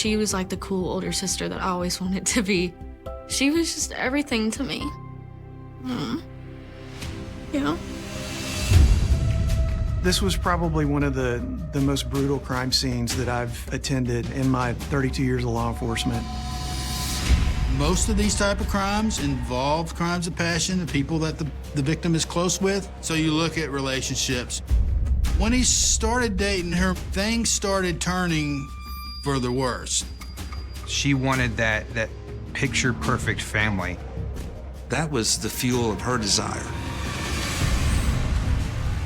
She was like the cool older sister that I always wanted to be. She was just everything to me. Yeah. This was probably one of the most brutal crime scenes that I've attended in my 32 years of law enforcement. Most of these type of crimes involve crimes of passion, the people that the victim is close with. So you look at relationships. When he started dating her, things started turning for the worse. She wanted that picture-perfect family. That was the fuel of her desire.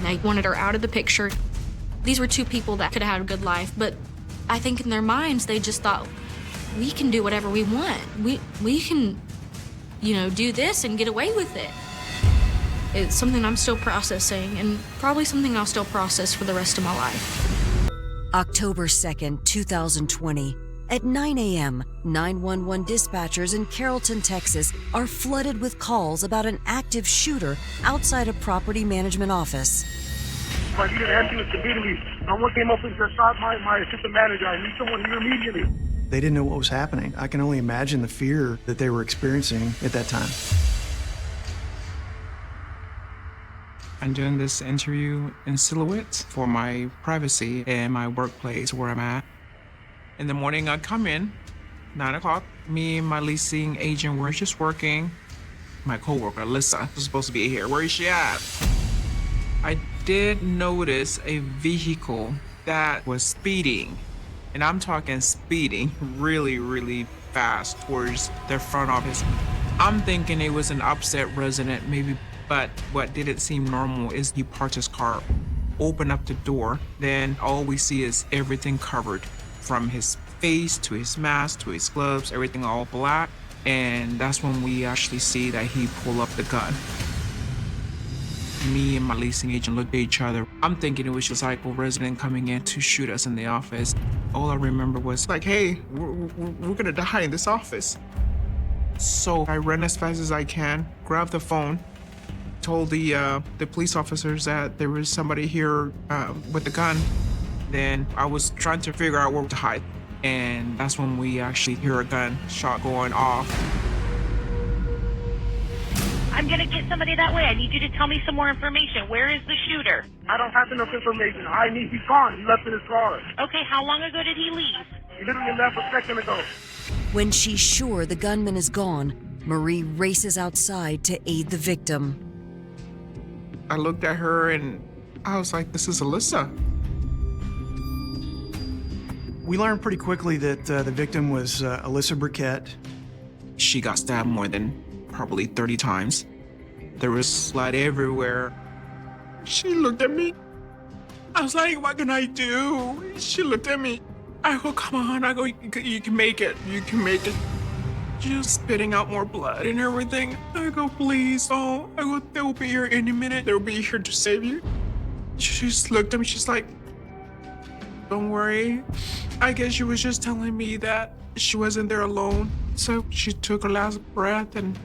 I wanted her out of the picture. These were two people that could have had a good life, but I think in their minds, they just thought, we can do whatever we want. We can, do this and get away with it. It's something I'm still processing, and probably something I'll still process for the rest of my life. October 2nd, 2020. At 9 a.m., 911 dispatchers in Carrollton, Texas are flooded with calls about an active shooter outside a property management office. I need an ambulance immediately. Someone came up and just shot my assistant manager. I need someone here immediately. They didn't know what was happening. I can only imagine the fear that they were experiencing at that time. I'm doing this interview in silhouette for my privacy and my workplace where I'm at. In the morning, I come in, 9 o'clock. Me and my leasing agent were just working. My coworker, Alyssa, was supposed to be here. Where is she at? I did notice a vehicle that was speeding. And I'm talking speeding really, really fast towards the front office. I'm thinking it was an upset resident, maybe, but what didn't seem normal is he parked his car, opened up the door, then all we see is everything covered. From his face to his mask to his gloves, everything all black. And that's when we actually see that he pulled up the gun. Me and my leasing agent looked at each other. I'm thinking it was just like a resident coming in to shoot us in the office. All I remember was like, hey, we're gonna die in this office. So I ran as fast as I can, grabbed the phone, told the police officers that there was somebody here with a gun. Then I was trying to figure out where to hide. And that's when we actually hear a gunshot going off. I'm gonna get somebody that way. I need you to tell me some more information. Where is the shooter? I don't have enough information. He's gone. He left in his car. Okay, how long ago did he leave? He literally left a second ago. When she's sure the gunman is gone, Marie races outside to aid the victim. I looked at her and I was like, this is Alyssa. We learned pretty quickly that the victim was Alyssa Burkett. She got stabbed more than probably 30 times. There was blood everywhere. She looked at me. I was like, what can I do? She looked at me. I go, come on. I go, you can make it. You can make it. She was spitting out more blood and everything. I go, please don't. I go, they will be here any minute. They will be here to save you. She just looked at me. She's like, don't worry. I guess she was just telling me that she wasn't there alone. So she took her last breath and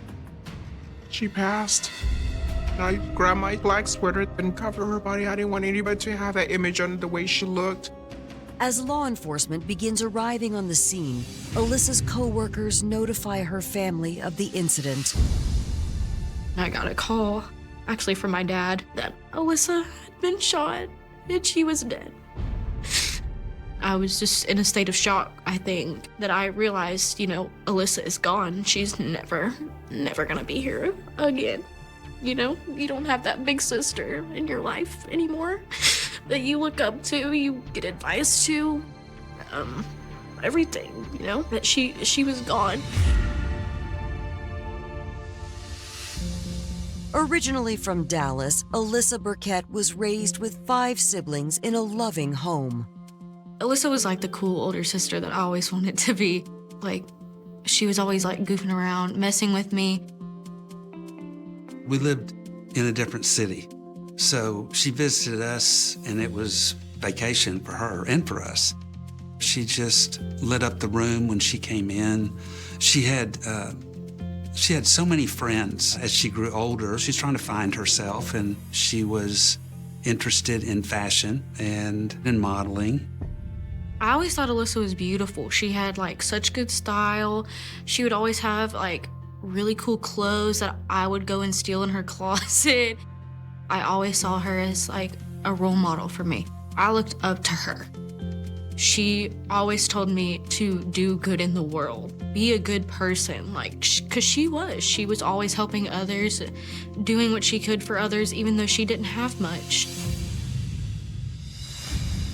she passed. I grabbed my black sweater and covered her body. I didn't want anybody to have that image on the way she looked. As law enforcement begins arriving on the scene, Alyssa's co-workers notify her family of the incident. I got a call, actually from my dad, that Alyssa had been shot and she was dead. I was just in a state of shock, I think, that I realized, Alyssa is gone. She's never gonna be here again. You don't have that big sister in your life anymore that you look up to, you get advice to, everything, that she was gone. Originally from Dallas, Alyssa Burkett was raised with 5 siblings in a loving home. Alyssa was like the cool older sister that I always wanted to be. Like, she was always like goofing around, messing with me. We lived in a different city, so she visited us and it was vacation for her and for us. She just lit up the room when she came in. She had so many friends as she grew older. She's trying to find herself, and she was interested in fashion and in modeling. I always thought Alyssa was beautiful. She had like such good style. She would always have like really cool clothes that I would go and steal in her closet. I always saw her as like a role model for me. I looked up to her. She always told me to do good in the world, be a good person, like, because she was always helping others, doing what she could for others, even though she didn't have much.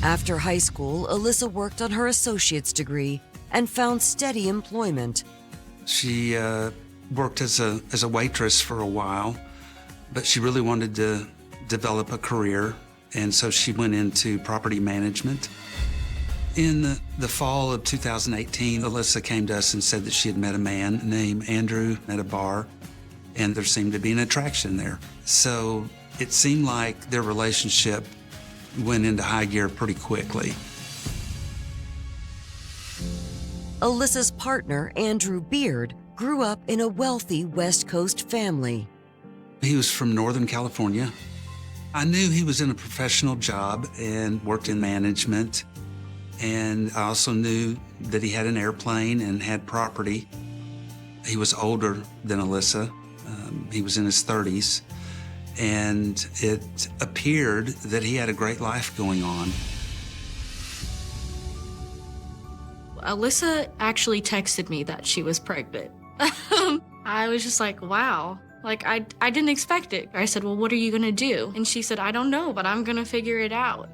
After high school, Alyssa worked on her associate's degree and found steady employment. She worked as a waitress for a while, but she really wanted to develop a career, and so she went into property management. In the fall of 2018, Alyssa came to us and said that she had met a man named Andrew at a bar, and there seemed to be an attraction there. So it seemed like their relationship went into high gear pretty quickly. Alyssa's partner, Andrew Beard, grew up in a wealthy West Coast family. He was from Northern California. I knew he was in a professional job and worked in management. And I also knew that he had an airplane and had property. He was older than Alyssa. He was in his 30s. And it appeared that he had a great life going on. Alyssa actually texted me that she was pregnant. I was just like, wow. Like, I didn't expect it. I said, well, what are you gonna do? And she said, I don't know, but I'm gonna figure it out.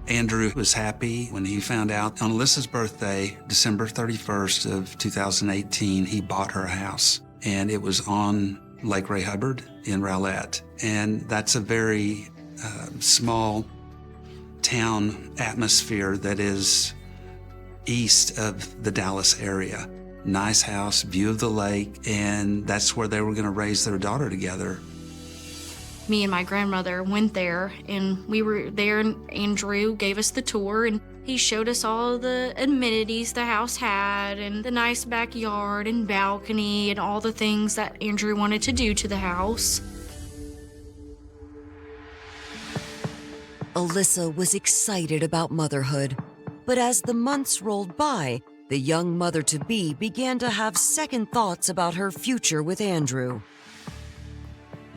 Andrew was happy when he found out on Alyssa's birthday, December 31st of 2018, he bought her a house. And it was on Lake Ray Hubbard in Rowlett. And that's a very small town atmosphere that is east of the Dallas area. Nice house, view of the lake, and that's where they were going to raise their daughter together. Me and my grandmother went there, and we were there, and Andrew gave us the tour, and he showed us all the amenities the house had, and the nice backyard and balcony, and all the things that Andrew wanted to do to the house. Alyssa was excited about motherhood, but as the months rolled by, the young mother-to-be began to have second thoughts about her future with Andrew.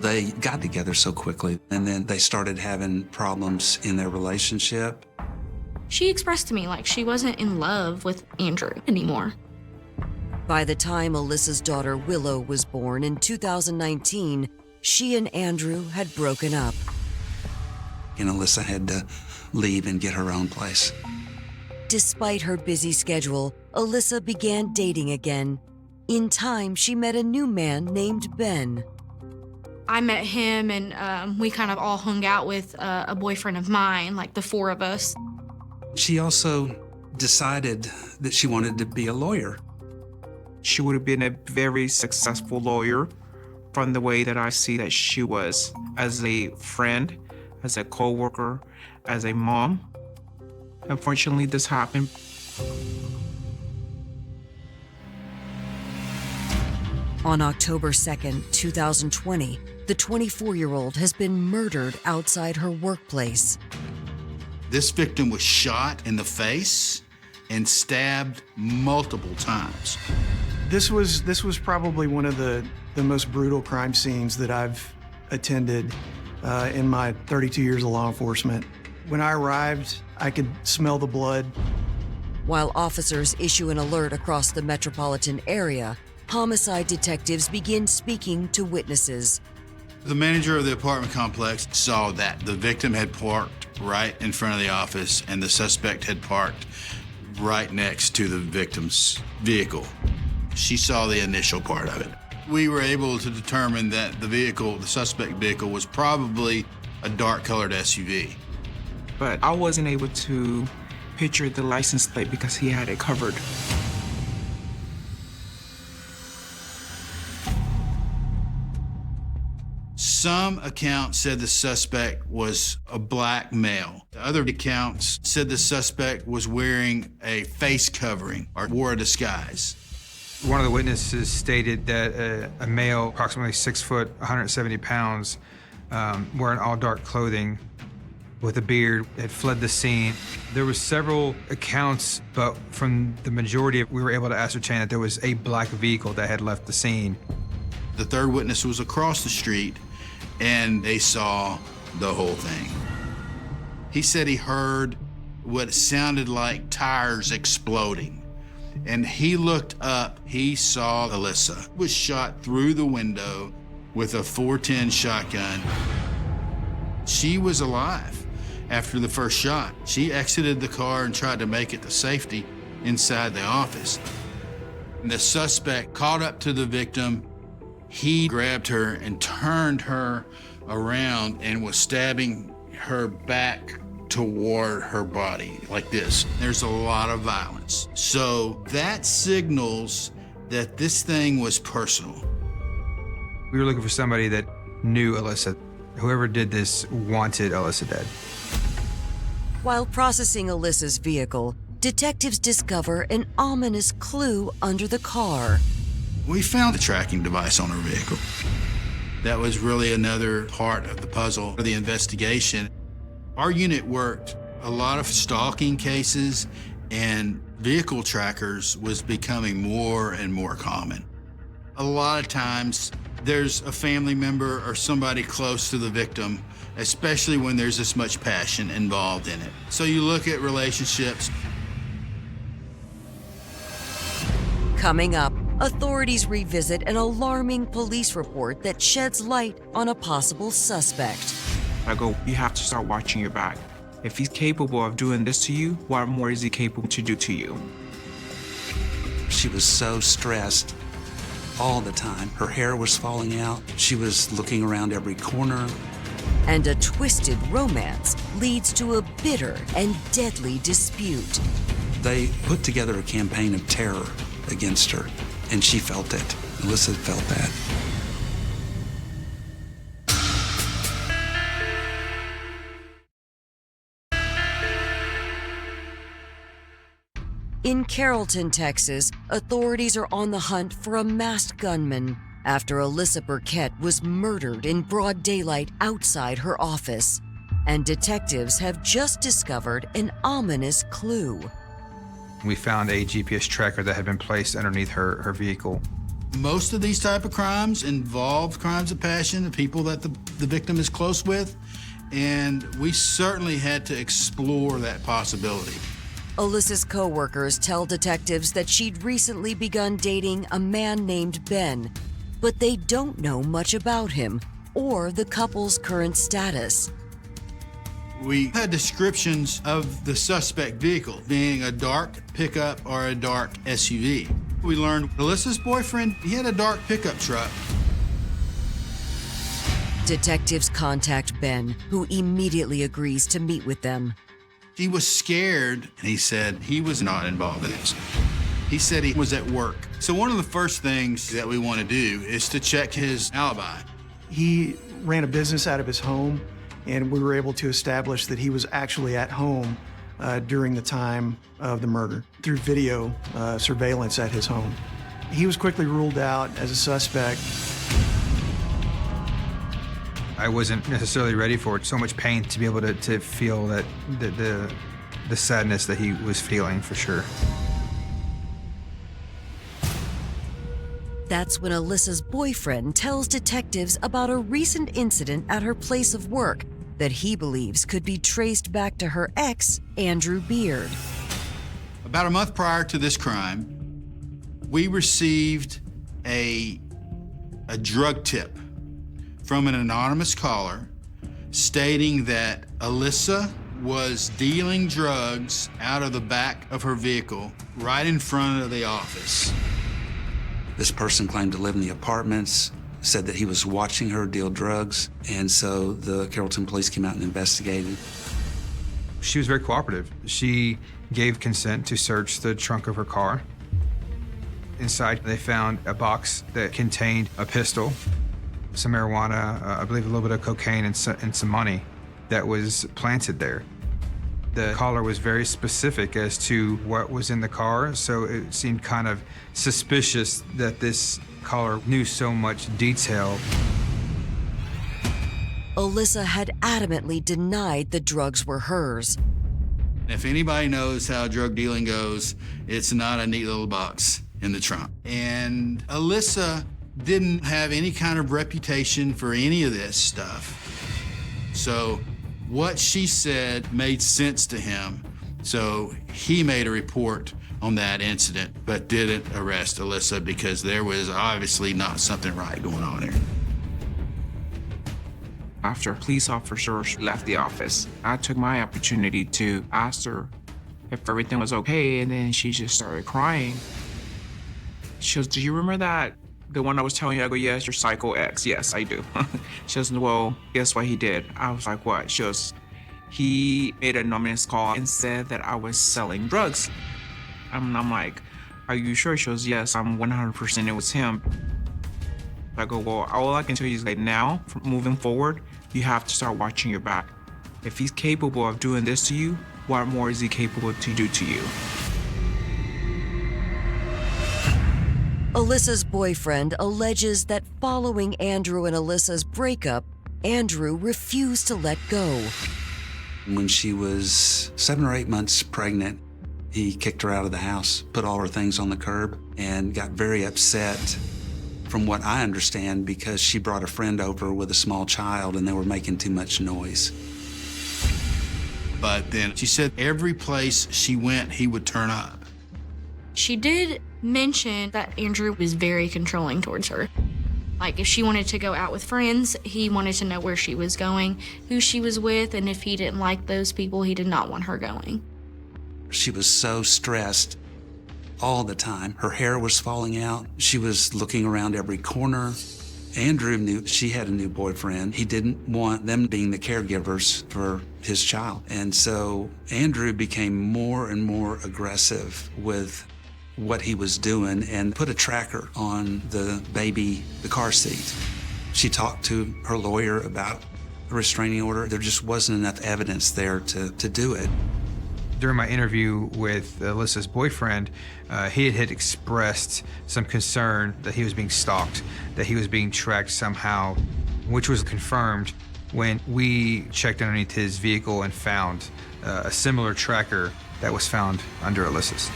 They got together so quickly, and then they started having problems in their relationship. She expressed to me like she wasn't in love with Andrew anymore. By the time Alyssa's daughter Willow was born in 2019, she and Andrew had broken up. And Alyssa had to leave and get her own place. Despite her busy schedule, Alyssa began dating again. In time, she met a new man named Ben. I met him, and we kind of all hung out with a boyfriend of mine, like the four of us. She also decided that she wanted to be a lawyer. She would have been a very successful lawyer from the way that I see that she was as a friend, as a co-worker, as a mom. Unfortunately, this happened. On October 2nd, 2020, the 24-year-old has been murdered outside her workplace. This victim was shot in the face and stabbed multiple times. This was probably one of the most brutal crime scenes that I've attended in my 32 years of law enforcement. When I arrived, I could smell the blood. While officers issue an alert across the metropolitan area, homicide detectives begin speaking to witnesses. The manager of the apartment complex saw that the victim had parked right in front of the office and the suspect had parked right next to the victim's vehicle. She saw the initial part of it. We were able to determine that the suspect vehicle, was probably a dark-colored SUV. But I wasn't able to picture the license plate because he had it covered. Some accounts said the suspect was a black male. Other accounts said the suspect was wearing a face covering or wore a disguise. One of the witnesses stated that a male, approximately 6 foot, 170 pounds, wearing all dark clothing, with a beard had fled the scene. There was several accounts, but from the majority, we were able to ascertain that there was a black vehicle that had left the scene. The third witness was across the street, and they saw the whole thing. He said he heard what sounded like tires exploding. And he looked up, he saw Alyssa was shot through the window with a .410 shotgun. She was alive after the first shot. She exited the car and tried to make it to safety inside the office. And the suspect caught up to the victim. He grabbed her and turned her around and was stabbing her back toward her body like this. There's a lot of violence. So that signals that this thing was personal. We were looking for somebody that knew Alyssa. Whoever did this wanted Alyssa dead. While processing Alyssa's vehicle, detectives discover an ominous clue under the car. We found a tracking device on her vehicle. That was really another part of the puzzle of the investigation. Our unit worked a lot of stalking cases, and vehicle trackers was becoming more and more common. A lot of times, there's a family member or somebody close to the victim, especially when there's this much passion involved in it. So you look at relationships. Coming up, authorities revisit an alarming police report that sheds light on a possible suspect. I go, you have to start watching your back. If he's capable of doing this to you, what more is he capable to do to you? She was so stressed all the time. Her hair was falling out. She was looking around every corner. And a twisted romance leads to a bitter and deadly dispute. They put together a campaign of terror against her, and she felt it. Alyssa felt that. In Carrollton, Texas, authorities are on the hunt for a masked gunman after Alyssa Burkett was murdered in broad daylight outside her office. And detectives have just discovered an ominous clue. We found a GPS tracker that had been placed underneath her vehicle. Most of these type of crimes involve crimes of passion, the people that the victim is close with, and we certainly had to explore that possibility. Alyssa's co-workers tell detectives that she'd recently begun dating a man named Ben, but they don't know much about him or the couple's current status. We had descriptions of the suspect vehicle being a dark pickup or a dark SUV. We learned Alyssa's boyfriend, he had a dark pickup truck. Detectives contact Ben, who immediately agrees to meet with them. He was scared, and he said he was not involved in this. He said he was at work. So one of the first things that we want to do is to check his alibi. He ran a business out of his home, and we were able to establish that he was actually at home during the time of the murder through video surveillance at his home. He was quickly ruled out as a suspect. I wasn't necessarily ready for it. So much pain to be able to feel that the sadness that he was feeling, for sure. That's when Alyssa's boyfriend tells detectives about a recent incident at her place of work that he believes could be traced back to her ex, Andrew Beard. About a month prior to this crime, we received a drug tip from an anonymous caller stating that Alyssa was dealing drugs out of the back of her vehicle right in front of the office. This person claimed to live in the apartments, said that he was watching her deal drugs, and so the Carrollton police came out and investigated. She was very cooperative. She gave consent to search the trunk of her car. Inside, they found a box that contained a pistol, some marijuana, I believe a little bit of cocaine, and some money that was planted there. The caller was very specific as to what was in the car, so it seemed kind of suspicious that this caller knew so much detail. Alyssa had adamantly denied the drugs were hers. If anybody knows how drug dealing goes, it's not a neat little box in the trunk. And Alyssa didn't have any kind of reputation for any of this stuff. So what she said made sense to him. So he made a report on that incident, but didn't arrest Alyssa because there was obviously not something right going on there. After a police officer left the office, I took my opportunity to ask her if everything was okay, and then she just started crying. She goes, "Do you remember that? The one I was telling you?" I go, "Yes, your Psycho X." "Yes, I do." She goes, "Well, guess what he did?" I was like, "What?" She goes, "He made an anonymous call and said that I was selling drugs." And I'm like, "Are you sure?" She goes, "Yes, I'm 100% it was him." I go, "Well, all I can tell you is like now, from moving forward, you have to start watching your back. If he's capable of doing this to you, what more is he capable to do to you?" Alyssa's boyfriend alleges that following Andrew and Alyssa's breakup, Andrew refused to let go. When she was 7 or 8 months pregnant, he kicked her out of the house, put all her things on the curb, and got very upset, from what I understand, because she brought a friend over with a small child and they were making too much noise. But then she said every place she went, he would turn up. She did mention that Andrew was very controlling towards her. Like, if she wanted to go out with friends, he wanted to know where she was going, who she was with, and if he didn't like those people, he did not want her going. She was so stressed all the time. Her hair was falling out. She was looking around every corner. Andrew knew she had a new boyfriend. He didn't want them being the caregivers for his child. And so Andrew became more and more aggressive with what he was doing and put a tracker on the baby, the car seat. She talked to her lawyer about a restraining order. There just wasn't enough evidence there to do it. During my interview with Alyssa's boyfriend, he had expressed some concern that he was being stalked, that he was being tracked somehow, which was confirmed when we checked underneath his vehicle and found a similar tracker that was found under Alyssa's.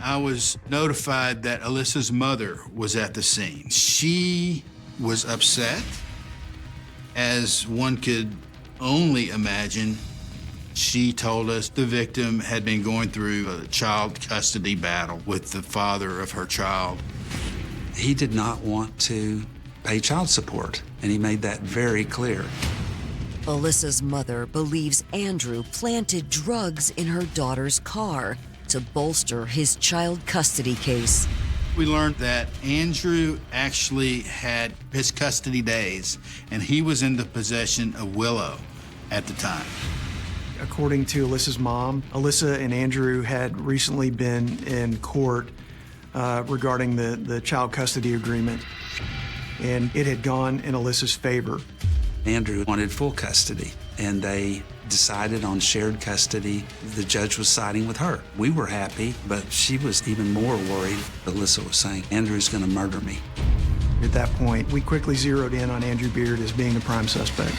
I was notified that Alyssa's mother was at the scene. She was upset, as one could only imagine. She told us the victim had been going through a child custody battle with the father of her child. He did not want to pay child support, and he made that very clear. Alyssa's mother believes Andrew planted drugs in her daughter's car to bolster his child custody case. We learned that Andrew actually had his custody days, and he was in the possession of Willow at the time. According to Alyssa's mom, Alyssa and Andrew had recently been in court regarding the child custody agreement, and it had gone in Alyssa's favor. Andrew wanted full custody, and they decided on shared custody. The judge was siding with her. We were happy, but she was even more worried. Alyssa was saying, "Andrew's gonna murder me." At that point, we quickly zeroed in on Andrew Beard as being the prime suspect.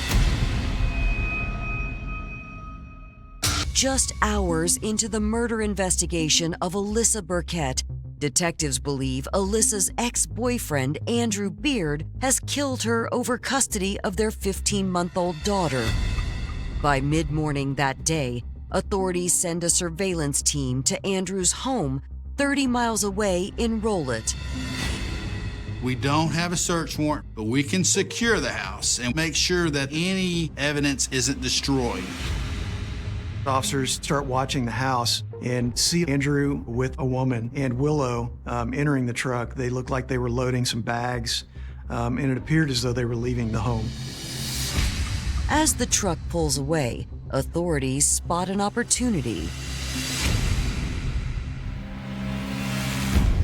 Just hours into the murder investigation of Alyssa Burkett, detectives believe Alyssa's ex-boyfriend, Andrew Beard, has killed her over custody of their 15-month-old daughter. By mid-morning that day, authorities send a surveillance team to Andrew's home 30 miles away in Rolett. We don't have a search warrant, but we can secure the house and make sure that any evidence isn't destroyed. Officers start watching the house and see Andrew with a woman and Willow entering the truck. They looked like they were loading some bags, and it appeared as though they were leaving the home. As the truck pulls away, authorities spot an opportunity.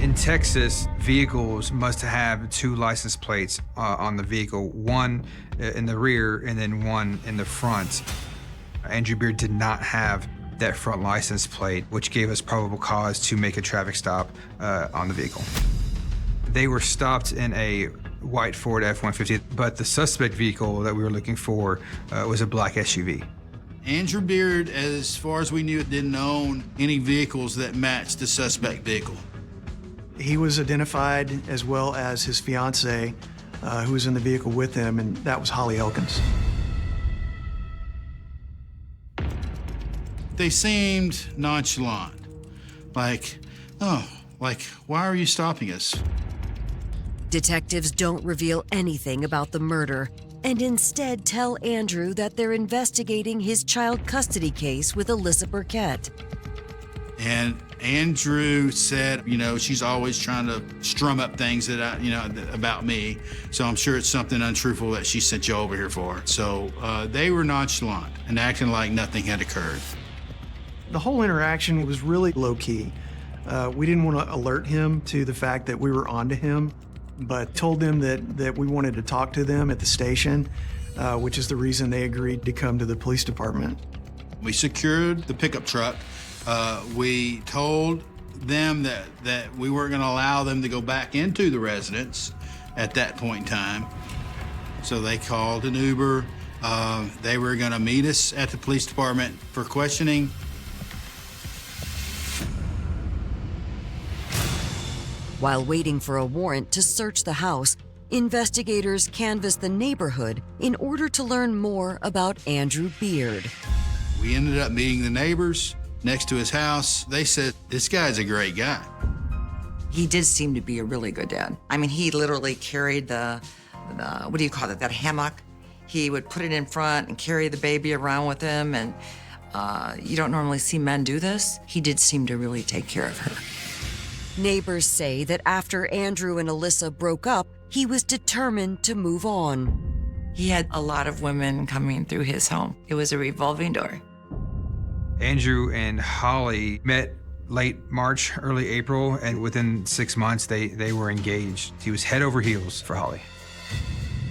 In Texas, vehicles must have 2 license plates on the vehicle, one in the rear and then one in the front. Andrew Beard did not have that front license plate, which gave us probable cause to make a traffic stop on the vehicle. They were stopped in a white Ford F-150, but the suspect vehicle that we were looking for was a black SUV. Andrew Beard, as far as we knew, didn't own any vehicles that matched the suspect vehicle. He was identified as well as his fiancee, who was in the vehicle with him, and that was Holly Elkins. They seemed nonchalant, like, why are you stopping us? Detectives don't reveal anything about the murder and instead tell Andrew that they're investigating his child custody case with Alyssa Burkett. And Andrew said, she's always trying to strum up things about me. So I'm sure it's something untruthful that she sent you over here for. So they were nonchalant and acting like nothing had occurred. The whole interaction was really low-key. We didn't want to alert him to the fact that we were onto him, but told them that we wanted to talk to them at the station, which is the reason they agreed to come to the police department. We secured the pickup truck. We told them that we weren't going to allow them to go back into the residence at that point in time. So they called an Uber. They were going to meet us at the police department for questioning. While waiting for a warrant to search the house, investigators canvassed the neighborhood in order to learn more about Andrew Beard. We ended up meeting the neighbors next to his house. They said, this guy's a great guy. He did seem to be a really good dad. I mean, he literally carried the what do you call it, that hammock? He would put it in front and carry the baby around with him, and you don't normally see men do this. He did seem to really take care of her. Neighbors say that after Andrew and Alyssa broke up, he was determined to move on. He had a lot of women coming through his home. It was a revolving door. Andrew and Holly met late March, early April, and within 6 months, they were engaged. He was head over heels for Holly.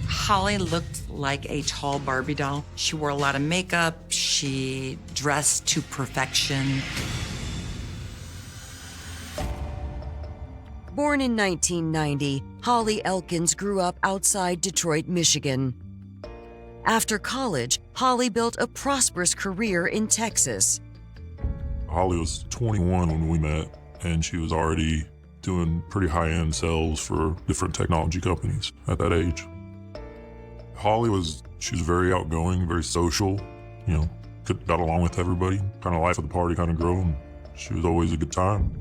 Holly looked like a tall Barbie doll. She wore a lot of makeup. She dressed to perfection. Born in 1990, Holly Elkins grew up outside Detroit, Michigan. After college, Holly built a prosperous career in Texas. Holly was 21 when we met, and she was already doing pretty high-end sales for different technology companies at that age. She was very outgoing, very social, got along with everybody, kind of life of the party kind of girl, and she was always a good time.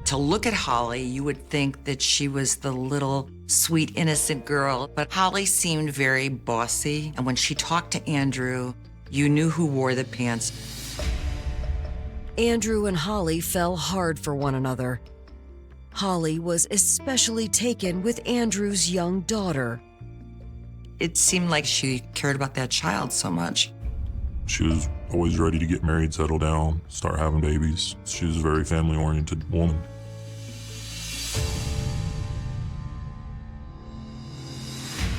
To look at Holly, you would think that she was the little, sweet, innocent girl, but Holly seemed very bossy, and when she talked to Andrew, you knew who wore the pants. Andrew and Holly fell hard for one another. Holly was especially taken with Andrew's young daughter. It seemed like she cared about that child so much. She was always ready to get married, settle down, start having babies. She was a very family-oriented woman.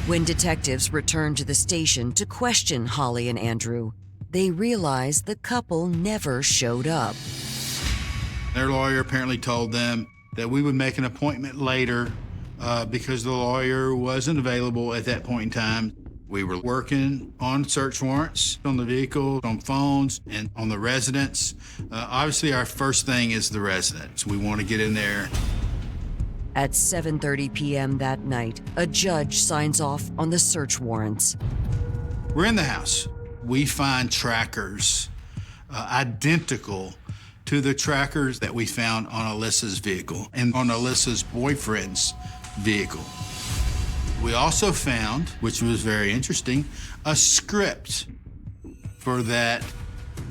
When detectives returned to the station to question Holly and Andrew, they realized the couple never showed up. Their lawyer apparently told them that we would make an appointment later because the lawyer wasn't available at that point in time. We were working on search warrants on the vehicle, on phones, and on the residence. Obviously, our first thing is the residence. We want to get in there. At 7:30 p.m. that night, a judge signs off on the search warrants. We're in the house. We find trackers identical to the trackers that we found on Alyssa's vehicle and on Alyssa's boyfriend's vehicle. We also found, which was very interesting, a script for that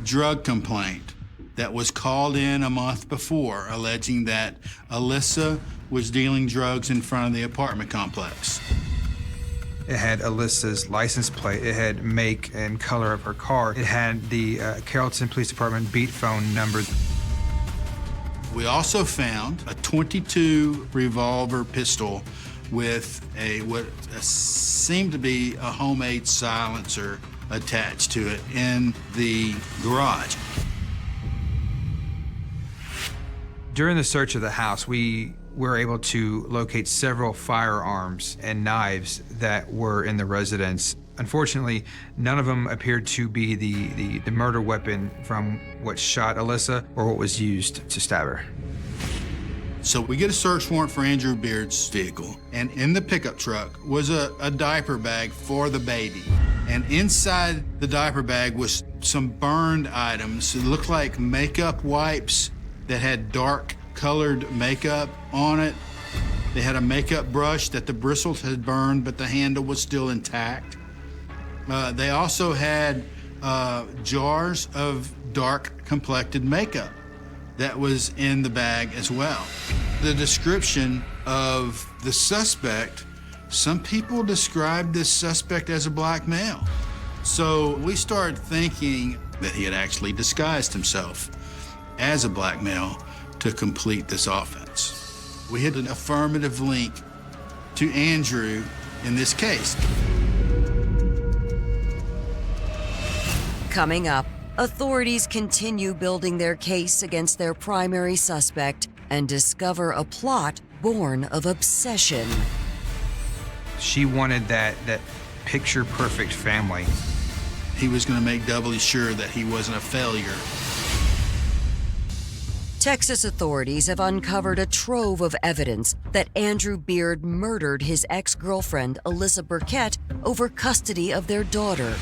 drug complaint that was called in a month before, alleging that Alyssa was dealing drugs in front of the apartment complex. It had Alyssa's license plate. It had make and color of her car. It had the Carrollton Police Department beat phone number. We also found a .22 revolver pistol with what seemed to be a homemade silencer attached to it in the garage. During the search of the house, we we're able to locate several firearms and knives that were in the residence. Unfortunately, none of them appeared to be the murder weapon from what shot Alyssa or what was used to stab her. So we get a search warrant for Andrew Beard's vehicle, and in the pickup truck was a diaper bag for the baby. And inside the diaper bag was some burned items. It looked like makeup wipes that had dark colored makeup on it. They had a makeup brush that the bristles had burned, but the handle was still intact. They also had jars of dark complected makeup that was in the bag as well. The description of the suspect, some people described this suspect as a black male. So we started thinking that he had actually disguised himself as a black male to complete this offense. We had an affirmative link to Andrew in this case. Coming up, authorities continue building their case against their primary suspect and discover a plot born of obsession. She wanted that picture-perfect family. He was going to make doubly sure that he wasn't a failure. Texas authorities have uncovered a trove of evidence that Andrew Beard murdered his ex-girlfriend, Alyssa Burkett, over custody of their daughter.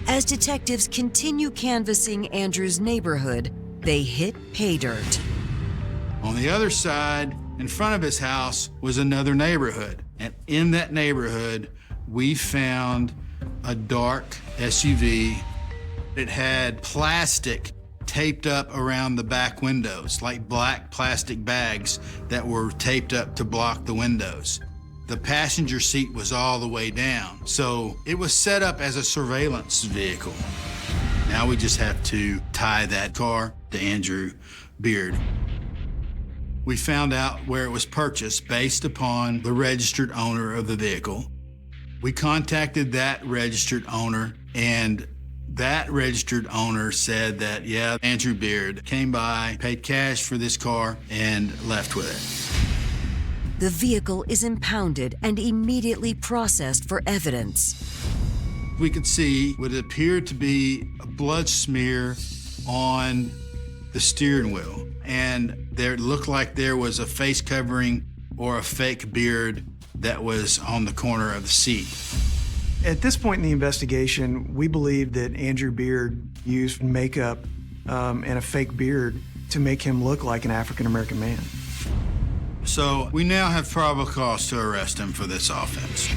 As detectives continue canvassing Andrew's neighborhood, they hit pay dirt. On the other side, in front of his house, was another neighborhood. And in that neighborhood, we found a dark SUV. It had plastic taped up around the back windows, like black plastic bags that were taped up to block the windows. The passenger seat was all the way down, so it was set up as a surveillance vehicle. Now we just have to tie that car to Andrew Beard. We found out where it was purchased based upon the registered owner of the vehicle. We contacted that registered owner, and that registered owner said that, yeah, Andrew Beard came by, paid cash for this car, and left with it. The vehicle is impounded and immediately processed for evidence. We could see what appeared to be a blood smear on the steering wheel, and there looked like there was a face covering or a fake beard that was on the corner of the seat. At this point in the investigation, we believe that Andrew Beard used makeup and a fake beard to make him look like an African-American man. So we now have probable cause to arrest him for this offense.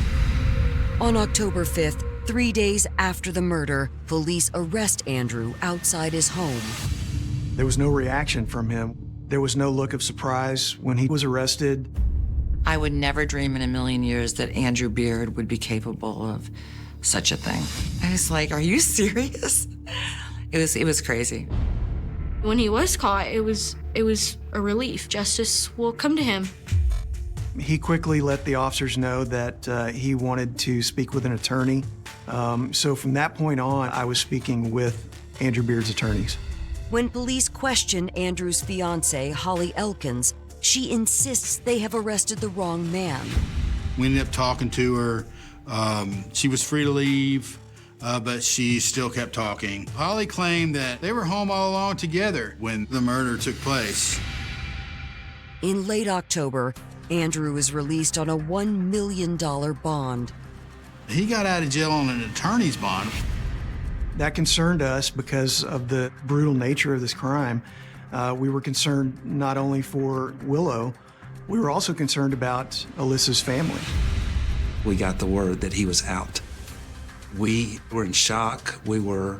On October 5th, 3 days after the murder, police arrest Andrew outside his home. There was no reaction from him. There was no look of surprise when he was arrested. I would never dream in a million years that Andrew Beard would be capable of such a thing. I was like, are you serious? It was crazy. When he was caught, it was a relief. Justice will come to him. He quickly let the officers know that he wanted to speak with an attorney. So from that point on, I was speaking with Andrew Beard's attorneys. When police question Andrew's fiancée, Holly Elkins, she insists they have arrested the wrong man. We ended up talking to her. She was free to leave, but she still kept talking. Holly claimed that they were home all along together when the murder took place. In late October, Andrew was released on a $1 million bond. He got out of jail on an attorney's bond. That concerned us because of the brutal nature of this crime. We were concerned not only for Willow, we were also concerned about Alyssa's family. We got the word that he was out. We were in shock. We were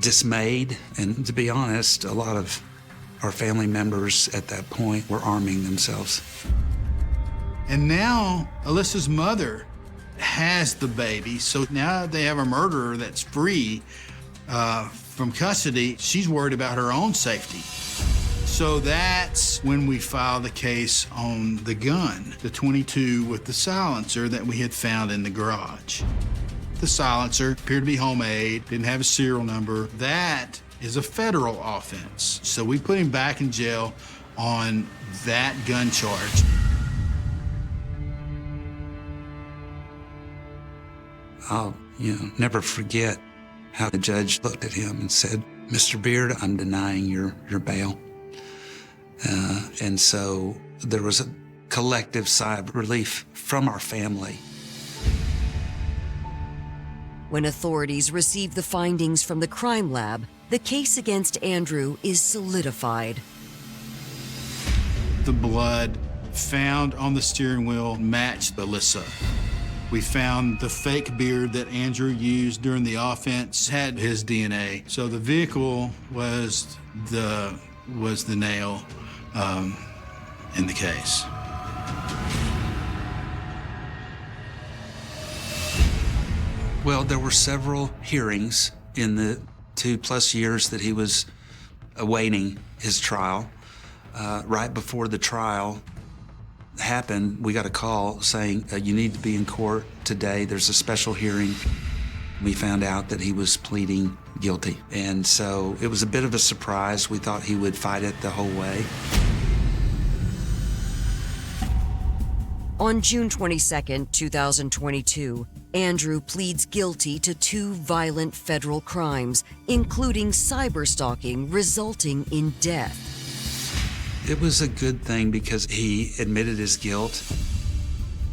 dismayed. And to be honest, a lot of our family members at that point were arming themselves. And now Alyssa's mother has the baby, so now they have a murderer that's free from custody. She's worried about her own safety. So that's when we filed the case on the gun, the .22 with the silencer that we had found in the garage. The silencer appeared to be homemade, didn't have a serial number. That is a federal offense. So we put him back in jail on that gun charge. I'll, never forget how the judge looked at him and said, "Mr. Beard, I'm denying your bail." And so there was a collective sigh of relief from our family. When authorities receive the findings from the crime lab, the case against Andrew is solidified. The blood found on the steering wheel matched Alyssa. We found the fake beard that Andrew used during the offense had his DNA. So the vehicle was the nail in the case. Well, there were several hearings in the 2+ years that he was awaiting his trial. Right before the trial happened, we got a call saying, "You need to be in court today. There's a special hearing." We found out that he was pleading guilty. And so it was a bit of a surprise. We thought he would fight it the whole way. On June 22, 2022, Andrew pleads guilty to 2 violent federal crimes, including cyberstalking resulting in death. It was a good thing because he admitted his guilt.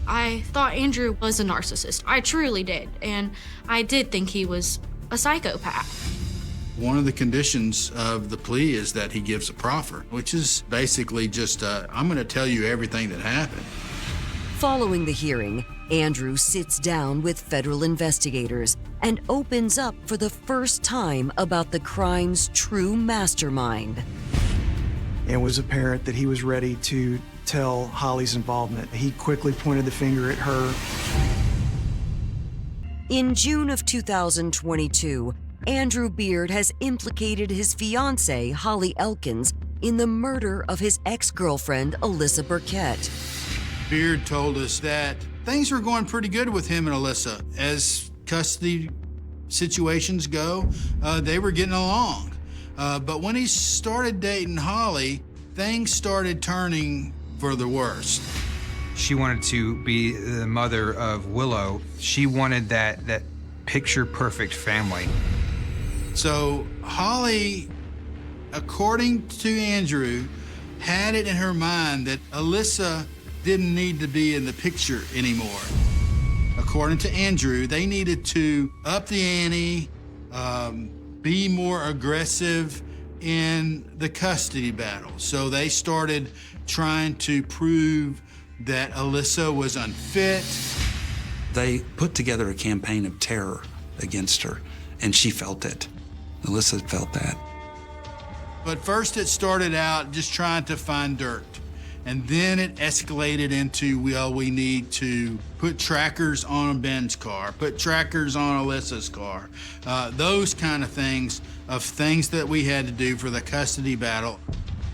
I thought Andrew was a narcissist. I truly did. And I did think he was a psychopath. One of the conditions of the plea is that he gives a proffer, which is basically just, I'm going to tell you everything that happened. Following the hearing, Andrew sits down with federal investigators and opens up for the first time about the crime's true mastermind. It was apparent that he was ready to tell Holly's involvement. He quickly pointed the finger at her. In June of 2022, Andrew Beard has implicated his fiancée, Holly Elkins, in the murder of his ex-girlfriend, Alyssa Burkett. Beard told us that things were going pretty good with him and Alyssa. As custody situations go, they were getting along. But when he started dating Holly, things started turning for the worst. She wanted to be the mother of Willow. She wanted that picture-perfect family. So Holly, according to Andrew, had it in her mind that Alyssa didn't need to be in the picture anymore. According to Andrew, they needed to up the ante, be more aggressive in the custody battle. So they started trying to prove that Alyssa was unfit. They put together a campaign of terror against her, and she felt it. Alyssa felt that. But first it started out just trying to find dirt. And then it escalated into, well, we need to put trackers on Ben's car, put trackers on Alyssa's car. Those kind of things that we had to do for the custody battle.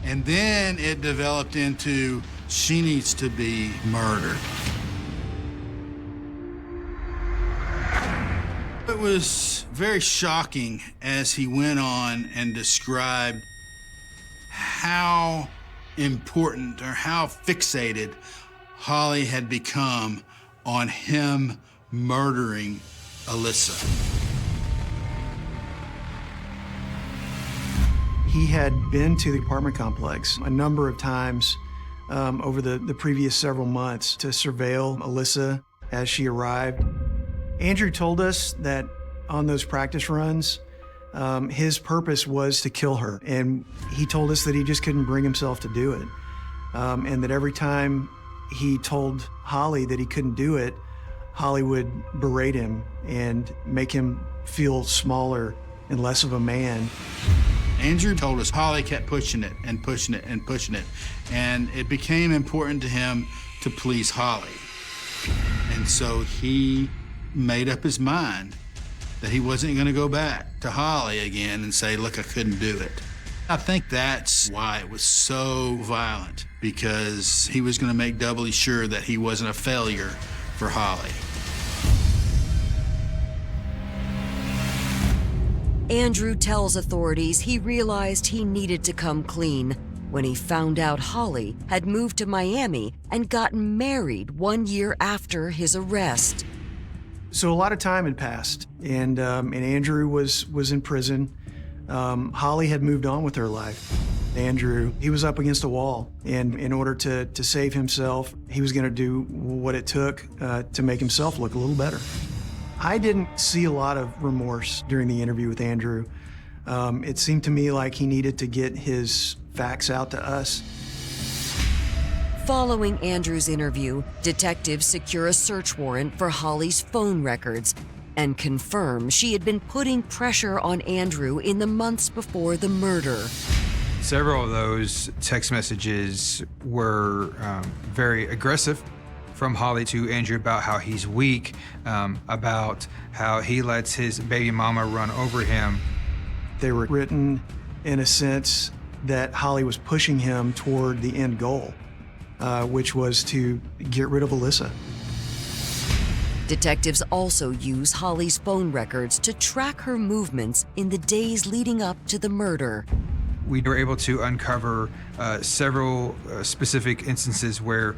And then it developed into, she needs to be murdered. It was very shocking as he went on and described how important or how fixated Holly had become on him murdering Alyssa. He had been to the apartment complex a number of times over the previous several months to surveil Alyssa as she arrived. Andrew told us that on those practice runs, his purpose was to kill her. And he told us that he just couldn't bring himself to do it. And that every time he told Holly that he couldn't do it, Holly would berate him and make him feel smaller and less of a man. Andrew told us Holly kept pushing it and pushing it and pushing it. And it became important to him to please Holly. And so he made up his mind that he wasn't going to go back to Holly again and say, look, I couldn't do it. I think that's why it was so violent, because he was going to make doubly sure that he wasn't a failure for Holly. Andrew tells authorities he realized he needed to come clean, when he found out Holly had moved to Miami and gotten married 1 year after his arrest. So a lot of time had passed, and Andrew was in prison. Holly had moved on with her life. Andrew, he was up against a wall, and in order to save himself, he was going to do what it took to make himself look a little better. I didn't see a lot of remorse during the interview with Andrew. It seemed to me like he needed to get his facts out to us. Following Andrew's interview, detectives secure a search warrant for Holly's phone records and confirm she had been putting pressure on Andrew in the months before the murder. Several of those text messages were very aggressive, from Holly to Andrew, about how he's weak, about how he lets his baby mama run over him. They were written in a sense that Holly was pushing him toward the end goal, which was to get rid of Alyssa. Detectives also use Holly's phone records to track her movements in the days leading up to the murder. We were able to uncover several specific instances where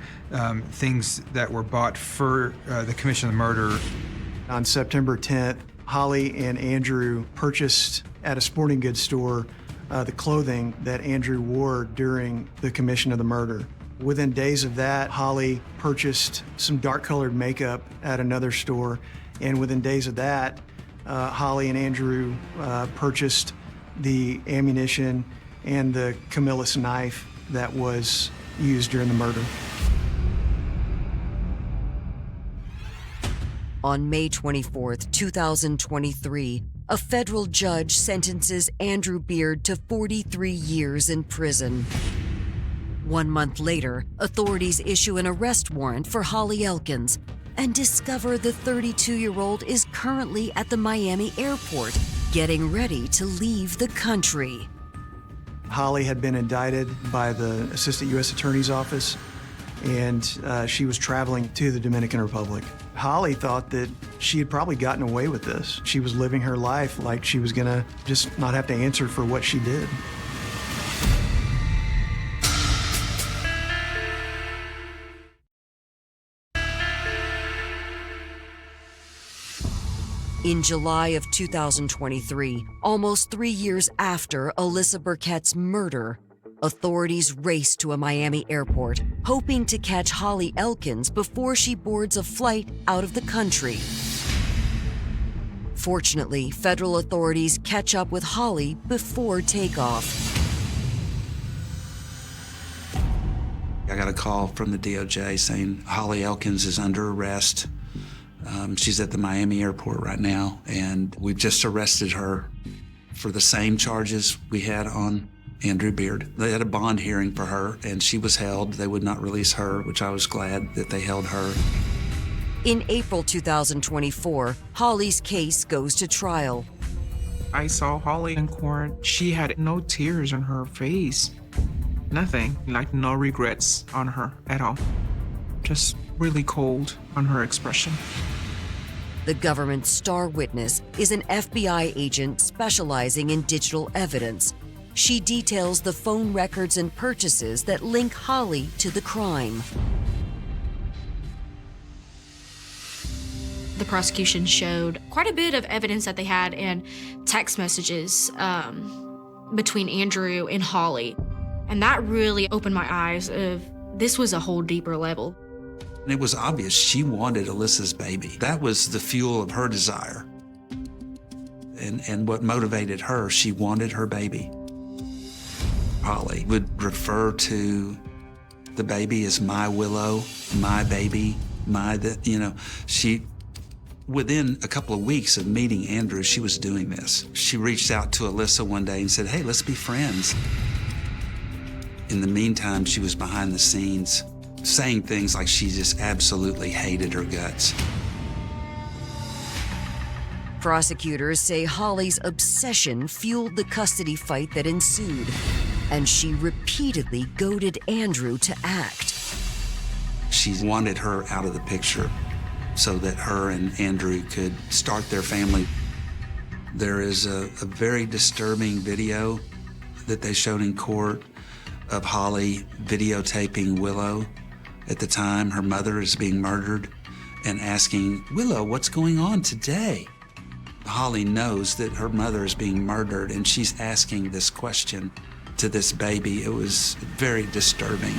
things that were bought for the commission of the murder. On September 10th, Holly and Andrew purchased at a sporting goods store the clothing that Andrew wore during the commission of the murder. Within days of that, Holly purchased some dark-colored makeup at another store, and within days of that, Holly and Andrew purchased the ammunition and the Camillus knife that was used during the murder. On May 24th, 2023, a federal judge sentences Andrew Beard to 43 years in prison. 1 month later, authorities issue an arrest warrant for Holly Elkins and discover the 32-year-old is currently at the Miami airport, getting ready to leave the country. Holly had been indicted by the Assistant U.S. Attorney's Office, and she was traveling to the Dominican Republic. Holly thought that she had probably gotten away with this. She was living her life like she was gonna just not have to answer for what she did. In July of 2023, almost 3 years after Alyssa Burkett's murder, authorities race to a Miami airport, hoping to catch Holly Elkins before she boards a flight out of the country. Fortunately, federal authorities catch up with Holly before takeoff. I got a call from the DOJ saying Holly Elkins is under arrest. She's at the Miami airport right now, and we've just arrested her for the same charges we had on Andrew Beard. They had a bond hearing for her, and she was held. They would not release her, which I was glad that they held her. In April 2024, Holly's case goes to trial. I saw Holly in court. She had no tears on her face. Nothing, like no regrets on her at all. Just really cold on her expression. The government's star witness is an FBI agent specializing in digital evidence. She details the phone records and purchases that link Holly to the crime. The prosecution showed quite a bit of evidence that they had in text messages between Andrew and Holly. And that really opened my eyes of this was a whole deeper level. And it was obvious she wanted Alyssa's baby. That was the fuel of her desire. And what motivated her, she wanted her baby. Holly would refer to the baby as my Willow, my baby, she, within a couple of weeks of meeting Andrew, she was doing this. She reached out to Alyssa one day and said, hey, let's be friends. In the meantime, she was behind the scenes saying things like she just absolutely hated her guts. Prosecutors say Holly's obsession fueled the custody fight that ensued, and she repeatedly goaded Andrew to act. She wanted her out of the picture so that her and Andrew could start their family. There is a very disturbing video that they showed in court of Holly videotaping Willow. At the time, her mother is being murdered, and asking, Willow, what's going on today? Holly knows that her mother is being murdered, and she's asking this question to this baby. It was very disturbing.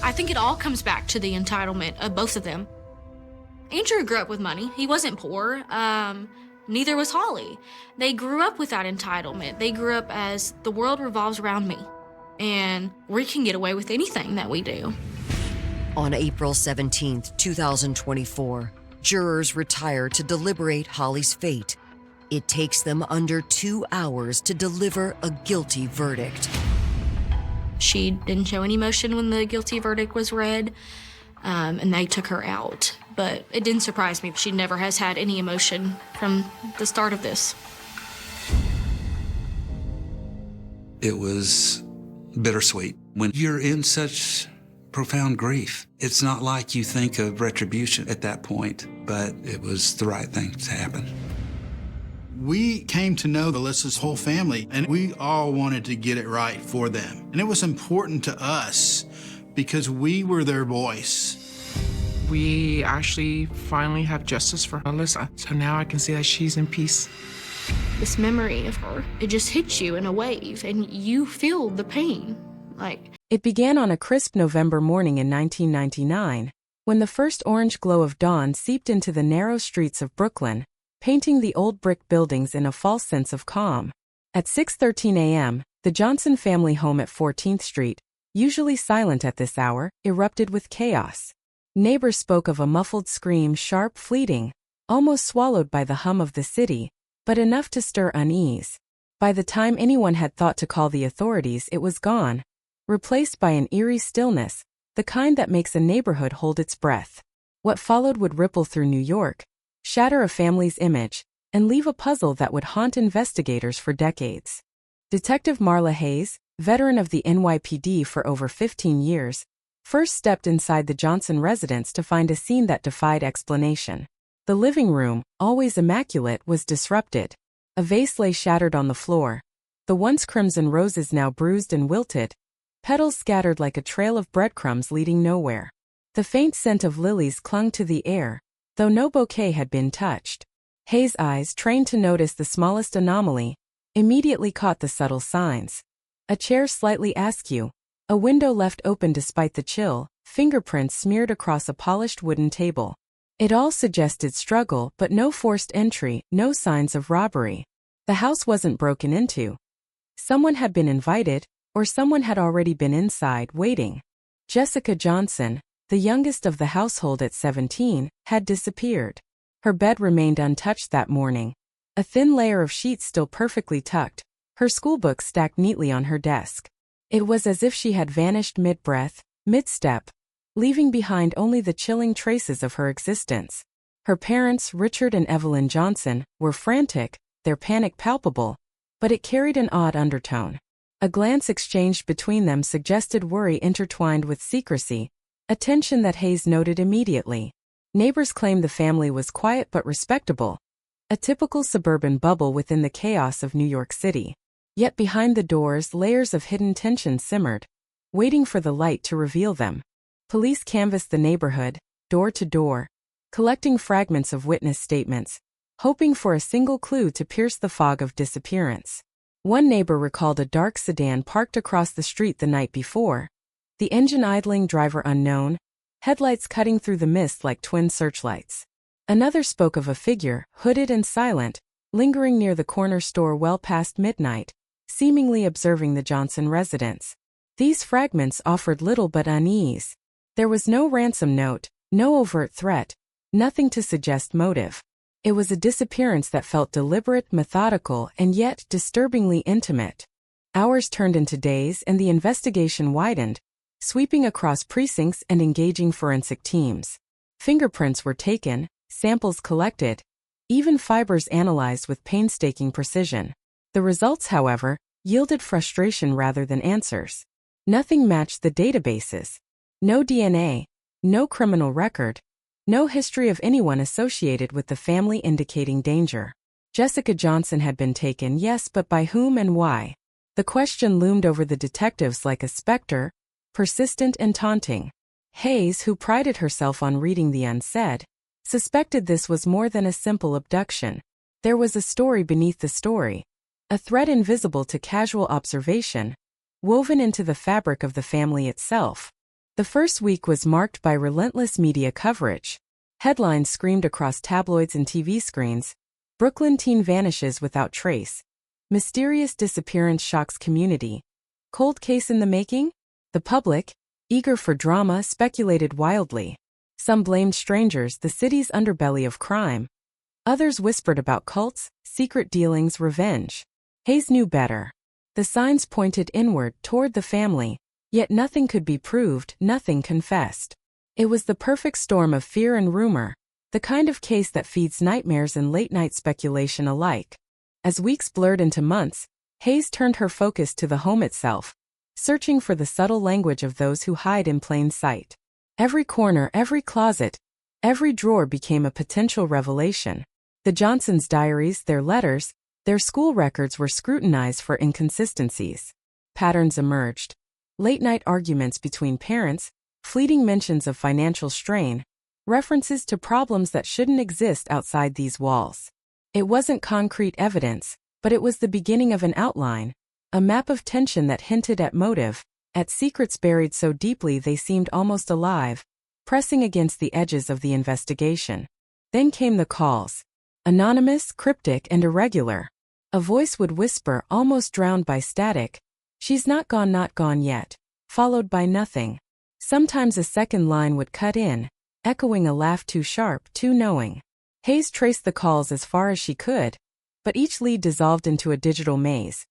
I think it all comes back to the entitlement of both of them. Andrew grew up with money. He wasn't poor. Neither was Holly. They grew up with that entitlement. They grew up as the world revolves around me, and we can get away with anything that we do. On April 17, 2024, jurors retire to deliberate Holly's fate. It takes them under 2 hours to deliver a guilty verdict. She didn't show any emotion when the guilty verdict was read, and they took her out. But it didn't surprise me. She never has had any emotion from the start of this. It was bittersweet. When you're in such profound grief, it's not like you think of retribution at that point, but it was the right thing to happen. We came to know Alyssa's whole family, and we all wanted to get it right for them. And it was important to us because we were their voice. We actually finally have justice for Alyssa, so now I can see that she's in peace. This memory of her, it just hits you in a wave, and you feel the pain. It began on a crisp November morning in 1999, when the first orange glow of dawn seeped into the narrow streets of Brooklyn, painting the old brick buildings in a false sense of calm. At 6:13 a.m., the Johnson family home at 14th Street, usually silent at this hour, erupted with chaos. Neighbors spoke of a muffled scream, sharp, fleeting, almost swallowed by the hum of the city, but enough to stir unease. By the time anyone had thought to call the authorities, it was gone, replaced by an eerie stillness, the kind that makes a neighborhood hold its breath. What followed would ripple through New York, shatter a family's image, and leave a puzzle that would haunt investigators for decades. Detective Marla Hayes, veteran of the NYPD for over 15 years, first stepped inside the Johnson residence to find a scene that defied explanation. The living room, always immaculate, was disrupted. A vase lay shattered on the floor. The once crimson roses now bruised and wilted, petals scattered like a trail of breadcrumbs leading nowhere. The faint scent of lilies clung to the air, though no bouquet had been touched. Hayes' eyes, trained to notice the smallest anomaly, immediately caught the subtle signs. A chair slightly askew, a window left open despite the chill, fingerprints smeared across a polished wooden table. It all suggested struggle, but no forced entry, no signs of robbery. The house wasn't broken into. Someone had been invited, or someone had already been inside, waiting. Jessica Johnson, the youngest of the household at 17, had disappeared. Her bed remained untouched that morning, a thin layer of sheets still perfectly tucked, her schoolbooks stacked neatly on her desk. It was as if she had vanished mid-breath, mid-step, leaving behind only the chilling traces of her existence. Her parents, Richard and Evelyn Johnson, were frantic, their panic palpable, but it carried an odd undertone. A glance exchanged between them suggested worry intertwined with secrecy, a tension that Hayes noted immediately. Neighbors claimed the family was quiet but respectable, a typical suburban bubble within the chaos of New York City. Yet behind the doors, layers of hidden tension simmered, waiting for the light to reveal them. Police canvassed the neighborhood, door to door, collecting fragments of witness statements, hoping for a single clue to pierce the fog of disappearance. One neighbor recalled a dark sedan parked across the street the night before, the engine idling, driver unknown, headlights cutting through the mist like twin searchlights. Another spoke of a figure, hooded and silent, lingering near the corner store well past midnight, seemingly observing the Johnson residence. These fragments offered little but unease. There was no ransom note, no overt threat, nothing to suggest motive. It was a disappearance that felt deliberate, methodical, and yet disturbingly intimate. Hours turned into days and the investigation widened, sweeping across precincts and engaging forensic teams. Fingerprints were taken, samples collected, even fibers analyzed with painstaking precision. The results, however, yielded frustration rather than answers. Nothing matched the databases. No DNA, no criminal record, no history of anyone associated with the family indicating danger. Jessica Johnson had been taken, yes, but by whom and why? The question loomed over the detectives like a specter, persistent and taunting. Hayes, who prided herself on reading the unsaid, suspected this was more than a simple abduction. There was a story beneath the story, a thread invisible to casual observation, woven into the fabric of the family itself. The first week was marked by relentless media coverage. Headlines screamed across tabloids and TV screens. Brooklyn teen vanishes without trace. Mysterious disappearance shocks community. Cold case in the making? The public, eager for drama, speculated wildly. Some blamed strangers, the city's underbelly of crime. Others whispered about cults, secret dealings, revenge. Hayes knew better. The signs pointed inward toward the family, yet nothing could be proved, nothing confessed. It was the perfect storm of fear and rumor, the kind of case that feeds nightmares and late-night speculation alike. As weeks blurred into months, Hayes turned her focus to the home itself, searching for the subtle language of those who hide in plain sight. Every corner, every closet, every drawer became a potential revelation. The Johnsons' diaries, their letters, their school records were scrutinized for inconsistencies. Patterns emerged. Late-night arguments between parents, fleeting mentions of financial strain, references to problems that shouldn't exist outside these walls. It wasn't concrete evidence, but it was the beginning of an outline, a map of tension that hinted at motive, at secrets buried so deeply they seemed almost alive, pressing against the edges of the investigation. Then came the calls. Anonymous, cryptic, and irregular. A voice would whisper, almost drowned by static, "She's not gone yet," followed by nothing. Sometimes a second line would cut in, echoing a laugh too sharp, too knowing. Hayes traced the calls as far as she could, but each lead dissolved into a digital maze,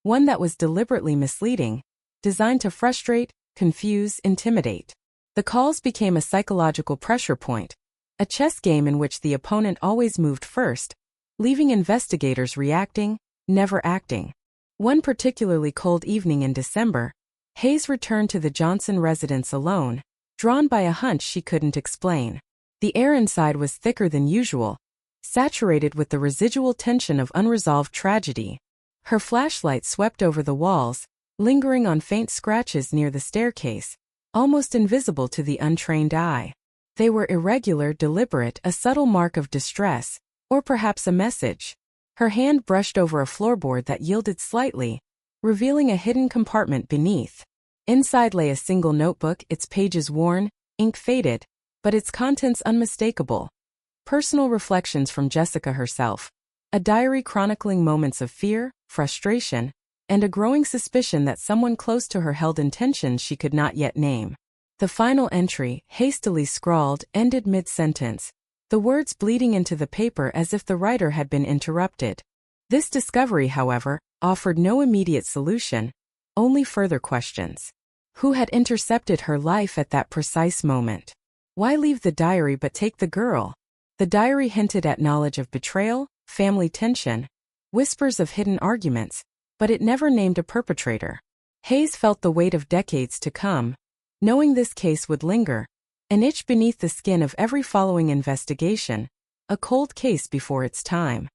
one that was deliberately misleading, designed to frustrate, confuse, intimidate. The calls became a psychological pressure point, a chess game in which the opponent always moved first, leaving investigators reacting, never acting. One particularly cold evening in December, Hayes returned to the Johnson residence alone, drawn by a hunch she couldn't explain. The air inside was thicker than usual, saturated with the residual tension of unresolved tragedy. Her flashlight swept over the walls, lingering on faint scratches near the staircase, almost invisible to the untrained eye. They were irregular, deliberate, a subtle mark of distress, or perhaps a message. Her hand brushed over a floorboard that yielded slightly, revealing a hidden compartment beneath. Inside lay a single notebook, its pages worn, ink faded, but its contents unmistakable. Personal reflections from Jessica herself. A diary chronicling moments of fear, frustration, and a growing suspicion that someone close to her held intentions she could not yet name. The final entry, hastily scrawled, ended mid-sentence, the words bleeding into the paper as if the writer had been interrupted. This discovery, however, offered no immediate solution, only further questions. Who had intercepted her life at that precise moment? Why leave the diary but take the girl? The diary hinted at knowledge of betrayal, family tension, whispers of hidden arguments, but it never named a perpetrator. Hayes felt the weight of decades to come, knowing this case would linger, an itch beneath the skin of every following investigation, a cold case before its time.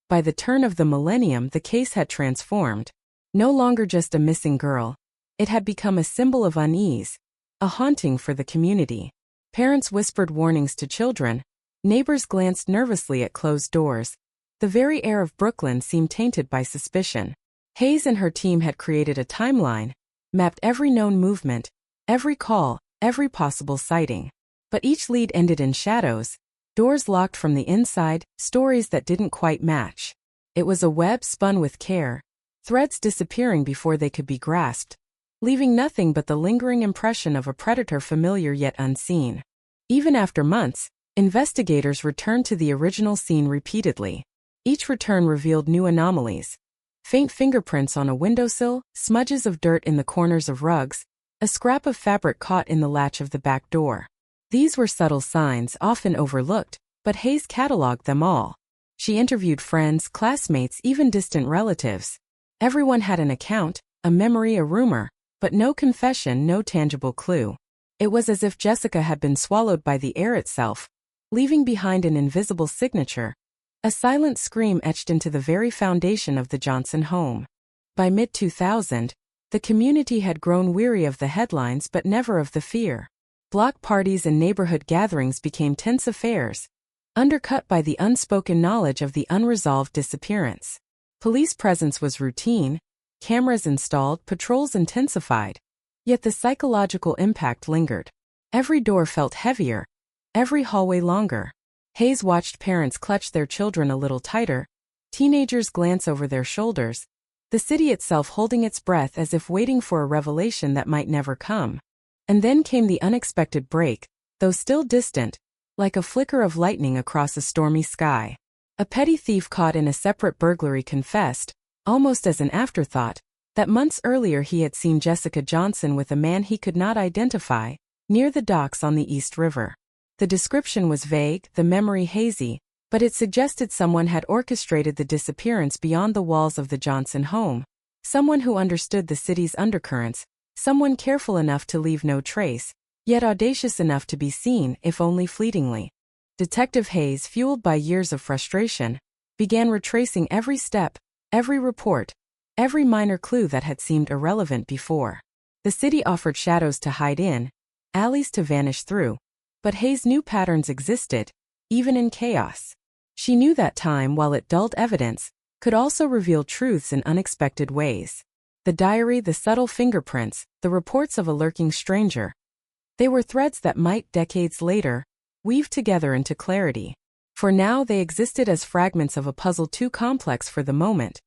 By the turn of the millennium, the case had transformed. No longer just a missing girl, it had become a symbol of unease, a haunting for the community. Parents whispered warnings to children, neighbors glanced nervously at closed doors. The very air of Brooklyn seemed tainted by suspicion. Hayes and her team had created a timeline, mapped every known movement, every call, every possible sighting. But each lead ended in shadows, doors locked from the inside, stories that didn't quite match. It was a web spun with care, threads disappearing before they could be grasped, leaving nothing but the lingering impression of a predator familiar yet unseen. Even after months, investigators returned to the original scene repeatedly. Each return revealed new anomalies. Faint fingerprints on a windowsill, smudges of dirt in the corners of rugs, a scrap of fabric caught in the latch of the back door. These were subtle signs, often overlooked, but Hayes cataloged them all. She interviewed friends, classmates, even distant relatives. Everyone had an account, a memory, a rumor, but no confession, no tangible clue. It was as if Jessica had been swallowed by the air itself, leaving behind an invisible signature, a silent scream etched into the very foundation of the Johnson home. By mid-2000, the community had grown weary of the headlines but never of the fear. Block parties and neighborhood gatherings became tense affairs, undercut by the unspoken knowledge of the unresolved disappearance. Police presence was routine, cameras installed, patrols intensified. Yet the psychological impact lingered. Every door felt heavier, every hallway longer. Hayes watched parents clutch their children a little tighter, teenagers glance over their shoulders, the city itself holding its breath as if waiting for a revelation that might never come. And then came the unexpected break, though still distant, like a flicker of lightning across a stormy sky. A petty thief caught in a separate burglary confessed, almost as an afterthought, that months earlier he had seen Jessica Johnson with a man he could not identify, near the docks on the East River. The description was vague, the memory hazy, but it suggested someone had orchestrated the disappearance beyond the walls of the Johnson home. Someone who understood the city's undercurrents, someone careful enough to leave no trace, yet audacious enough to be seen, if only fleetingly. Detective Hayes, fueled by years of frustration, began retracing every step, every report, every minor clue that had seemed irrelevant before. The city offered shadows to hide in, alleys to vanish through, but Hayes knew patterns existed, even in chaos. She knew that time, while it dulled evidence, could also reveal truths in unexpected ways. The diary, the subtle fingerprints, the reports of a lurking stranger. They were threads that might, decades later, weave together into clarity. For now they existed as fragments of a puzzle too complex for the moment,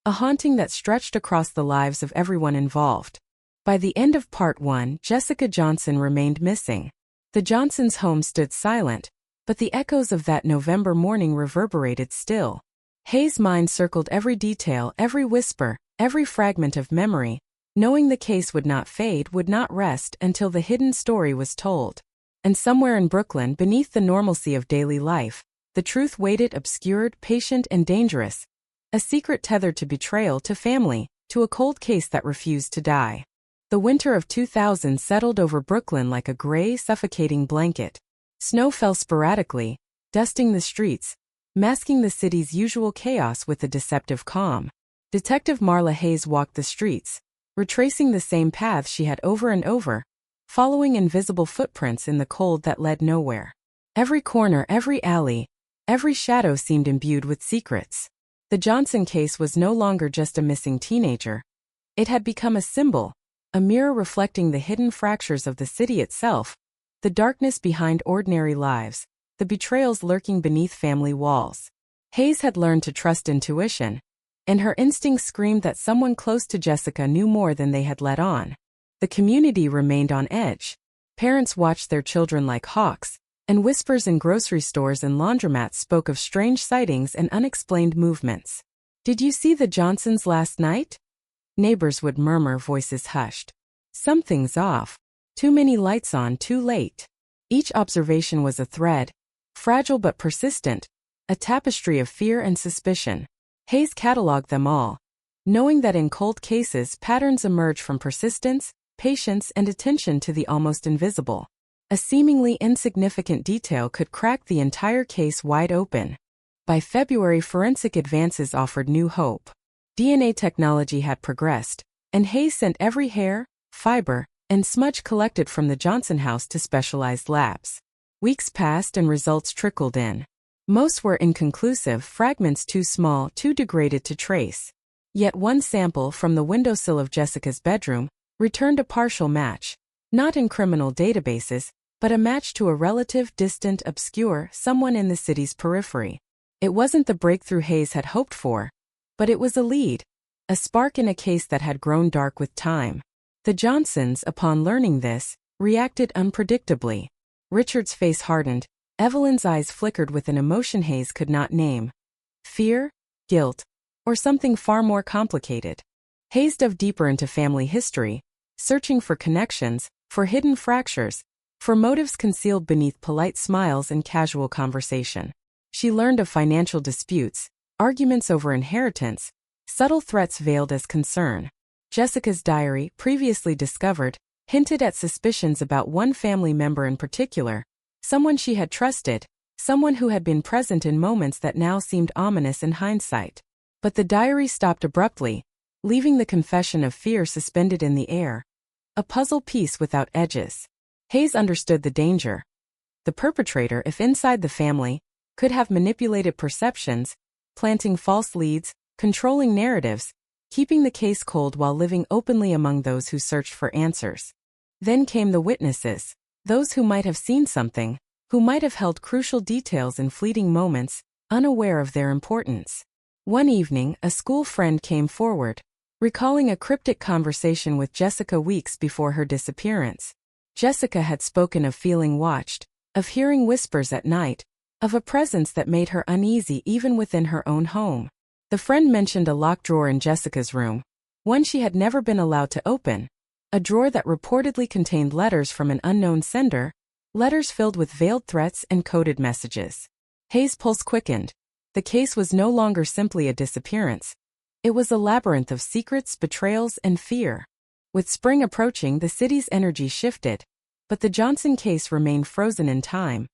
a haunting that stretched across the lives of everyone involved. By the end of Part 1, Jessica Johnson remained missing. The Johnsons' home stood silent, but the echoes of that November morning reverberated still. Hayes' mind circled every detail, every whisper, every fragment of memory, knowing the case would not fade, would not rest until the hidden story was told. And somewhere in Brooklyn, beneath the normalcy of daily life, the truth waited, obscured, patient, and dangerous. A secret tethered to betrayal, to family, to a cold case that refused to die. The winter of 2000 settled over Brooklyn like a gray, suffocating blanket. Snow fell sporadically, dusting the streets, masking the city's usual chaos with a deceptive calm. Detective Marla Hayes walked the streets, retracing the same path she had over and over, following invisible footprints in the cold that led nowhere. Every corner, every alley, every shadow seemed imbued with secrets. The Johnson case was no longer just a missing teenager. It had become a symbol, a mirror reflecting the hidden fractures of the city itself, the darkness behind ordinary lives, the betrayals lurking beneath family walls. Hayes had learned to trust intuition, and her instincts screamed that someone close to Jessica knew more than they had let on. The community remained on edge. Parents watched their children like hawks, and whispers in grocery stores and laundromats spoke of strange sightings and unexplained movements. "Did you see the Johnsons last night?" Neighbors would murmur, voices hushed. "Something's off. Too many lights on, too late." Each observation was a thread, fragile but persistent, a tapestry of fear and suspicion. Hayes cataloged them all, knowing that in cold cases patterns emerge from persistence, patience, and attention to the almost invisible. A seemingly insignificant detail could crack the entire case wide open. By February, forensic advances offered new hope. DNA technology had progressed, and Hayes sent every hair, fiber, and smudge collected from the Johnson house to specialized labs. Weeks passed and results trickled in. Most were inconclusive, fragments too small, too degraded to trace. Yet one sample from the windowsill of Jessica's bedroom returned a partial match, not in criminal databases, but a match to a relative, distant, obscure, someone in the city's periphery. It wasn't the breakthrough Hayes had hoped for, but it was a lead, a spark in a case that had grown dark with time. The Johnsons, upon learning this, reacted unpredictably. Richard's face hardened, Evelyn's eyes flickered with an emotion Hayes could not name. Fear, guilt, or something far more complicated. Hayes dove deeper into family history, searching for connections, for hidden fractures, for motives concealed beneath polite smiles and casual conversation. She learned of financial disputes, arguments over inheritance, subtle threats veiled as concern. Jessica's diary, previously discovered, hinted at suspicions about one family member in particular, someone she had trusted, someone who had been present in moments that now seemed ominous in hindsight. But the diary stopped abruptly, leaving the confession of fear suspended in the air, a puzzle piece without edges. Hayes understood the danger. The perpetrator, if inside the family, could have manipulated perceptions, planting false leads, controlling narratives, keeping the case cold while living openly among those who searched for answers. Then came the witnesses, those who might have seen something, who might have held crucial details in fleeting moments, unaware of their importance. One evening, a school friend came forward, recalling a cryptic conversation with Jessica weeks before her disappearance. Jessica had spoken of feeling watched, of hearing whispers at night, of a presence that made her uneasy even within her own home. The friend mentioned a locked drawer in Jessica's room, one she had never been allowed to open, a drawer that reportedly contained letters from an unknown sender, letters filled with veiled threats and coded messages. Hayes' pulse quickened. The case was no longer simply a disappearance. It was a labyrinth of secrets, betrayals, and fear. With spring approaching, the city's energy shifted, but the Johnson case remained frozen in time,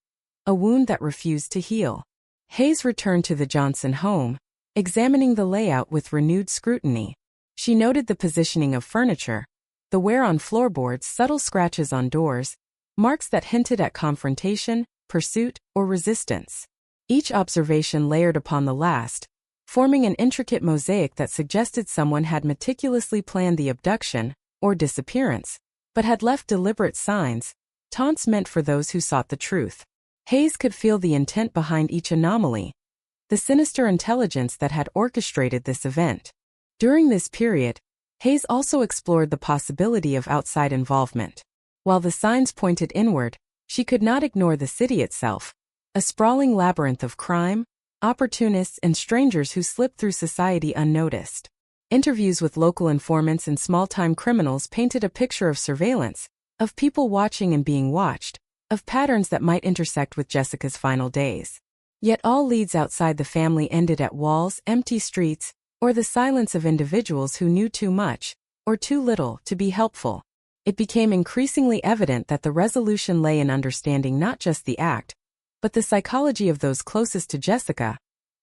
a wound that refused to heal. Hayes returned to the Johnson home, examining the layout with renewed scrutiny. She noted the positioning of furniture, the wear on floorboards, subtle scratches on doors, marks that hinted at confrontation, pursuit, or resistance. Each observation layered upon the last, forming an intricate mosaic that suggested someone had meticulously planned the abduction, or disappearance, but had left deliberate signs, taunts meant for those who sought the truth. Hayes could feel the intent behind each anomaly, the sinister intelligence that had orchestrated this event. During this period, Hayes also explored the possibility of outside involvement. While the signs pointed inward, she could not ignore the city itself, a sprawling labyrinth of crime, opportunists, and strangers who slipped through society unnoticed. Interviews with local informants and small-time criminals painted a picture of surveillance, of people watching and being watched, of patterns that might intersect with Jessica's final days. Yet all leads outside the family ended at walls, empty streets, or the silence of individuals who knew too much, or too little, to be helpful. It became increasingly evident that the resolution lay in understanding not just the act, but the psychology of those closest to Jessica,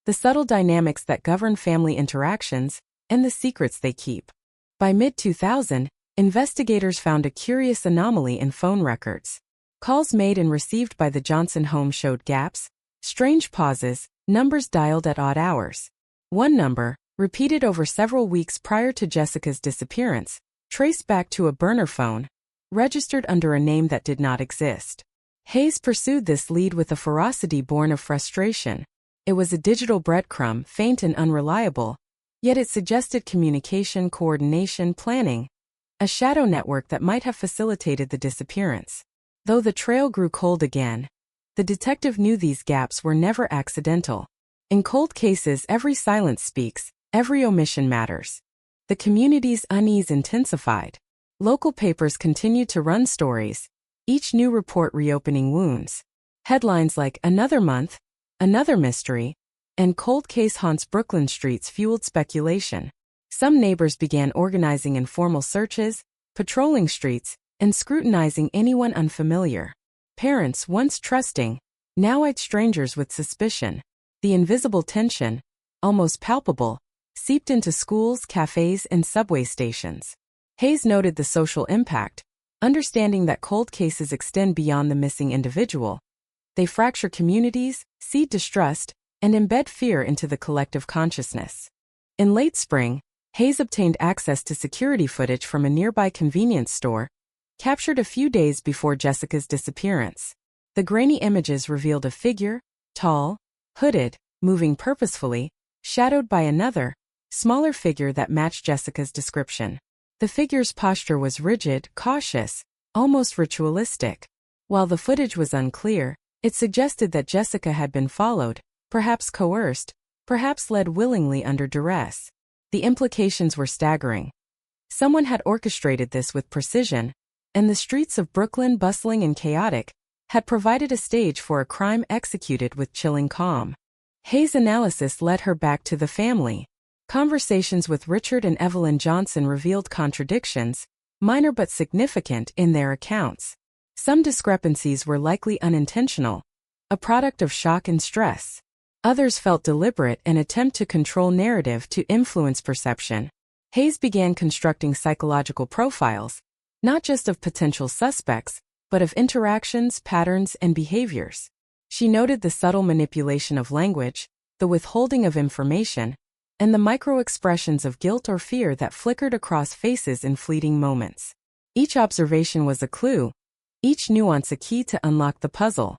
the subtle dynamics that govern family interactions, and the secrets they keep. By mid-2000, investigators found a curious anomaly in phone records. Calls made and received by the Johnson home showed gaps, strange pauses, numbers dialed at odd hours. One number, repeated over several weeks prior to Jessica's disappearance, traced back to a burner phone, registered under a name that did not exist. Hayes pursued this lead with a ferocity born of frustration. It was a digital breadcrumb, faint and unreliable, yet it suggested communication, coordination, planning, a shadow network that might have facilitated the disappearance. Though the trail grew cold again, the detective knew these gaps were never accidental. In cold cases, every silence speaks, every omission matters. The community's unease intensified. Local papers continued to run stories, each new report reopening wounds. Headlines like "Another Month," "Another Mystery," and "Cold Case Haunts Brooklyn Streets" fueled speculation. Some neighbors began organizing informal searches, patrolling streets, and scrutinizing anyone unfamiliar. Parents, once trusting, now eyed strangers with suspicion. The invisible tension, almost palpable, seeped into schools, cafes, and subway stations. Hayes noted the social impact, understanding that cold cases extend beyond the missing individual. They fracture communities, seed distrust, and embed fear into the collective consciousness. In late spring, Hayes obtained access to security footage from a nearby convenience store, captured a few days before Jessica's disappearance. The grainy images revealed a figure, tall, hooded, moving purposefully, shadowed by another, smaller figure that matched Jessica's description. The figure's posture was rigid, cautious, almost ritualistic. While the footage was unclear, it suggested that Jessica had been followed, perhaps coerced, perhaps led willingly under duress. The implications were staggering. Someone had orchestrated this with precision, and the streets of Brooklyn, bustling and chaotic, had provided a stage for a crime executed with chilling calm. Hayes' analysis led her back to the family. Conversations with Richard and Evelyn Johnson revealed contradictions, minor but significant, in their accounts. Some discrepancies were likely unintentional, a product of shock and stress. Others felt deliberate, an attempt to control narrative, to influence perception. Hayes began constructing psychological profiles, not just of potential suspects, but of interactions, patterns, and behaviors. She noted the subtle manipulation of language, the withholding of information, and the micro-expressions of guilt or fear that flickered across faces in fleeting moments. Each observation was a clue, each nuance a key to unlock the puzzle.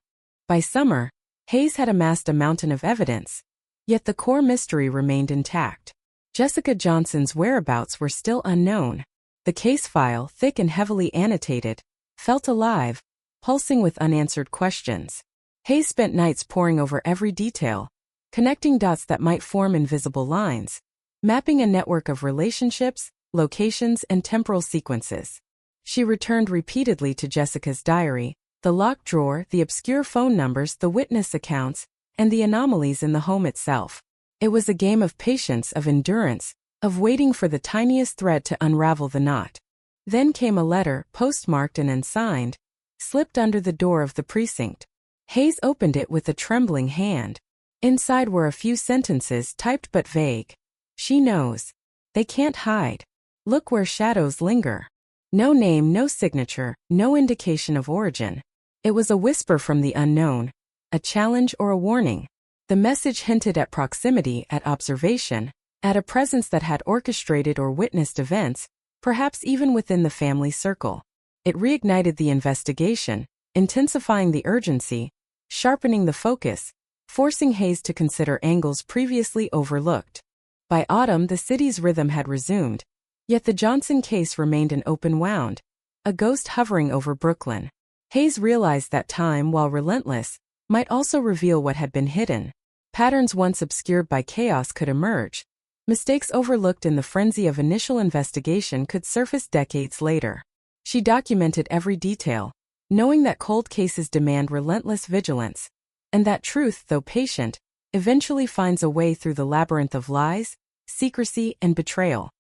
By summer, Hayes had amassed a mountain of evidence, yet the core mystery remained intact. Jessica Johnson's whereabouts were still unknown. The case file, thick and heavily annotated, felt alive, pulsing with unanswered questions. Hayes spent nights poring over every detail, connecting dots that might form invisible lines, mapping a network of relationships, locations, and temporal sequences. She returned repeatedly to Jessica's diary, the locked drawer, the obscure phone numbers, the witness accounts, and the anomalies in the home itself. It was a game of patience, of endurance, of waiting for the tiniest thread to unravel the knot. Then came a letter, postmarked and unsigned, slipped under the door of the precinct. Hayes opened it with a trembling hand. Inside were a few sentences, typed but vague. She knows. They can't hide. Look where shadows linger. No name, no signature, no indication of origin. It was a whisper from the unknown, a challenge or a warning. The message hinted at proximity, at observation, at a presence that had orchestrated or witnessed events, perhaps even within the family circle. It reignited the investigation, intensifying the urgency, sharpening the focus, forcing Hayes to consider angles previously overlooked. By autumn, the city's rhythm had resumed, yet the Johnson case remained an open wound, a ghost hovering over Brooklyn. Hayes realized that time, while relentless, might also reveal what had been hidden. Patterns once obscured by chaos could emerge. Mistakes overlooked in the frenzy of initial investigation could surface decades later. She documented every detail, knowing that cold cases demand relentless vigilance, and that truth, though patient, eventually finds a way through the labyrinth of lies, secrecy, and betrayal.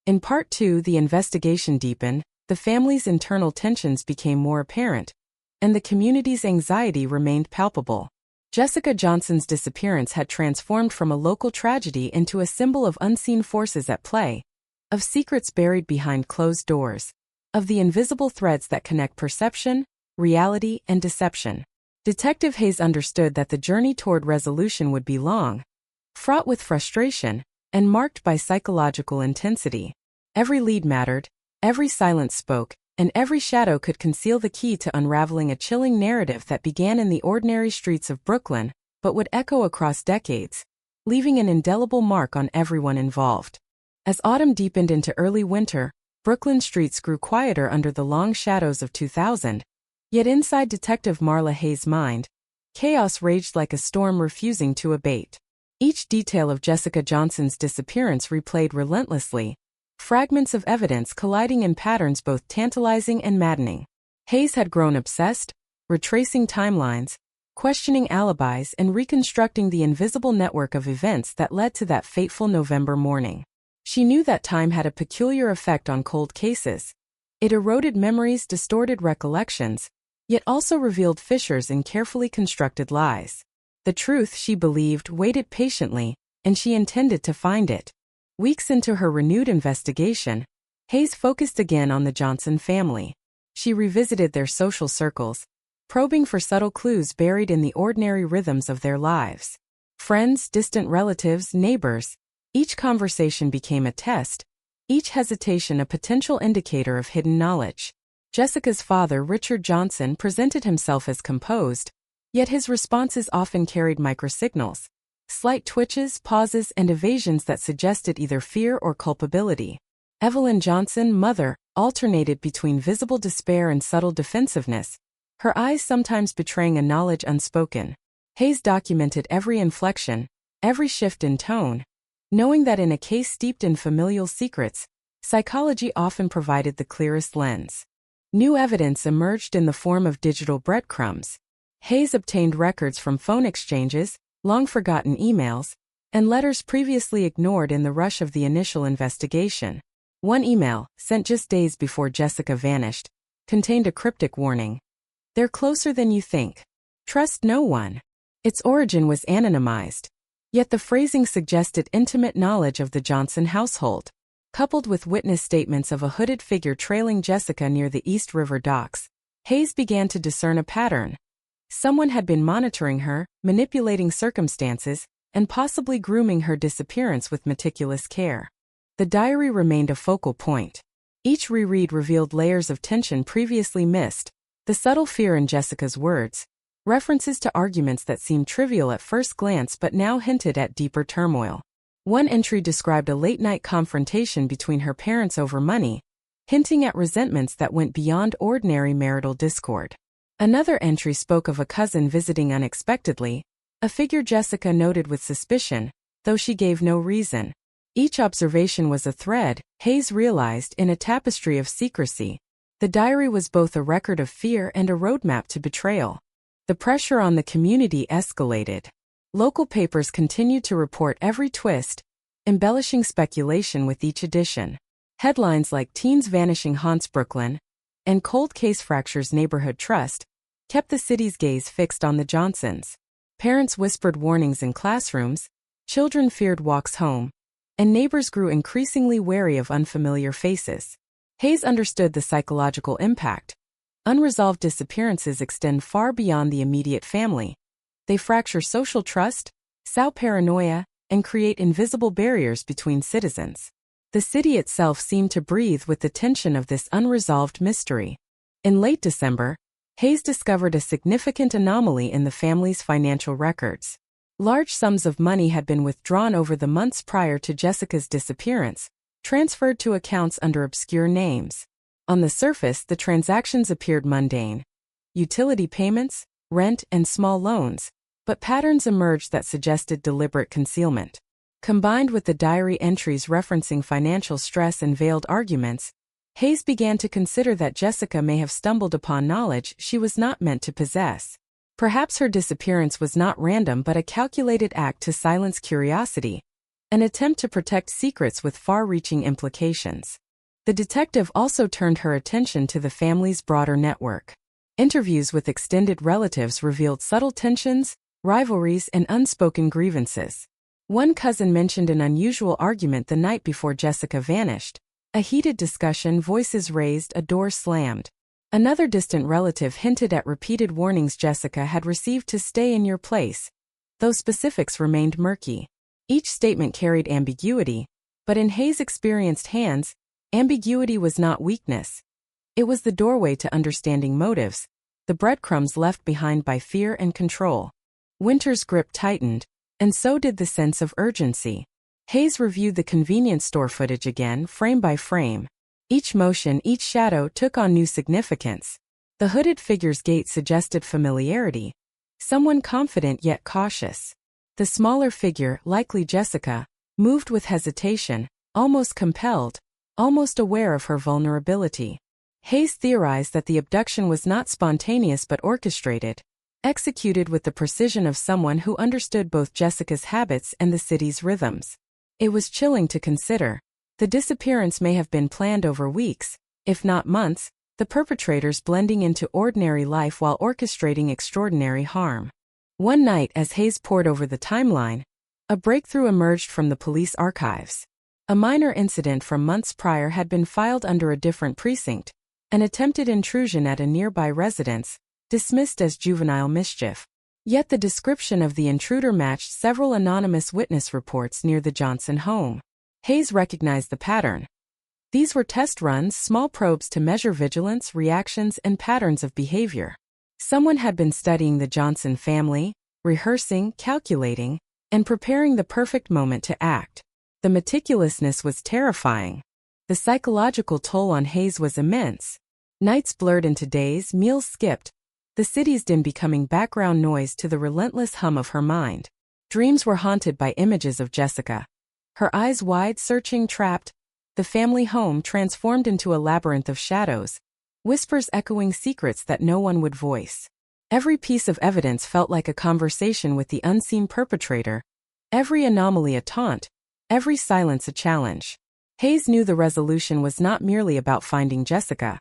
In Part 2, the investigation deepened, the family's internal tensions became more apparent, and the community's anxiety remained palpable. Jessica Johnson's disappearance had transformed from a local tragedy into a symbol of unseen forces at play, of secrets buried behind closed doors, of the invisible threads that connect perception, reality, and deception. Detective Hayes understood that the journey toward resolution would be long, fraught with frustration, and marked by psychological intensity. Every lead mattered, every silence spoke, and every shadow could conceal the key to unraveling a chilling narrative that began in the ordinary streets of Brooklyn, but would echo across decades, leaving an indelible mark on everyone involved. As autumn deepened into early winter, Brooklyn streets grew quieter under the long shadows of 2000, yet inside Detective Marla Hayes' mind, chaos raged like a storm refusing to abate. Each detail of Jessica Johnson's disappearance replayed relentlessly, fragments of evidence colliding in patterns both tantalizing and maddening. Hayes had grown obsessed, retracing timelines, questioning alibis, and reconstructing the invisible network of events that led to that fateful November morning. She knew that time had a peculiar effect on cold cases. It eroded memories, distorted recollections, yet also revealed fissures in carefully constructed lies. The truth, she believed, waited patiently, and she intended to find it. Weeks into her renewed investigation, Hayes focused again on the Johnson family. She revisited their social circles, probing for subtle clues buried in the ordinary rhythms of their lives. Friends, distant relatives, neighbors, each conversation became a test, each hesitation a potential indicator of hidden knowledge. Jessica's father, Richard Johnson, presented himself as composed, yet his responses often carried microsignals. Slight twitches, pauses, and evasions that suggested either fear or culpability. Evelyn Johnson, mother, alternated between visible despair and subtle defensiveness, her eyes sometimes betraying a knowledge unspoken. Hayes documented every inflection, every shift in tone, knowing that in a case steeped in familial secrets, psychology often provided the clearest lens. New evidence emerged in the form of digital breadcrumbs. Hayes obtained records from phone exchanges, long-forgotten emails, and letters previously ignored in the rush of the initial investigation. One email, sent just days before Jessica vanished, contained a cryptic warning. "They're closer than you think. Trust no one." Its origin was anonymized, yet the phrasing suggested intimate knowledge of the Johnson household. coupled with witness statements of a hooded figure trailing Jessica near the East River docks, Hayes began to discern a pattern. Someone had been monitoring her, manipulating circumstances, and possibly grooming her disappearance with meticulous care. The diary remained a focal point. Each reread revealed layers of tension previously missed, the subtle fear in Jessica's words, references to arguments that seemed trivial at first glance but now hinted at deeper turmoil. One entry described a late-night confrontation between her parents over money, hinting at resentments that went beyond ordinary marital discord. Another entry spoke of a cousin visiting unexpectedly, a figure Jessica noted with suspicion, though she gave no reason. Each observation was a thread, Hayes realized, in a tapestry of secrecy. The diary was both a record of fear and a roadmap to betrayal. The pressure on the community escalated. Local papers continued to report every twist, embellishing speculation with each edition. Headlines like "Teens Vanishing Haunts Brooklyn" and "Cold Case Fractures Neighborhood Trust" kept the city's gaze fixed on the Johnsons. Parents whispered warnings in classrooms, children feared walks home, and neighbors grew increasingly wary of unfamiliar faces. Hayes understood the psychological impact. Unresolved disappearances extend far beyond the immediate family. They fracture social trust, sow paranoia, and create invisible barriers between citizens. The city itself seemed to breathe with the tension of this unresolved mystery. In late December, Hayes discovered a significant anomaly in the family's financial records. Large sums of money had been withdrawn over the months prior to Jessica's disappearance, transferred to accounts under obscure names. On the surface, the transactions appeared mundane: utility payments, rent, and small loans, but patterns emerged that suggested deliberate concealment. Combined with the diary entries referencing financial stress and veiled arguments, Hayes began to consider that Jessica may have stumbled upon knowledge she was not meant to possess. Perhaps her disappearance was not random but a calculated act to silence curiosity, an attempt to protect secrets with far-reaching implications. The detective also turned her attention to the family's broader network. Interviews with extended relatives revealed subtle tensions, rivalries, and unspoken grievances. One cousin mentioned an unusual argument the night before Jessica vanished. A heated discussion, voices raised, a door slammed. Another distant relative hinted at repeated warnings Jessica had received to stay in your place, though specifics remained murky. Each statement carried ambiguity, but in Hayes' experienced hands, ambiguity was not weakness. It was the doorway to understanding motives, the breadcrumbs left behind by fear and control. Winter's grip tightened, and so did the sense of urgency. Hayes reviewed the convenience store footage again, frame by frame. Each motion, each shadow took on new significance. The hooded figure's gait suggested familiarity, someone confident yet cautious. The smaller figure, likely Jessica, moved with hesitation, almost compelled, almost aware of her vulnerability. Hayes theorized that the abduction was not spontaneous but orchestrated, executed with the precision of someone who understood both Jessica's habits and the city's rhythms. It was chilling to consider. The disappearance may have been planned over weeks, if not months, the perpetrators blending into ordinary life while orchestrating extraordinary harm. One night, as Hayes pored over the timeline, a breakthrough emerged from the police archives. A minor incident from months prior had been filed under a different precinct, an attempted intrusion at a nearby residence, dismissed as juvenile mischief. Yet the description of the intruder matched several anonymous witness reports near the Johnson home. Hayes recognized the pattern. These were test runs, small probes to measure vigilance, reactions, and patterns of behavior. Someone had been studying the Johnson family, rehearsing, calculating, and preparing the perfect moment to act. The meticulousness was terrifying. The psychological toll on Hayes was immense. Nights blurred into days, meals skipped, the city's din becoming background noise to the relentless hum of her mind. Dreams were haunted by images of Jessica. Her eyes wide, searching, trapped, the family home transformed into a labyrinth of shadows, whispers echoing secrets that no one would voice. Every piece of evidence felt like a conversation with the unseen perpetrator, every anomaly a taunt, every silence a challenge. Hayes knew the resolution was not merely about finding Jessica.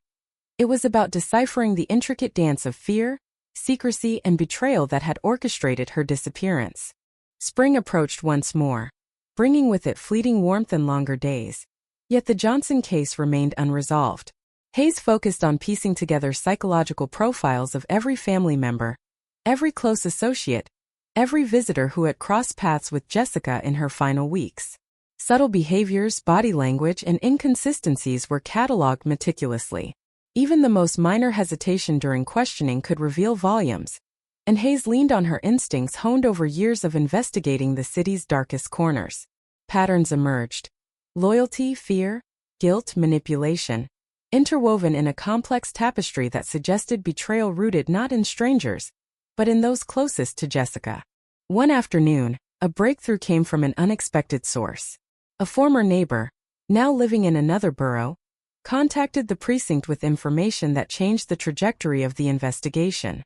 It was about deciphering the intricate dance of fear, secrecy, and betrayal that had orchestrated her disappearance. Spring approached once more, bringing with it fleeting warmth and longer days. Yet the Johnson case remained unresolved. Hayes focused on piecing together psychological profiles of every family member, every close associate, every visitor who had crossed paths with Jessica in her final weeks. Subtle behaviors, body language, and inconsistencies were cataloged meticulously. Even the most minor hesitation during questioning could reveal volumes, and Hayes leaned on her instincts honed over years of investigating the city's darkest corners. Patterns emerged: loyalty, fear, guilt, manipulation, interwoven in a complex tapestry that suggested betrayal rooted not in strangers, but in those closest to Jessica. One afternoon, a breakthrough came from an unexpected source. A former neighbor, now living in another borough, contacted the precinct with information that changed the trajectory of the investigation.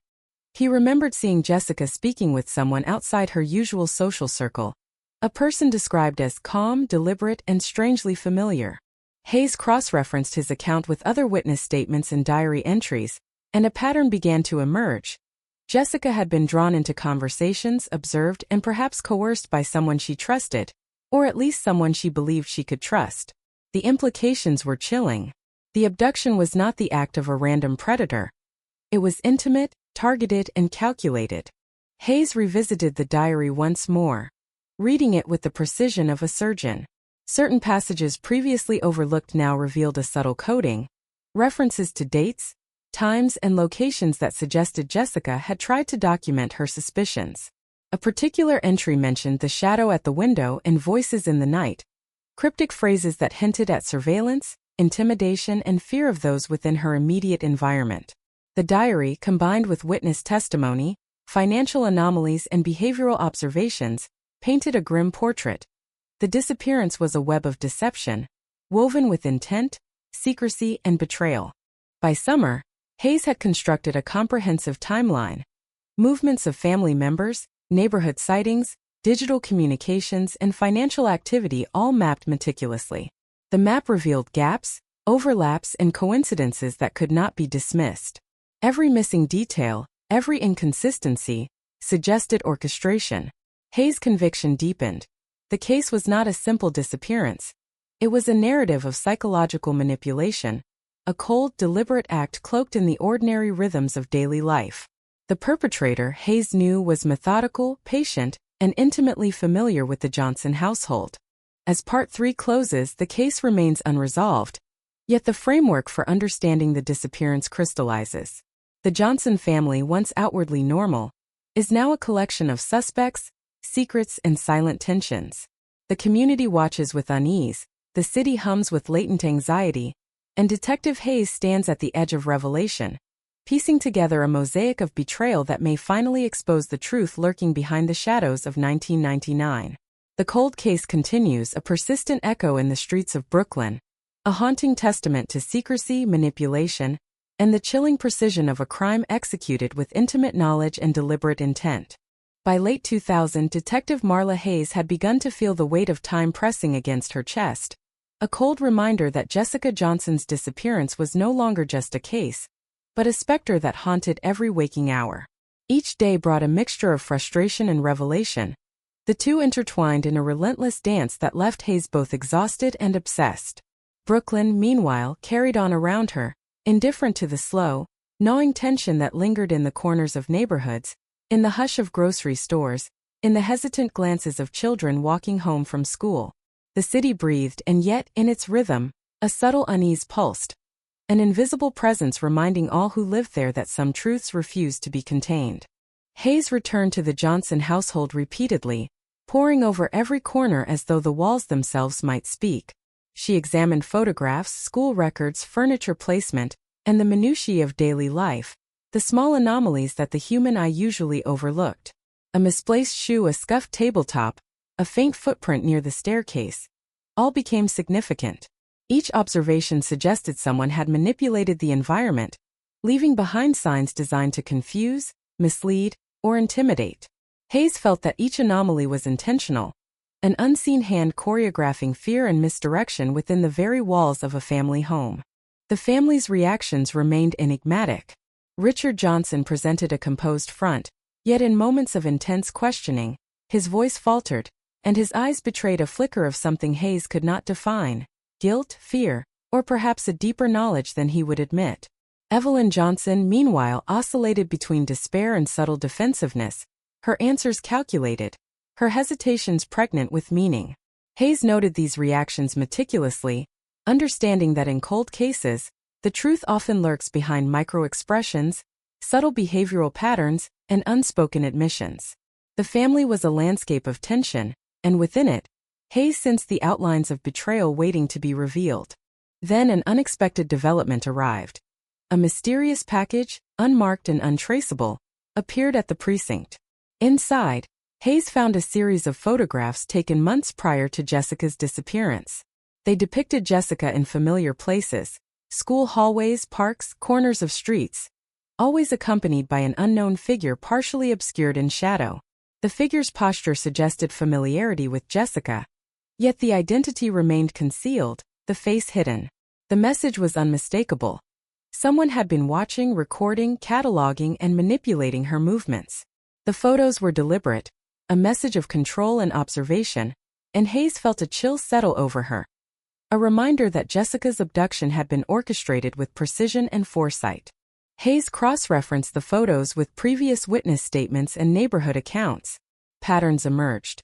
He remembered seeing Jessica speaking with someone outside her usual social circle, a person described as calm, deliberate, and strangely familiar. Hayes cross-referenced his account with other witness statements and diary entries, and a pattern began to emerge. Jessica had been drawn into conversations, observed, and perhaps coerced by someone she trusted, or at least someone she believed she could trust. The implications were chilling. The abduction was not the act of a random predator. It was intimate, targeted, and calculated. Hayes revisited the diary once more, reading it with the precision of a surgeon. Certain passages previously overlooked now revealed a subtle coding, references to dates, times, and locations that suggested Jessica had tried to document her suspicions. A particular entry mentioned the shadow at the window and voices in the night, cryptic phrases that hinted at surveillance, intimidation, and fear of those within her immediate environment. The diary, combined with witness testimony, financial anomalies, and behavioral observations, painted a grim portrait. The disappearance was a web of deception, woven with intent, secrecy, and betrayal. By summer, Hayes had constructed a comprehensive timeline. Movements of family members, neighborhood sightings, digital communications, and financial activity all mapped meticulously. The map revealed gaps, overlaps, and coincidences that could not be dismissed. Every missing detail, every inconsistency, suggested orchestration. Hayes' conviction deepened. The case was not a simple disappearance. It was a narrative of psychological manipulation, a cold, deliberate act cloaked in the ordinary rhythms of daily life. The perpetrator, Hayes knew, was methodical, patient, and intimately familiar with the Johnson household. As Part 3 closes, the case remains unresolved, yet the framework for understanding the disappearance crystallizes. The Johnson family, once outwardly normal, is now a collection of suspects, secrets, and silent tensions. The community watches with unease, the city hums with latent anxiety, and Detective Hayes stands at the edge of revelation, piecing together a mosaic of betrayal that may finally expose the truth lurking behind the shadows of 1999. The cold case continues, a persistent echo in the streets of Brooklyn, a haunting testament to secrecy, manipulation, and the chilling precision of a crime executed with intimate knowledge and deliberate intent. By late 2000, Detective Marla Hayes had begun to feel the weight of time pressing against her chest, a cold reminder that Jessica Johnson's disappearance was no longer just a case, but a specter that haunted every waking hour. Each day brought a mixture of frustration and revelation, the two intertwined in a relentless dance that left Hayes both exhausted and obsessed. Brooklyn, meanwhile, carried on around her, indifferent to the slow, gnawing tension that lingered in the corners of neighborhoods, in the hush of grocery stores, in the hesitant glances of children walking home from school. The city breathed, and yet, in its rhythm, a subtle unease pulsed, an invisible presence reminding all who lived there that some truths refused to be contained. Hayes returned to the Johnson household repeatedly, poring over every corner as though the walls themselves might speak. She examined photographs, school records, furniture placement, and the minutiae of daily life, the small anomalies that the human eye usually overlooked. A misplaced shoe, a scuffed tabletop, a faint footprint near the staircase, all became significant. Each observation suggested someone had manipulated the environment, leaving behind signs designed to confuse, mislead, or intimidate. Hayes felt that each anomaly was intentional, an unseen hand choreographing fear and misdirection within the very walls of a family home. The family's reactions remained enigmatic. Richard Johnson presented a composed front, yet in moments of intense questioning, his voice faltered, and his eyes betrayed a flicker of something Hayes could not define. guilt, fear, or perhaps a deeper knowledge than he would admit. Evelyn Johnson, meanwhile, oscillated between despair and subtle defensiveness, her answers calculated, her hesitations pregnant with meaning. Hayes noted these reactions meticulously, understanding that in cold cases, the truth often lurks behind micro-expressions, subtle behavioral patterns, and unspoken admissions. The family was a landscape of tension, and within it, Hayes sensed the outlines of betrayal waiting to be revealed. Then an unexpected development arrived. A mysterious package, unmarked and untraceable, appeared at the precinct. Inside, Hayes found a series of photographs taken months prior to Jessica's disappearance. They depicted Jessica in familiar places, school hallways, parks, corners of streets, always accompanied by an unknown figure partially obscured in shadow. The figure's posture suggested familiarity with Jessica, yet the identity remained concealed, the face hidden. The message was unmistakable. Someone had been watching, recording, cataloging, and manipulating her movements. The photos were deliberate, a message of control and observation, and Hayes felt a chill settle over her. A reminder that Jessica's abduction had been orchestrated with precision and foresight. Hayes cross-referenced the photos with previous witness statements and neighborhood accounts. Patterns emerged.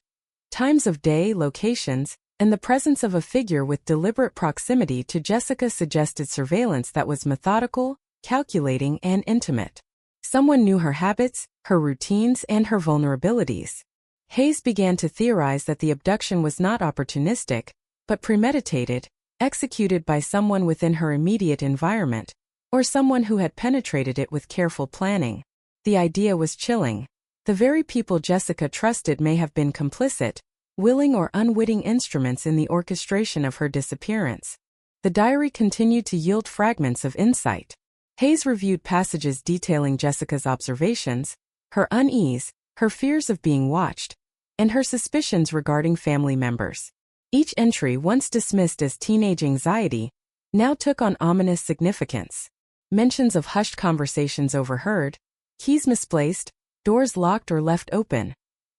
Times of day, locations, and the presence of a figure with deliberate proximity to Jessica suggested surveillance that was methodical, calculating, and intimate. Someone knew her habits, her routines, and her vulnerabilities. Hayes began to theorize that the abduction was not opportunistic, but premeditated, executed by someone within her immediate environment, or someone who had penetrated it with careful planning. The idea was chilling. The very people Jessica trusted may have been complicit, willing or unwitting instruments in the orchestration of her disappearance. The diary continued to yield fragments of insight. Hayes reviewed passages detailing Jessica's observations, her unease, her fears of being watched, and her suspicions regarding family members. Each entry, once dismissed as teenage anxiety, now took on ominous significance. Mentions of hushed conversations overheard, keys misplaced, doors locked or left open.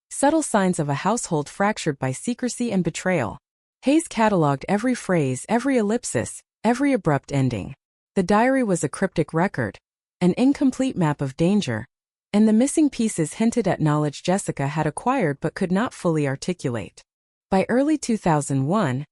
Subtle signs of a household fractured by secrecy and betrayal. Hayes cataloged every phrase, every ellipsis, every abrupt ending. The diary was a cryptic record, an incomplete map of danger, and the missing pieces hinted at knowledge Jessica had acquired but could not fully articulate. By early 2001,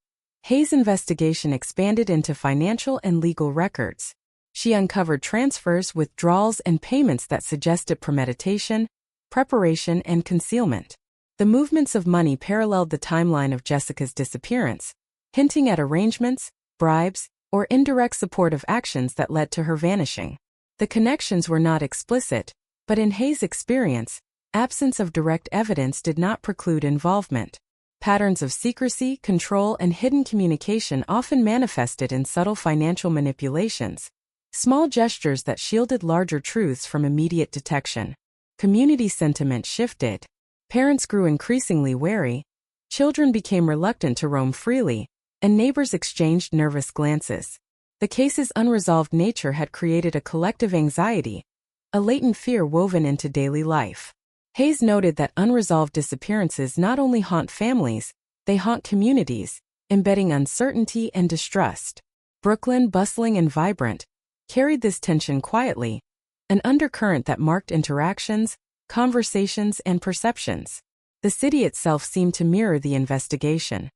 Hayes' investigation expanded into financial and legal records. She uncovered transfers, withdrawals, and payments that suggested premeditation, preparation, and concealment. The movements of money paralleled the timeline of Jessica's disappearance, hinting at arrangements, bribes, or indirect supportive actions that led to her vanishing. The connections were not explicit, but in Hayes' experience, absence of direct evidence did not preclude involvement. Patterns of secrecy, control, and hidden communication often manifested in subtle financial manipulations, small gestures that shielded larger truths from immediate detection. Community sentiment shifted. Parents grew increasingly wary, children became reluctant to roam freely, and neighbors exchanged nervous glances. The case's unresolved nature had created a collective anxiety, a latent fear woven into daily life. Hayes noted that unresolved disappearances not only haunt families, they haunt communities, embedding uncertainty and distrust. Brooklyn, bustling and vibrant, carried this tension quietly, an undercurrent that marked interactions, conversations, and perceptions. The city itself seemed to mirror the investigation.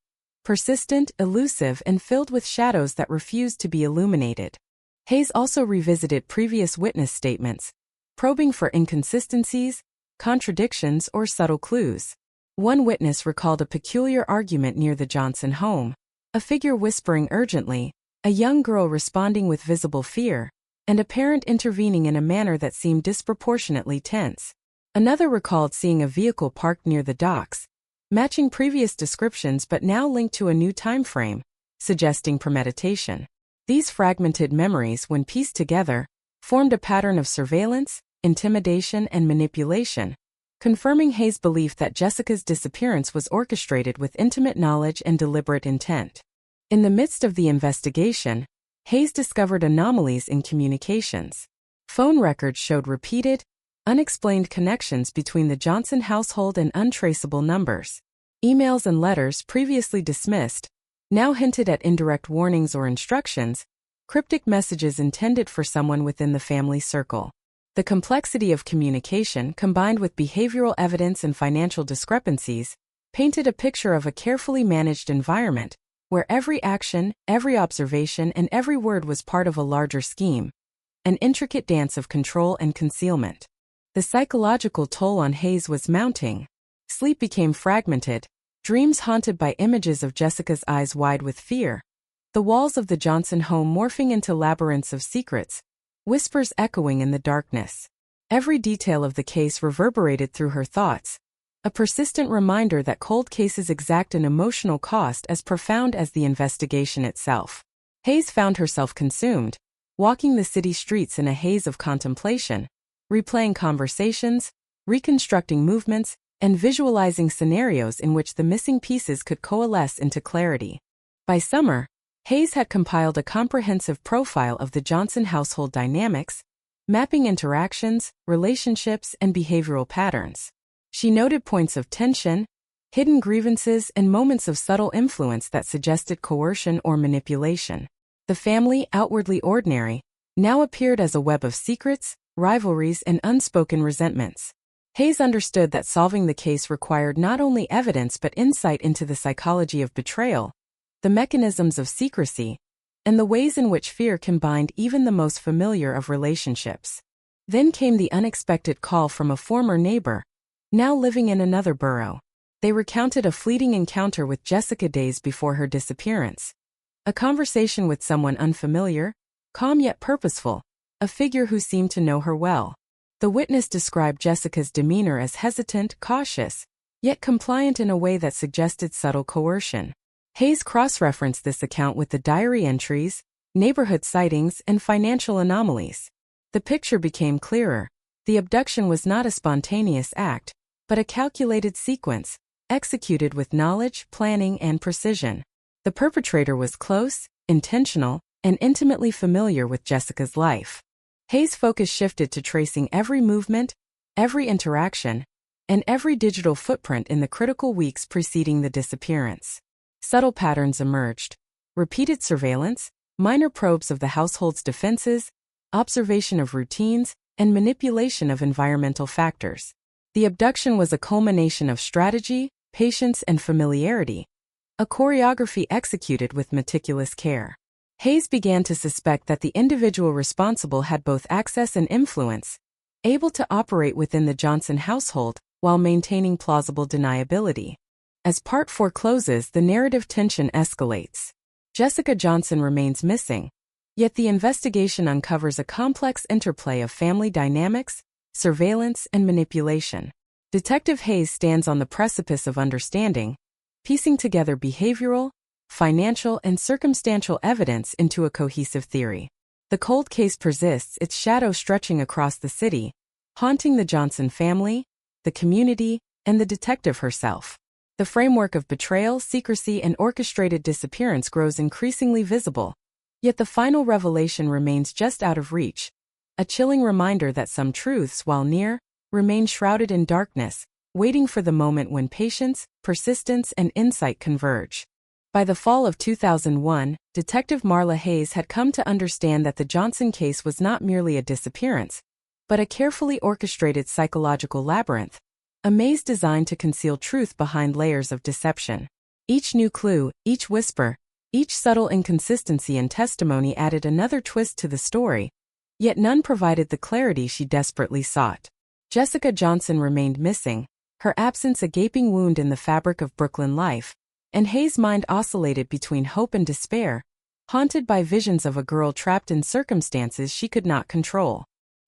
Persistent, elusive, and filled with shadows that refused to be illuminated. Hayes also revisited previous witness statements, probing for inconsistencies, contradictions, or subtle clues. One witness recalled a peculiar argument near the Johnson home, a figure whispering urgently, a young girl responding with visible fear, and a parent intervening in a manner that seemed disproportionately tense. Another recalled seeing a vehicle parked near the docks, matching previous descriptions but now linked to a new time frame, suggesting premeditation. These fragmented memories, when pieced together, formed a pattern of surveillance, intimidation, and manipulation, confirming Hayes' belief that Jessica's disappearance was orchestrated with intimate knowledge and deliberate intent. In the midst of the investigation, Hayes discovered anomalies in communications. Phone records showed repeated, unexplained connections between the Johnson household and untraceable numbers. Emails and letters previously dismissed, now hinted at indirect warnings or instructions, cryptic messages intended for someone within the family circle. The complexity of communication, combined with behavioral evidence and financial discrepancies, painted a picture of a carefully managed environment where every action, every observation, and every word was part of a larger scheme, an intricate dance of control and concealment. The psychological toll on Hayes was mounting. Sleep became fragmented, dreams haunted by images of Jessica's eyes wide with fear, the walls of the Johnson home morphing into labyrinths of secrets, whispers echoing in the darkness. Every detail of the case reverberated through her thoughts, a persistent reminder that cold cases exact an emotional cost as profound as the investigation itself. Hayes found herself consumed, walking the city streets in a haze of contemplation, replaying conversations, reconstructing movements, and visualizing scenarios in which the missing pieces could coalesce into clarity. By summer, Hayes had compiled a comprehensive profile of the Johnson household dynamics, mapping interactions, relationships, and behavioral patterns. She noted points of tension, hidden grievances, and moments of subtle influence that suggested coercion or manipulation. The family, outwardly ordinary, now appeared as a web of secrets, rivalries, and unspoken resentments. Hayes understood that solving the case required not only evidence but insight into the psychology of betrayal, the mechanisms of secrecy, and the ways in which fear can bind even the most familiar of relationships. Then came the unexpected call from a former neighbor, now living in another borough. They recounted a fleeting encounter with Jessica days before her disappearance. A conversation with someone unfamiliar, calm yet purposeful, a figure who seemed to know her well. The witness described Jessica's demeanor as hesitant, cautious, yet compliant in a way that suggested subtle coercion. Hayes cross-referenced this account with the diary entries, neighborhood sightings, and financial anomalies. The picture became clearer. The abduction was not a spontaneous act, but a calculated sequence, executed with knowledge, planning, and precision. The perpetrator was close, intentional, and intimately familiar with Jessica's life. Hayes' focus shifted to tracing every movement, every interaction, and every digital footprint in the critical weeks preceding the disappearance. Subtle patterns emerged: repeated surveillance, minor probes of the household's defenses, observation of routines, and manipulation of environmental factors. The abduction was a culmination of strategy, patience, and familiarity, a choreography executed with meticulous care. Hayes began to suspect that the individual responsible had both access and influence, able to operate within the Johnson household while maintaining plausible deniability. As Part 4 closes, the narrative tension escalates. Jessica Johnson remains missing, yet the investigation uncovers a complex interplay of family dynamics, surveillance, and manipulation. Detective Hayes stands on the precipice of understanding, piecing together behavioral, financial, and circumstantial evidence into a cohesive theory. The cold case persists, its shadow stretching across the city, haunting the Johnson family, the community, and the detective herself. The framework of betrayal, secrecy, and orchestrated disappearance grows increasingly visible, yet the final revelation remains just out of reach, a chilling reminder that some truths, while near, remain shrouded in darkness, waiting for the moment when patience, persistence, and insight converge. By the fall of 2001, Detective Marla Hayes had come to understand that the Johnson case was not merely a disappearance, but a carefully orchestrated psychological labyrinth, a maze designed to conceal truth behind layers of deception. Each new clue, each whisper, each subtle inconsistency in testimony added another twist to the story, yet none provided the clarity she desperately sought. Jessica Johnson remained missing, her absence a gaping wound in the fabric of Brooklyn life, and Hayes' mind oscillated between hope and despair, haunted by visions of a girl trapped in circumstances she could not control.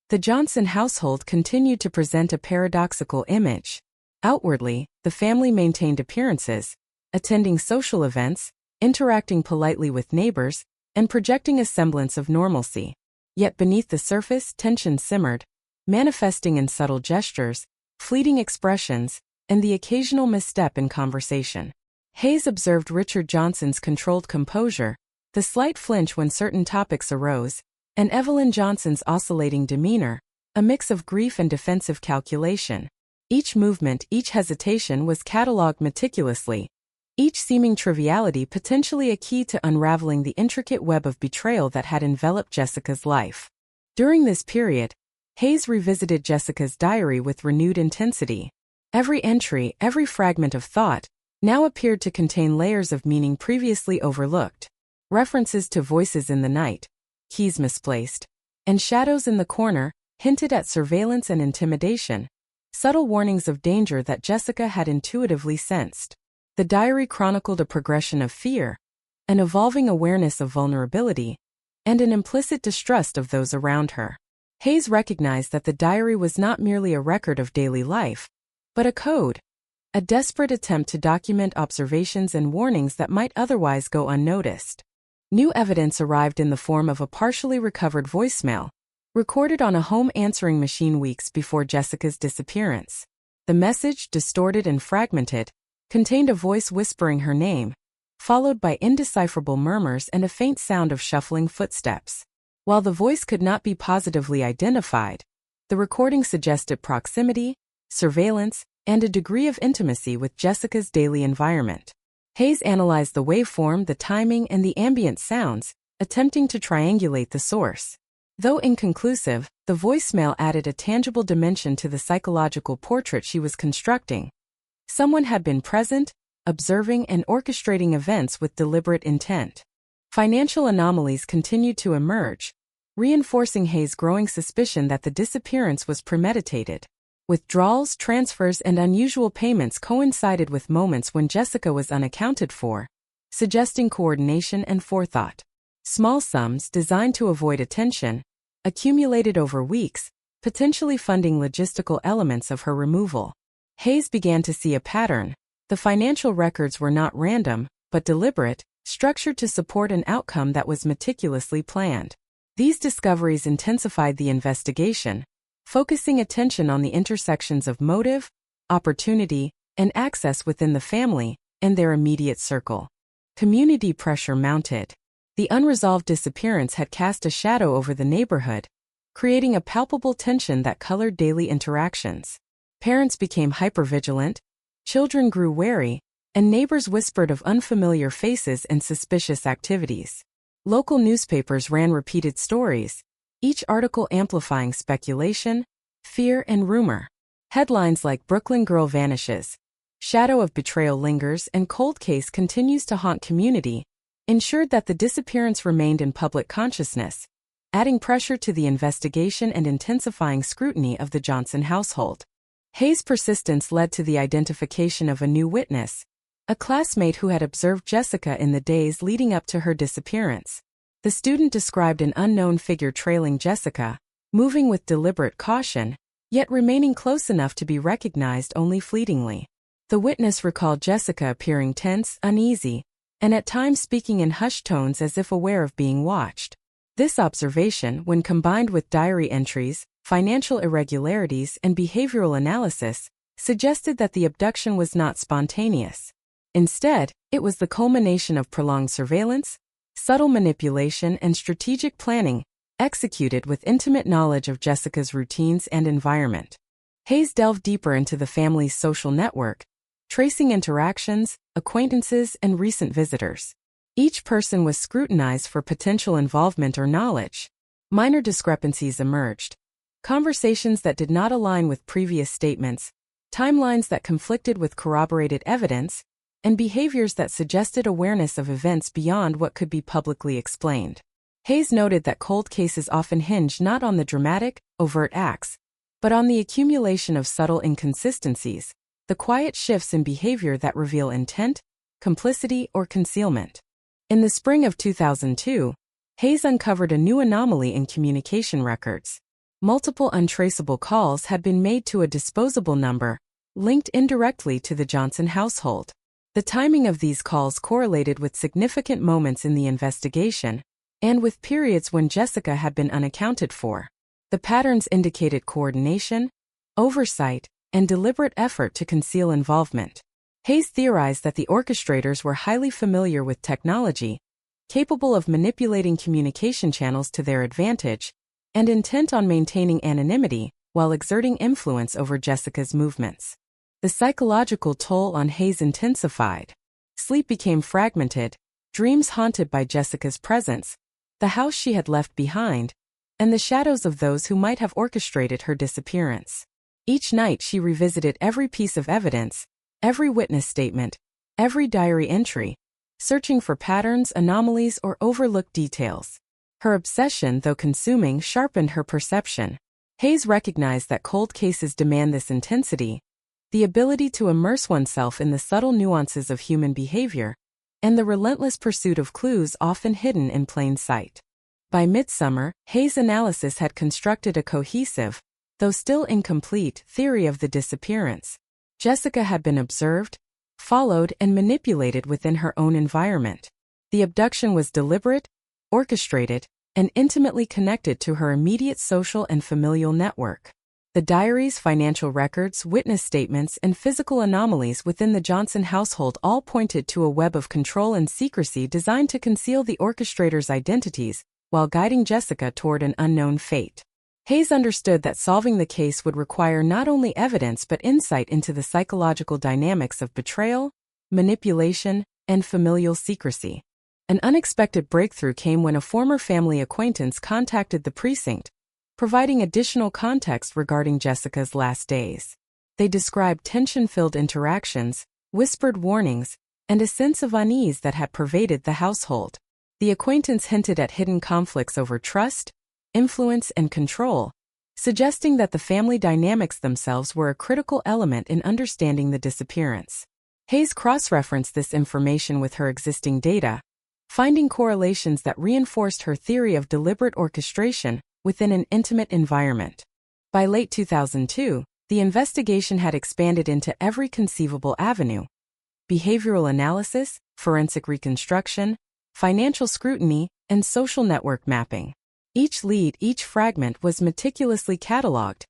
The Johnson household continued to present a paradoxical image. Outwardly, the family maintained appearances, attending social events, interacting politely with neighbors, and projecting a semblance of normalcy. Yet beneath the surface, tension simmered, manifesting in subtle gestures, fleeting expressions, and the occasional misstep in conversation. Hayes observed Richard Johnson's controlled composure, the slight flinch when certain topics arose, and Evelyn Johnson's oscillating demeanor, a mix of grief and defensive calculation. Each movement, each hesitation was catalogued meticulously, each seeming triviality potentially a key to unraveling the intricate web of betrayal that had enveloped Jessica's life. During this period, Hayes revisited Jessica's diary with renewed intensity. Every entry, every fragment of thought, now appeared to contain layers of meaning previously overlooked. References to voices in the night, keys misplaced, and shadows in the corner hinted at surveillance and intimidation, subtle warnings of danger that Jessica had intuitively sensed. The diary chronicled a progression of fear, an evolving awareness of vulnerability, and an implicit distrust of those around her. Hayes recognized that the diary was not merely a record of daily life, but a code, a desperate attempt to document observations and warnings that might otherwise go unnoticed. New evidence arrived in the form of a partially recovered voicemail, recorded on a home answering machine weeks before Jessica's disappearance. The message, distorted and fragmented, contained a voice whispering her name, followed by indecipherable murmurs and a faint sound of shuffling footsteps. While the voice could not be positively identified, the recording suggested proximity, surveillance, and a degree of intimacy with Jessica's daily environment. Hayes analyzed the waveform, the timing, and the ambient sounds, attempting to triangulate the source. Though inconclusive, the voicemail added a tangible dimension to the psychological portrait she was constructing. Someone had been present, observing, and orchestrating events with deliberate intent. Financial anomalies continued to emerge, reinforcing Hayes' growing suspicion that the disappearance was premeditated. Withdrawals, transfers, and unusual payments coincided with moments when Jessica was unaccounted for, suggesting coordination and forethought. Small sums designed to avoid attention accumulated over weeks, potentially funding logistical elements of her removal. Hayes began to see a pattern. The financial records were not random, but deliberate, structured to support an outcome that was meticulously planned. These discoveries intensified the investigation, focusing attention on the intersections of motive, opportunity, and access within the family and their immediate circle. Community pressure mounted. The unresolved disappearance had cast a shadow over the neighborhood, creating a palpable tension that colored daily interactions. Parents became hypervigilant, children grew wary, and neighbors whispered of unfamiliar faces and suspicious activities. Local newspapers ran repeated stories, each article amplifying speculation, fear, and rumor. Headlines like "Brooklyn Girl Vanishes," "Shadow of Betrayal Lingers," and "Cold Case Continues to Haunt Community" ensured that the disappearance remained in public consciousness, adding pressure to the investigation and intensifying scrutiny of the Johnson household. Hayes' persistence led to the identification of a new witness, a classmate who had observed Jessica in the days leading up to her disappearance. The student described an unknown figure trailing Jessica, moving with deliberate caution, yet remaining close enough to be recognized only fleetingly. The witness recalled Jessica appearing tense, uneasy, and at times speaking in hushed tones as if aware of being watched. This observation, when combined with diary entries, financial irregularities, and behavioral analysis, suggested that the abduction was not spontaneous. Instead, it was the culmination of prolonged surveillance, subtle manipulation, and strategic planning, executed with intimate knowledge of Jessica's routines and environment. Hayes delved deeper into the family's social network, tracing interactions, acquaintances, and recent visitors. Each person was scrutinized for potential involvement or knowledge. Minor discrepancies emerged. Conversations that did not align with previous statements, timelines that conflicted with corroborated evidence, and behaviors that suggested awareness of events beyond what could be publicly explained. Hayes noted that cold cases often hinge not on the dramatic, overt acts, but on the accumulation of subtle inconsistencies, the quiet shifts in behavior that reveal intent, complicity, or concealment. In the spring of 2002, Hayes uncovered a new anomaly in communication records. Multiple untraceable calls had been made to a disposable number, linked indirectly to the Johnson household. The timing of these calls correlated with significant moments in the investigation, and with periods when Jessica had been unaccounted for. The patterns indicated coordination, oversight, and deliberate effort to conceal involvement. Hayes theorized that the orchestrators were highly familiar with technology, capable of manipulating communication channels to their advantage, and intent on maintaining anonymity while exerting influence over Jessica's movements. The psychological toll on Hayes intensified. Sleep became fragmented, dreams haunted by Jessica's presence, the house she had left behind, and the shadows of those who might have orchestrated her disappearance. Each night she revisited every piece of evidence, every witness statement, every diary entry, searching for patterns, anomalies, or overlooked details. Her obsession, though consuming, sharpened her perception. Hayes recognized that cold cases demand this intensity, the ability to immerse oneself in the subtle nuances of human behavior, and the relentless pursuit of clues often hidden in plain sight. By midsummer, Hayes' analysis had constructed a cohesive, though still incomplete, theory of the disappearance. Jessica had been observed, followed, and manipulated within her own environment. The abduction was deliberate, orchestrated, and intimately connected to her immediate social and familial network. The diaries, financial records, witness statements, and physical anomalies within the Johnson household all pointed to a web of control and secrecy designed to conceal the orchestrator's identities while guiding Jessica toward an unknown fate. Hayes understood that solving the case would require not only evidence but insight into the psychological dynamics of betrayal, manipulation, and familial secrecy. An unexpected breakthrough came when a former family acquaintance contacted the precinct, providing additional context regarding Jessica's last days. They described tension-filled interactions, whispered warnings, and a sense of unease that had pervaded the household. The acquaintance hinted at hidden conflicts over trust, influence, and control, suggesting that the family dynamics themselves were a critical element in understanding the disappearance. Hayes cross-referenced this information with her existing data, finding correlations that reinforced her theory of deliberate orchestration within an intimate environment. By late 2002, the investigation had expanded into every conceivable avenue: behavioral analysis, forensic reconstruction, financial scrutiny, and social network mapping. Each lead, each fragment was meticulously cataloged,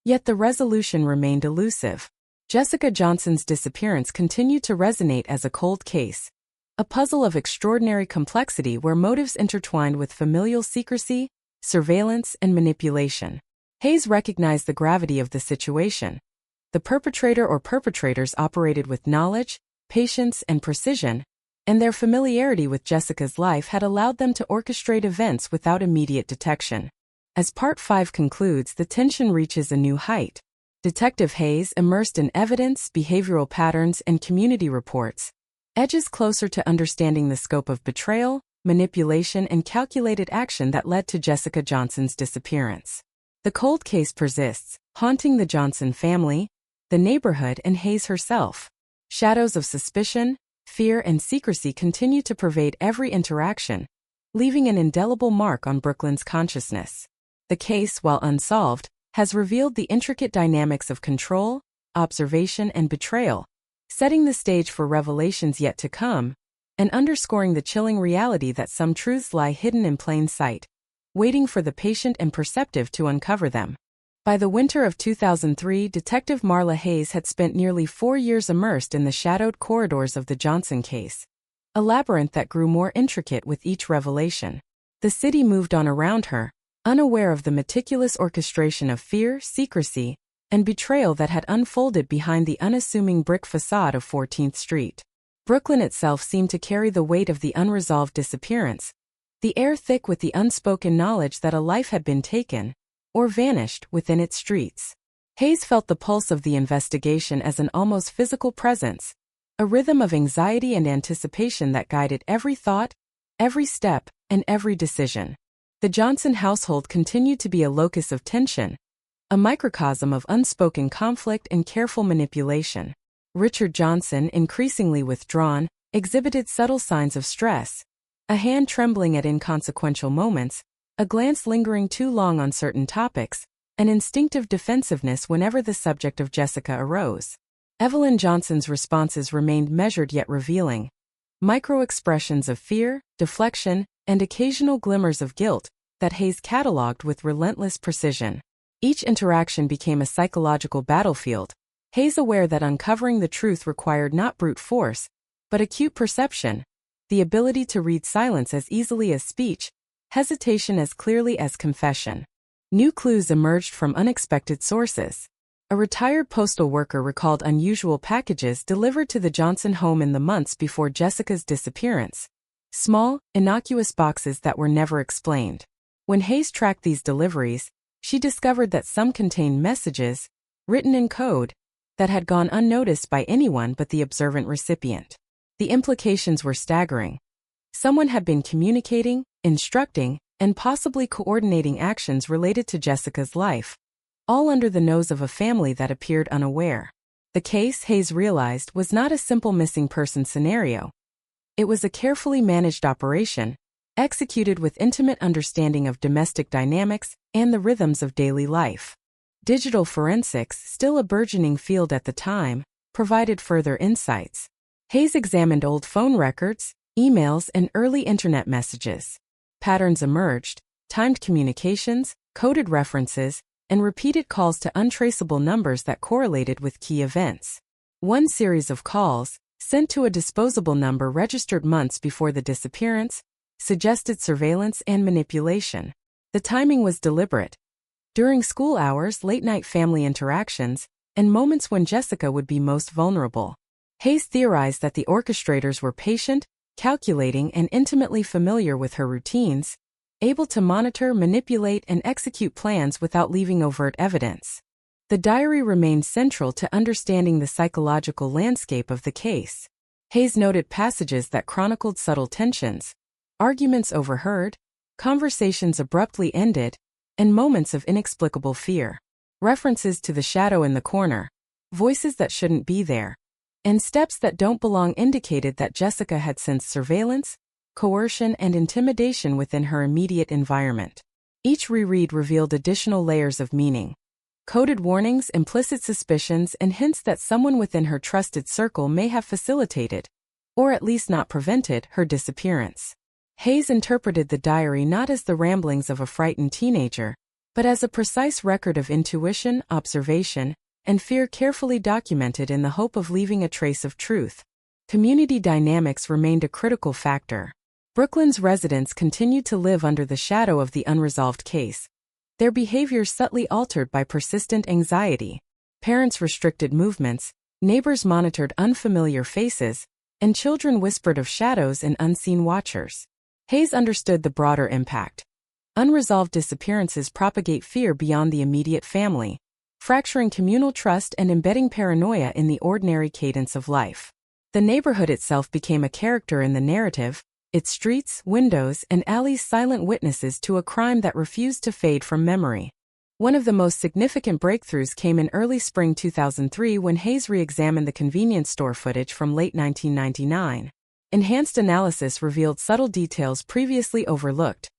yet the resolution remained elusive. Jessica Johnson's disappearance continued to resonate as a cold case, a puzzle of extraordinary complexity where motives intertwined with familial secrecy, surveillance, and manipulation. Hayes recognized the gravity of the situation. The perpetrator or perpetrators operated with knowledge, patience, and precision, and their familiarity with Jessica's life had allowed them to orchestrate events without immediate detection. As Part 5 concludes, the tension reaches a new height. Detective Hayes, immersed in evidence, behavioral patterns, and community reports, edges closer to understanding the scope of betrayal, manipulation, and calculated action that led to Jessica Johnson's disappearance. The cold case persists, haunting the Johnson family, the neighborhood, and Hayes herself. Shadows of suspicion, fear, and secrecy continue to pervade every interaction, leaving an indelible mark on Brooklyn's consciousness. The case, while unsolved, has revealed the intricate dynamics of control, observation, and betrayal, setting the stage for revelations yet to come, and underscoring the chilling reality that some truths lie hidden in plain sight, waiting for the patient and perceptive to uncover them. By the winter of 2003, Detective Marla Hayes had spent nearly 4 years immersed in the shadowed corridors of the Johnson case, a labyrinth that grew more intricate with each revelation. The city moved on around her, unaware of the meticulous orchestration of fear, secrecy, and betrayal that had unfolded behind the unassuming brick facade of 14th Street. Brooklyn itself seemed to carry the weight of the unresolved disappearance, the air thick with the unspoken knowledge that a life had been taken, or vanished, within its streets. Hayes felt the pulse of the investigation as an almost physical presence, a rhythm of anxiety and anticipation that guided every thought, every step, and every decision. The Johnson household continued to be a locus of tension, a microcosm of unspoken conflict and careful manipulation. Richard Johnson, increasingly withdrawn, exhibited subtle signs of stress, a hand trembling at inconsequential moments, a glance lingering too long on certain topics, an instinctive defensiveness whenever the subject of Jessica arose. Evelyn Johnson's responses remained measured yet revealing, micro-expressions of fear, deflection, and occasional glimmers of guilt that Hayes catalogued with relentless precision. Each interaction became a psychological battlefield, Hayes aware that uncovering the truth required not brute force, but acute perception, the ability to read silence as easily as speech, hesitation as clearly as confession. New clues emerged from unexpected sources. A retired postal worker recalled unusual packages delivered to the Johnson home in the months before Jessica's disappearance. Small, innocuous boxes that were never explained. When Hayes tracked these deliveries, she discovered that some contained messages, written in code, that had gone unnoticed by anyone but the observant recipient. The implications were staggering. Someone had been communicating, instructing, and possibly coordinating actions related to Jessica's life, all under the nose of a family that appeared unaware. The case, Hayes realized, was not a simple missing person scenario. It was a carefully managed operation, executed with intimate understanding of domestic dynamics and the rhythms of daily life. Digital forensics, still a burgeoning field at the time, provided further insights. Hayes examined old phone records, emails, and early internet messages. Patterns emerged: timed communications, coded references, and repeated calls to untraceable numbers that correlated with key events. One series of calls, sent to a disposable number registered months before the disappearance, suggested surveillance and manipulation. The timing was deliberate. During school hours, late-night family interactions, and moments when Jessica would be most vulnerable. Hayes theorized that the orchestrators were patient, calculating, and intimately familiar with her routines, able to monitor, manipulate, and execute plans without leaving overt evidence. The diary remained central to understanding the psychological landscape of the case. Hayes noted passages that chronicled subtle tensions, arguments overheard, conversations abruptly ended, and moments of inexplicable fear. References to the shadow in the corner, voices that shouldn't be there, and steps that don't belong indicated that Jessica had sensed surveillance, coercion, and intimidation within her immediate environment. Each reread revealed additional layers of meaning. Coded warnings, implicit suspicions, and hints that someone within her trusted circle may have facilitated, or at least not prevented, her disappearance. Hayes interpreted the diary not as the ramblings of a frightened teenager, but as a precise record of intuition, observation, and fear carefully documented in the hope of leaving a trace of truth. Community dynamics remained a critical factor. Brooklyn's residents continued to live under the shadow of the unresolved case, their behaviors subtly altered by persistent anxiety. Parents restricted movements, neighbors monitored unfamiliar faces, and children whispered of shadows and unseen watchers. Hayes understood the broader impact. Unresolved disappearances propagate fear beyond the immediate family, fracturing communal trust and embedding paranoia in the ordinary cadence of life. The neighborhood itself became a character in the narrative, its streets, windows, and alleys silent witnesses to a crime that refused to fade from memory. One of the most significant breakthroughs came in early spring 2003 when Hayes re-examined the convenience store footage from late 1999. Enhanced analysis revealed subtle details previously overlooked.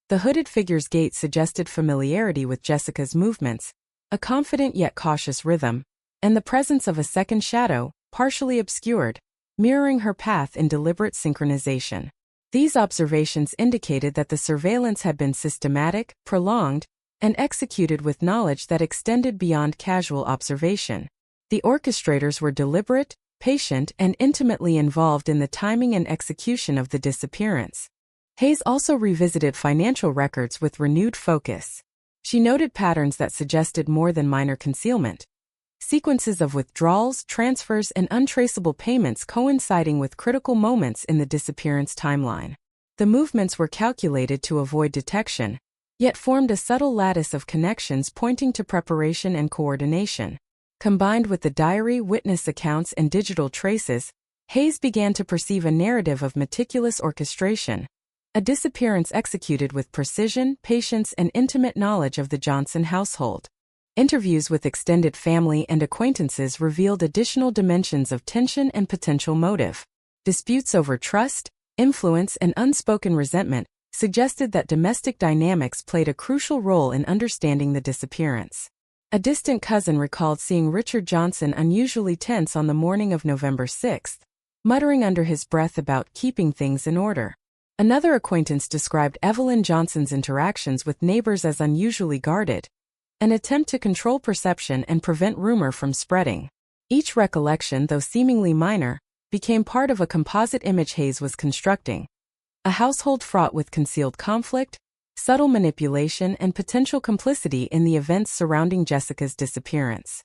The hooded figure's gait suggested familiarity with Jessica's movements, a confident yet cautious rhythm, and the presence of a second shadow, partially obscured, mirroring her path in deliberate synchronization. These observations indicated that the surveillance had been systematic, prolonged, and executed with knowledge that extended beyond casual observation. The orchestrators were deliberate, patient, and intimately involved in the timing and execution of the disappearance. Hayes also revisited financial records with renewed focus. She noted patterns that suggested more than minor concealment. Sequences of withdrawals, transfers, and untraceable payments coinciding with critical moments in the disappearance timeline. The movements were calculated to avoid detection, yet formed a subtle lattice of connections pointing to preparation and coordination. Combined with the diary, witness accounts, and digital traces, Hayes began to perceive a narrative of meticulous orchestration, a disappearance executed with precision, patience, and intimate knowledge of the Johnson household. Interviews with extended family and acquaintances revealed additional dimensions of tension and potential motive. Disputes over trust, influence, and unspoken resentment suggested that domestic dynamics played a crucial role in understanding the disappearance. A distant cousin recalled seeing Richard Johnson unusually tense on the morning of November 6, muttering under his breath about keeping things in order. Another acquaintance described Evelyn Johnson's interactions with neighbors as unusually guarded, an attempt to control perception and prevent rumor from spreading. Each recollection, though seemingly minor, became part of a composite image Hayes was constructing. A household fraught with concealed conflict, subtle manipulation, and potential complicity in the events surrounding Jessica's disappearance.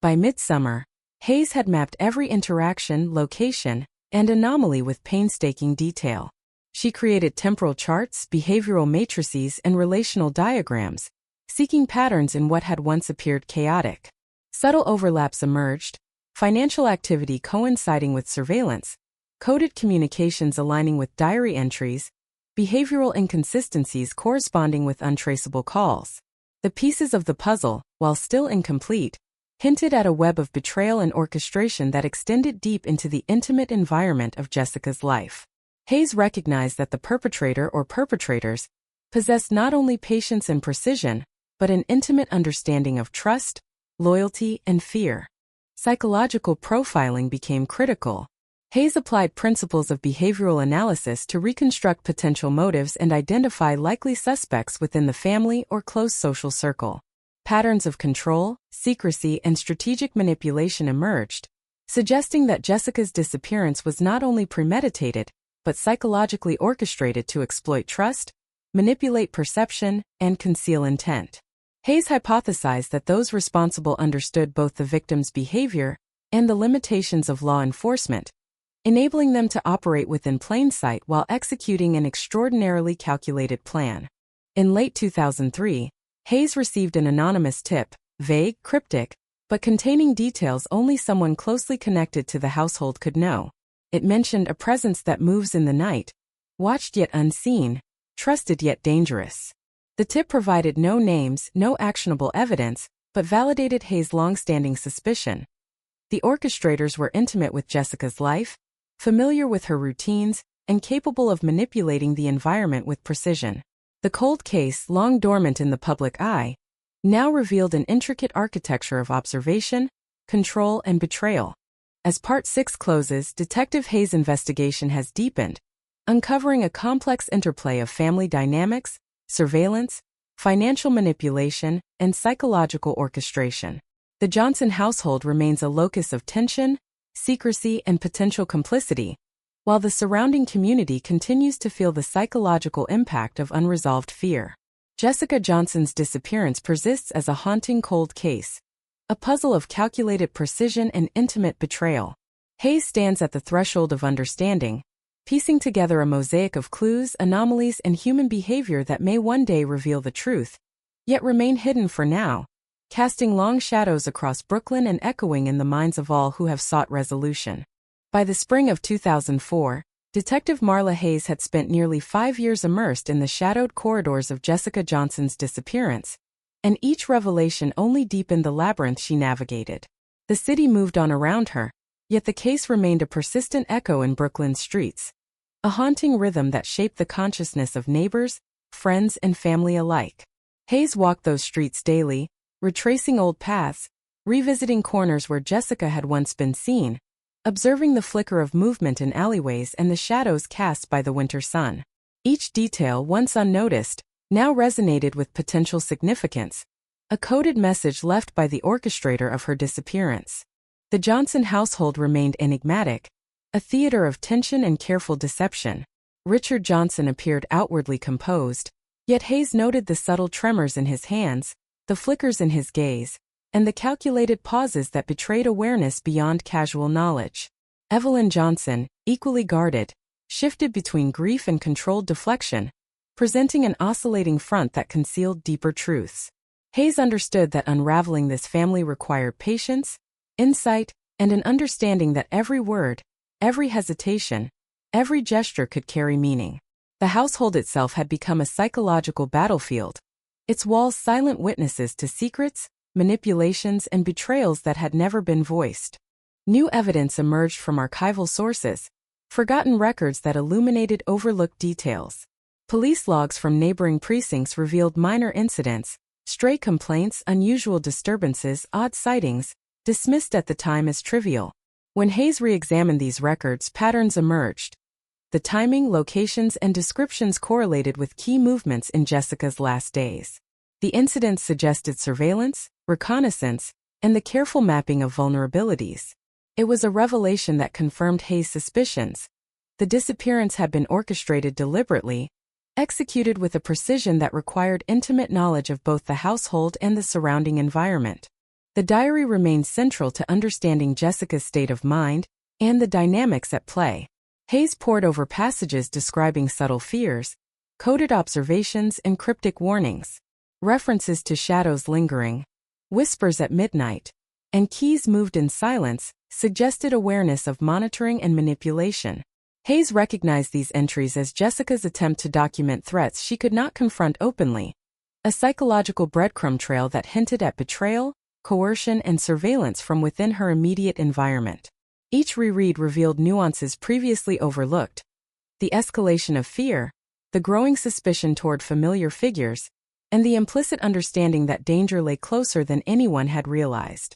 By midsummer, Hayes had mapped every interaction, location, and anomaly with painstaking detail. She created temporal charts, behavioral matrices, and relational diagrams, seeking patterns in what had once appeared chaotic. Subtle overlaps emerged, financial activity coinciding with surveillance, coded communications aligning with diary entries, behavioral inconsistencies corresponding with untraceable calls. The pieces of the puzzle, while still incomplete, hinted at a web of betrayal and orchestration that extended deep into the intimate environment of Jessica's life. Hayes recognized that the perpetrator or perpetrators possessed not only patience and precision, but an intimate understanding of trust, loyalty, and fear. Psychological profiling became critical. Hayes applied principles of behavioral analysis to reconstruct potential motives and identify likely suspects within the family or close social circle. Patterns of control, secrecy, and strategic manipulation emerged, suggesting that Jessica's disappearance was not only premeditated, but psychologically orchestrated to exploit trust, manipulate perception, and conceal intent. Hayes hypothesized that those responsible understood both the victim's behavior and the limitations of law enforcement, enabling them to operate within plain sight while executing an extraordinarily calculated plan. In late 2003, Hayes received an anonymous tip, vague, cryptic, but containing details only someone closely connected to the household could know. It mentioned a presence that moves in the night, watched yet unseen, trusted yet dangerous. The tip provided no names, no actionable evidence, but validated Hayes' long-standing suspicion. The orchestrators were intimate with Jessica's life, familiar with her routines, and capable of manipulating the environment with precision. The cold case, long dormant in the public eye, now revealed an intricate architecture of observation, control, and betrayal. As Part 6 closes, Detective Hayes' investigation has deepened, uncovering a complex interplay of family dynamics, surveillance, financial manipulation, and psychological orchestration. The Johnson household remains a locus of tension, secrecy, and potential complicity, while the surrounding community continues to feel the psychological impact of unresolved fear. Jessica Johnson's disappearance persists as a haunting cold case, a puzzle of calculated precision and intimate betrayal. Hayes stands at the threshold of understanding, piecing together a mosaic of clues, anomalies, and human behavior that may one day reveal the truth, yet remain hidden for now, casting long shadows across Brooklyn and echoing in the minds of all who have sought resolution. By the spring of 2004, Detective Marla Hayes had spent nearly 5 years immersed in the shadowed corridors of Jessica Johnson's disappearance, and each revelation only deepened the labyrinth she navigated. The city moved on around her, yet the case remained a persistent echo in Brooklyn's streets, a haunting rhythm that shaped the consciousness of neighbors, friends, and family alike. Hayes walked those streets daily, retracing old paths, revisiting corners where Jessica had once been seen, observing the flicker of movement in alleyways and the shadows cast by the winter sun. Each detail, once unnoticed, now resonated with potential significance, a coded message left by the orchestrator of her disappearance. The Johnson household remained enigmatic, a theater of tension and careful deception. Richard Johnson appeared outwardly composed, yet Hayes noted the subtle tremors in his hands, the flickers in his gaze, and the calculated pauses that betrayed awareness beyond casual knowledge. Evelyn Johnson, equally guarded, shifted between grief and controlled deflection, presenting an oscillating front that concealed deeper truths. Hayes understood that unraveling this family required patience, insight, and an understanding that every word, every hesitation, every gesture could carry meaning. The household itself had become a psychological battlefield, its walls silent witnesses to secrets, manipulations, and betrayals that had never been voiced. New evidence emerged from archival sources, forgotten records that illuminated overlooked details. Police logs from neighboring precincts revealed minor incidents, stray complaints, unusual disturbances, odd sightings, dismissed at the time as trivial. When Hayes re-examined these records, patterns emerged. The timing, locations, and descriptions correlated with key movements in Jessica's last days. The incidents suggested surveillance, reconnaissance, and the careful mapping of vulnerabilities. It was a revelation that confirmed Hayes' suspicions. The disappearance had been orchestrated deliberately, executed with a precision that required intimate knowledge of both the household and the surrounding environment. The diary remains central to understanding Jessica's state of mind and the dynamics at play. Hayes pored over passages describing subtle fears, coded observations, and cryptic warnings, references to shadows lingering, whispers at midnight, and keys moved in silence suggested awareness of monitoring and manipulation. Hayes recognized these entries as Jessica's attempt to document threats she could not confront openly, a psychological breadcrumb trail that hinted at betrayal, coercion, and surveillance from within her immediate environment. Each reread revealed nuances previously overlooked: the escalation of fear, the growing suspicion toward familiar figures, and the implicit understanding that danger lay closer than anyone had realized.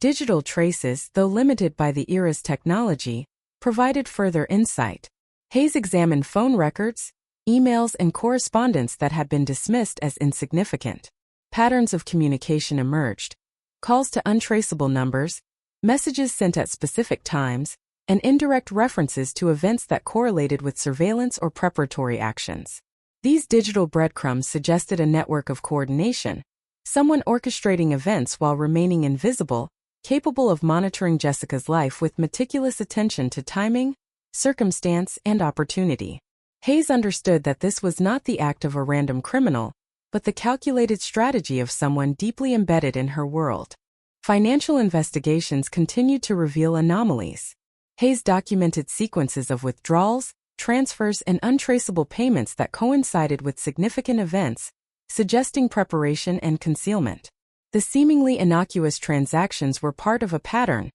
Digital traces, though limited by the era's technology, provided further insight. Hayes examined phone records, emails, and correspondence that had been dismissed as insignificant. Patterns of communication emerged: calls to untraceable numbers, messages sent at specific times, and indirect references to events that correlated with surveillance or preparatory actions. These digital breadcrumbs suggested a network of coordination, someone orchestrating events while remaining invisible, capable of monitoring Jessica's life with meticulous attention to timing, circumstance, and opportunity. Hayes understood that this was not the act of a random criminal, but the calculated strategy of someone deeply embedded in her world. Financial investigations continued to reveal anomalies. Hayes documented sequences of withdrawals, transfers, and untraceable payments that coincided with significant events, suggesting preparation and concealment. The seemingly innocuous transactions were part of a pattern,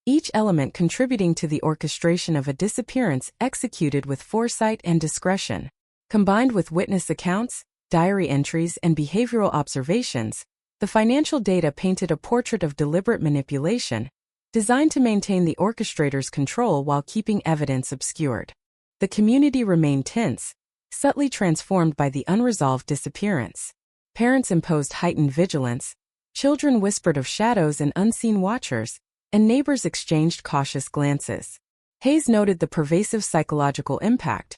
each element contributing to the orchestration of a disappearance executed with foresight and discretion. Combined with witness accounts, diary entries, and behavioral observations, the financial data painted a portrait of deliberate manipulation, designed to maintain the orchestrator's control while keeping evidence obscured. The community remained tense, subtly transformed by the unresolved disappearance. Parents imposed heightened vigilance, children whispered of shadows and unseen watchers, and neighbors exchanged cautious glances. Hayes noted the pervasive psychological impact.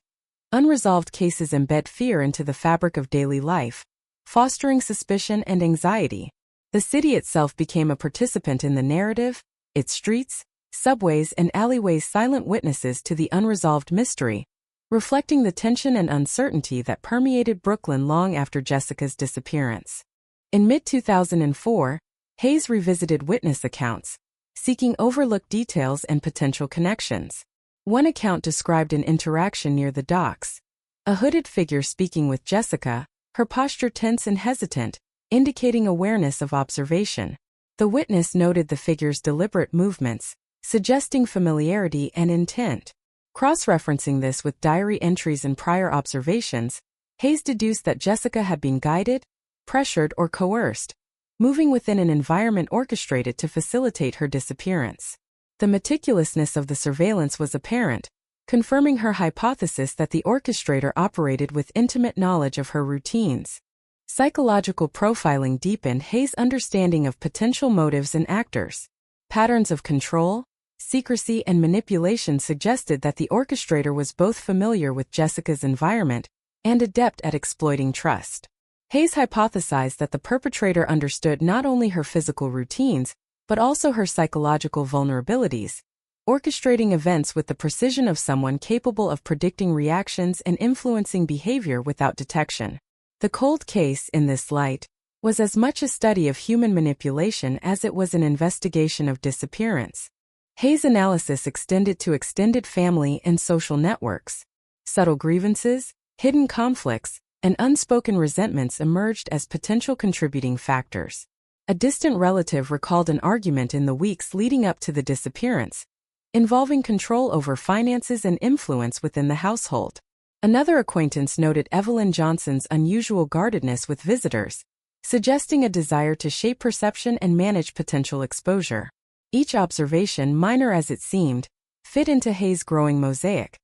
Unresolved cases embed fear into the fabric of daily life, fostering suspicion and anxiety. The city itself became a participant in the narrative, its streets, subways, and alleyways silent witnesses to the unresolved mystery, reflecting the tension and uncertainty that permeated Brooklyn long after Jessica's disappearance. In mid-2004, Hayes revisited witness accounts, seeking overlooked details and potential connections. One account described an interaction near the docks: a hooded figure speaking with Jessica, her posture tense and hesitant, indicating awareness of observation. The witness noted the figure's deliberate movements, suggesting familiarity and intent. Cross-referencing this with diary entries and prior observations, Hayes deduced that Jessica had been guided, pressured, or coerced, moving within an environment orchestrated to facilitate her disappearance. The meticulousness of the surveillance was apparent, confirming her hypothesis that the orchestrator operated with intimate knowledge of her routines. Psychological profiling deepened Hayes' understanding of potential motives and actors. Patterns of control, secrecy, and manipulation suggested that the orchestrator was both familiar with Jessica's environment and adept at exploiting trust. Hayes hypothesized that the perpetrator understood not only her physical routines, but also her psychological vulnerabilities, orchestrating events with the precision of someone capable of predicting reactions and influencing behavior without detection. The cold case, in this light, was as much a study of human manipulation as it was an investigation of disappearance. Hayes' analysis extended to extended family and social networks. Subtle grievances, hidden conflicts, and unspoken resentments emerged as potential contributing factors. A distant relative recalled an argument in the weeks leading up to the disappearance, involving control over finances and influence within the household. Another acquaintance noted Evelyn Johnson's unusual guardedness with visitors, suggesting a desire to shape perception and manage potential exposure. Each observation, minor as it seemed, fit into Hayes' growing mosaic,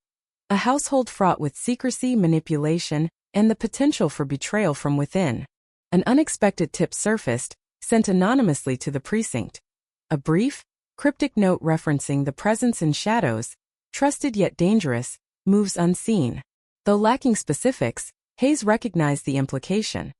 a household fraught with secrecy, manipulation, and the potential for betrayal from within. An unexpected tip surfaced, sent anonymously to the precinct. A brief, cryptic note referencing the presence in shadows, trusted yet dangerous, moves unseen. Though lacking specifics, Hayes recognized the implication.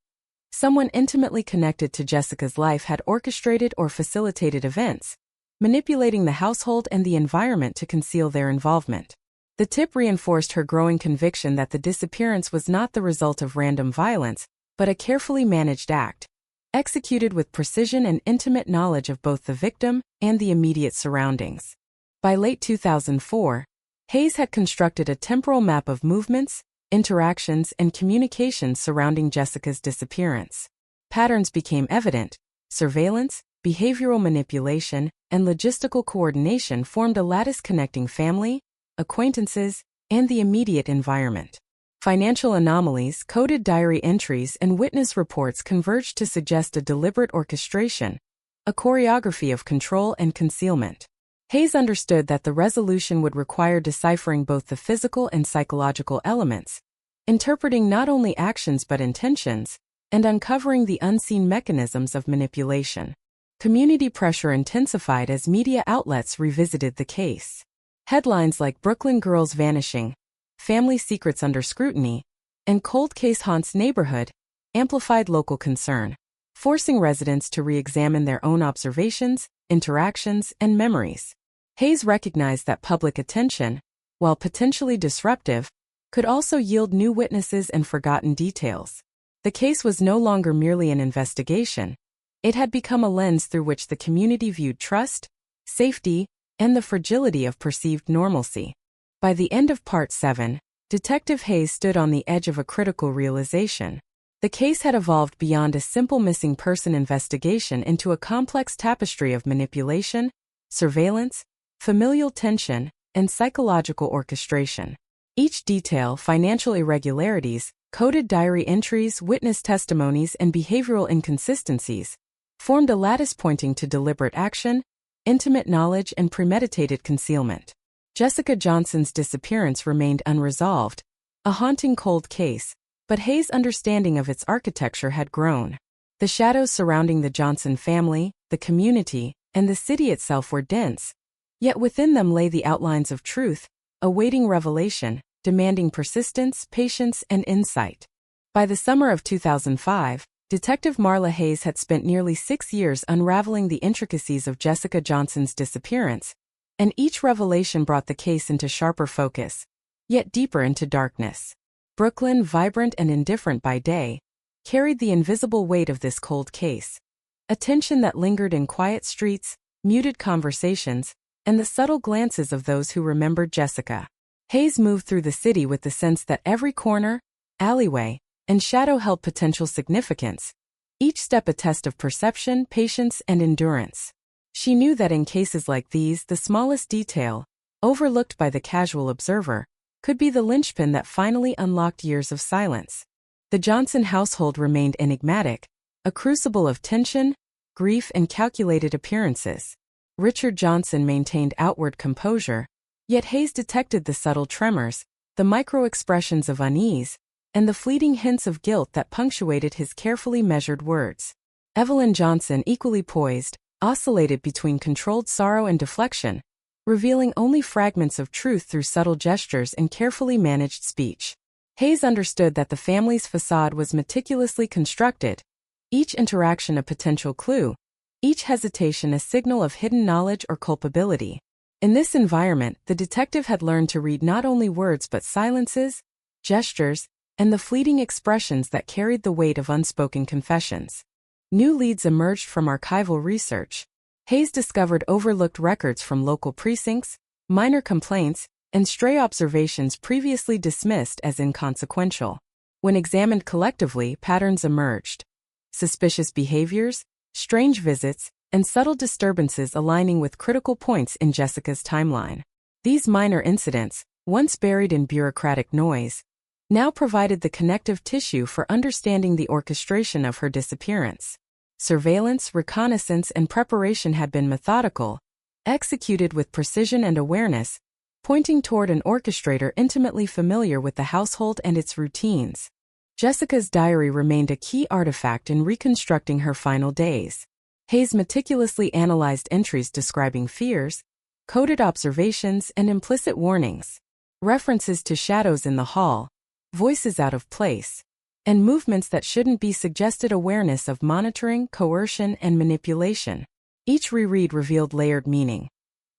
Someone intimately connected to Jessica's life had orchestrated or facilitated events, manipulating the household and the environment to conceal their involvement. The tip reinforced her growing conviction that the disappearance was not the result of random violence, but a carefully managed act, executed with precision and intimate knowledge of both the victim and the immediate surroundings. By late 2004, Hayes had constructed a temporal map of movements, interactions, and communications surrounding Jessica's disappearance. Patterns became evident. Surveillance, behavioral manipulation, and logistical coordination formed a lattice connecting family, acquaintances, and the immediate environment. Financial anomalies, coded diary entries, and witness reports converged to suggest a deliberate orchestration, a choreography of control and concealment. Hayes understood that the resolution would require deciphering both the physical and psychological elements, interpreting not only actions but intentions, and uncovering the unseen mechanisms of manipulation. Community pressure intensified as media outlets revisited the case. Headlines like "Brooklyn Girls Vanishing," "Family Secrets Under Scrutiny," and "Cold Case Haunts Neighborhood" amplified local concern, forcing residents to re-examine their own observations, interactions, and memories. Hayes recognized that public attention, while potentially disruptive, could also yield new witnesses and forgotten details. The case was no longer merely an investigation. It had become a lens through which the community viewed trust, safety, and the fragility of perceived normalcy. By the end of Part 7, Detective Hayes stood on the edge of a critical realization. The case had evolved beyond a simple missing person investigation into a complex tapestry of manipulation, surveillance, familial tension, and psychological orchestration. Each detail, financial irregularities, coded diary entries, witness testimonies, and behavioral inconsistencies, formed a lattice pointing to deliberate action, intimate knowledge, and premeditated concealment. Jessica Johnson's disappearance remained unresolved, a haunting cold case, but Hayes' understanding of its architecture had grown. The shadows surrounding the Johnson family, the community, and the city itself were dense, yet within them lay the outlines of truth, awaiting revelation, demanding persistence, patience, and insight. By the summer of 2005, Detective Marla Hayes had spent nearly 6 years unraveling the intricacies of Jessica Johnson's disappearance, and each revelation brought the case into sharper focus, yet deeper into darkness. Brooklyn, vibrant and indifferent by day, carried the invisible weight of this cold case, a tension that lingered in quiet streets, muted conversations, and the subtle glances of those who remembered Jessica. Hayes moved through the city with the sense that every corner, alleyway, and shadow held potential significance, each step a test of perception, patience, and endurance. She knew that in cases like these, the smallest detail, overlooked by the casual observer, could be the linchpin that finally unlocked years of silence. The Johnson household remained enigmatic, a crucible of tension, grief, and calculated appearances. Richard Johnson maintained outward composure, yet Hayes detected the subtle tremors, the micro-expressions of unease, and the fleeting hints of guilt that punctuated his carefully measured words. Evelyn Johnson, equally poised, oscillated between controlled sorrow and deflection, revealing only fragments of truth through subtle gestures and carefully managed speech. Hayes understood that the family's facade was meticulously constructed, each interaction a potential clue, each hesitation a signal of hidden knowledge or culpability. In this environment, the detective had learned to read not only words but silences, gestures, and the fleeting expressions that carried the weight of unspoken confessions. New leads emerged from archival research. Hayes discovered overlooked records from local precincts, minor complaints, and stray observations previously dismissed as inconsequential. When examined collectively, patterns emerged. Suspicious behaviors, strange visits, and subtle disturbances aligning with critical points in Jessica's timeline. These minor incidents, once buried in bureaucratic noise, now provided the connective tissue for understanding the orchestration of her disappearance. Surveillance, reconnaissance, and preparation had been methodical, executed with precision and awareness, pointing toward an orchestrator intimately familiar with the household and its routines. Jessica's diary remained a key artifact in reconstructing her final days. Hayes meticulously analyzed entries describing fears, coded observations, and implicit warnings. References to shadows in the hall, voices out of place, and movements that shouldn't be suggested awareness of monitoring, coercion, and manipulation. Each reread revealed layered meaning.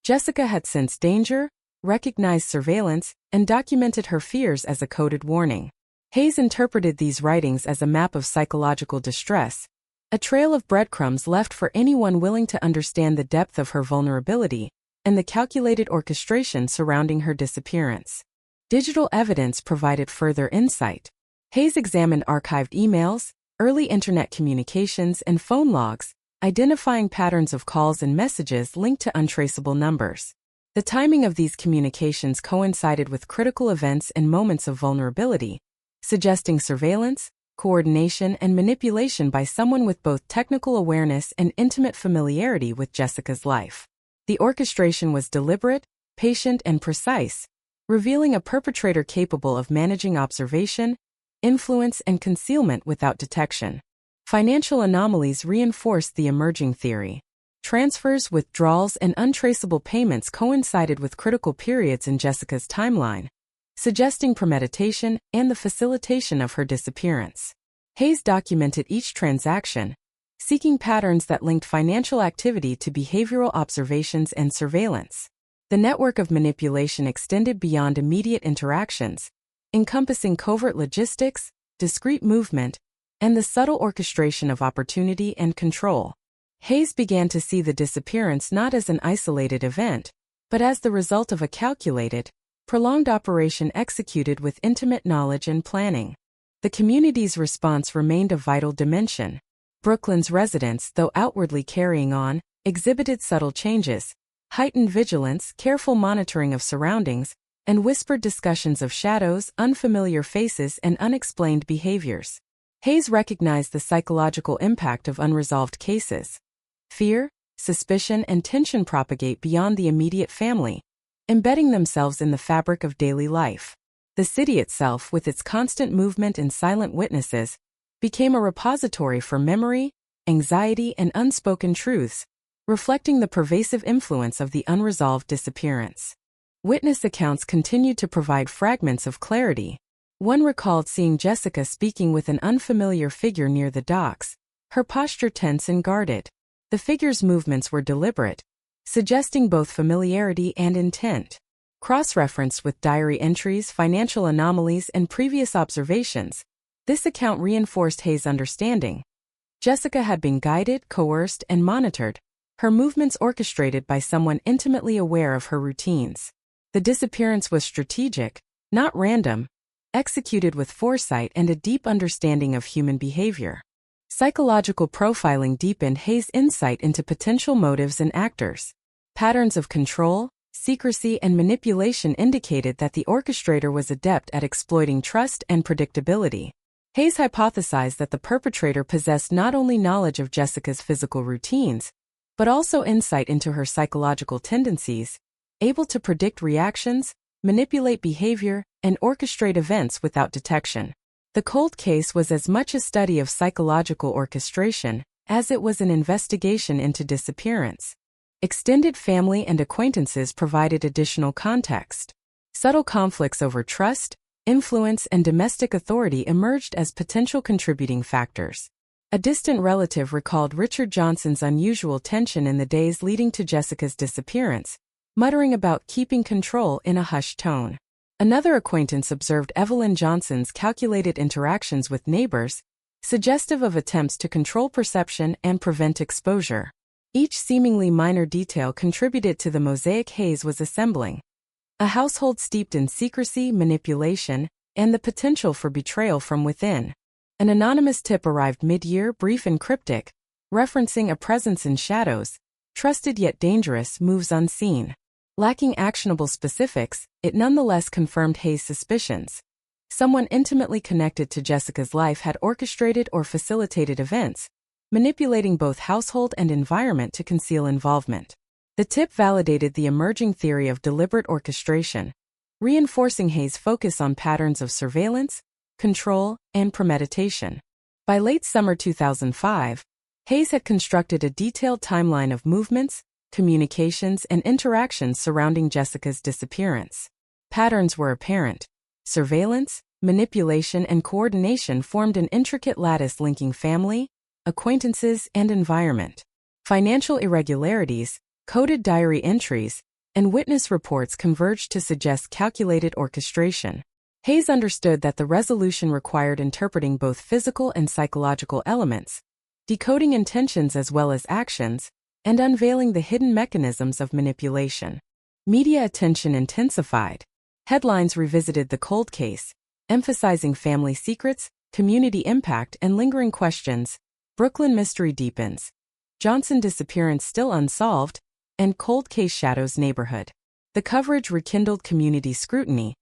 Jessica had sensed danger, recognized surveillance, and documented her fears as a coded warning. Hayes interpreted these writings as a map of psychological distress, a trail of breadcrumbs left for anyone willing to understand the depth of her vulnerability and the calculated orchestration surrounding her disappearance. Digital evidence provided further insight. Hayes examined archived emails, early internet communications, and phone logs, identifying patterns of calls and messages linked to untraceable numbers. The timing of these communications coincided with critical events and moments of vulnerability, suggesting surveillance, coordination, and manipulation by someone with both technical awareness and intimate familiarity with Jessica's life. The orchestration was deliberate, patient, and precise, revealing a perpetrator capable of managing observation, influence, and concealment without detection. Financial anomalies reinforced the emerging theory. Transfers, withdrawals, and untraceable payments coincided with critical periods in Jessica's timeline, suggesting premeditation and the facilitation of her disappearance. Hayes documented each transaction, seeking patterns that linked financial activity to behavioral observations and surveillance. The network of manipulation extended beyond immediate interactions, encompassing covert logistics, discrete movement, and the subtle orchestration of opportunity and control. Hayes began to see the disappearance not as an isolated event, but as the result of a calculated, prolonged operation executed with intimate knowledge and planning. The community's response remained a vital dimension. Brooklyn's residents, though outwardly carrying on, exhibited subtle changes, heightened vigilance, careful monitoring of surroundings, and whispered discussions of shadows, unfamiliar faces, and unexplained behaviors. Hayes recognized the psychological impact of unresolved cases. Fear, suspicion, and tension propagate beyond the immediate family, embedding themselves in the fabric of daily life. The city itself, with its constant movement and silent witnesses, became a repository for memory, anxiety, and unspoken truths, reflecting the pervasive influence of the unresolved disappearance. Witness accounts continued to provide fragments of clarity. One recalled seeing Jessica speaking with an unfamiliar figure near the docks, her posture tense and guarded. The figure's movements were deliberate, suggesting both familiarity and intent. Cross-referenced with diary entries, financial anomalies, and previous observations, this account reinforced Hayes' understanding. Jessica had been guided, coerced, and monitored, her movements orchestrated by someone intimately aware of her routines. The disappearance was strategic, not random, executed with foresight and a deep understanding of human behavior. Psychological profiling deepened Hayes' insight into potential motives and actors. Patterns of control, secrecy, and manipulation indicated that the orchestrator was adept at exploiting trust and predictability. Hayes hypothesized that the perpetrator possessed not only knowledge of Jessica's physical routines, but also insight into her psychological tendencies, able to predict reactions, manipulate behavior, and orchestrate events without detection. The cold case was as much a study of psychological orchestration as it was an investigation into disappearance. Extended family and acquaintances provided additional context. Subtle conflicts over trust, influence, and domestic authority emerged as potential contributing factors. A distant relative recalled Richard Johnson's unusual tension in the days leading to Jessica's disappearance, muttering about keeping control in a hushed tone. Another acquaintance observed Evelyn Johnson's calculated interactions with neighbors, suggestive of attempts to control perception and prevent exposure. Each seemingly minor detail contributed to the mosaic Hayes was assembling. A household steeped in secrecy, manipulation, and the potential for betrayal from within. An anonymous tip arrived mid-year, brief and cryptic, referencing a presence in shadows, trusted yet dangerous, moves unseen. Lacking actionable specifics, it nonetheless confirmed Hayes' suspicions. Someone intimately connected to Jessica's life had orchestrated or facilitated events, manipulating both household and environment to conceal involvement. The tip validated the emerging theory of deliberate orchestration, reinforcing Hayes' focus on patterns of surveillance, control, and premeditation. By late summer 2005, Hayes had constructed a detailed timeline of movements, communications, and interactions surrounding Jessica's disappearance. Patterns were apparent: surveillance, manipulation, and coordination formed an intricate lattice linking family, acquaintances, and environment. Financial irregularities, coded diary entries, and witness reports converged to suggest calculated orchestration. Hayes understood that the resolution required interpreting both physical and psychological elements, decoding intentions as well as actions, and unveiling the hidden mechanisms of manipulation. Media attention intensified. Headlines revisited the cold case, emphasizing family secrets, community impact, and lingering questions. Brooklyn mystery deepens. Johnson disappearance still unsolved, and cold case shadows neighborhood. The coverage rekindled community scrutiny,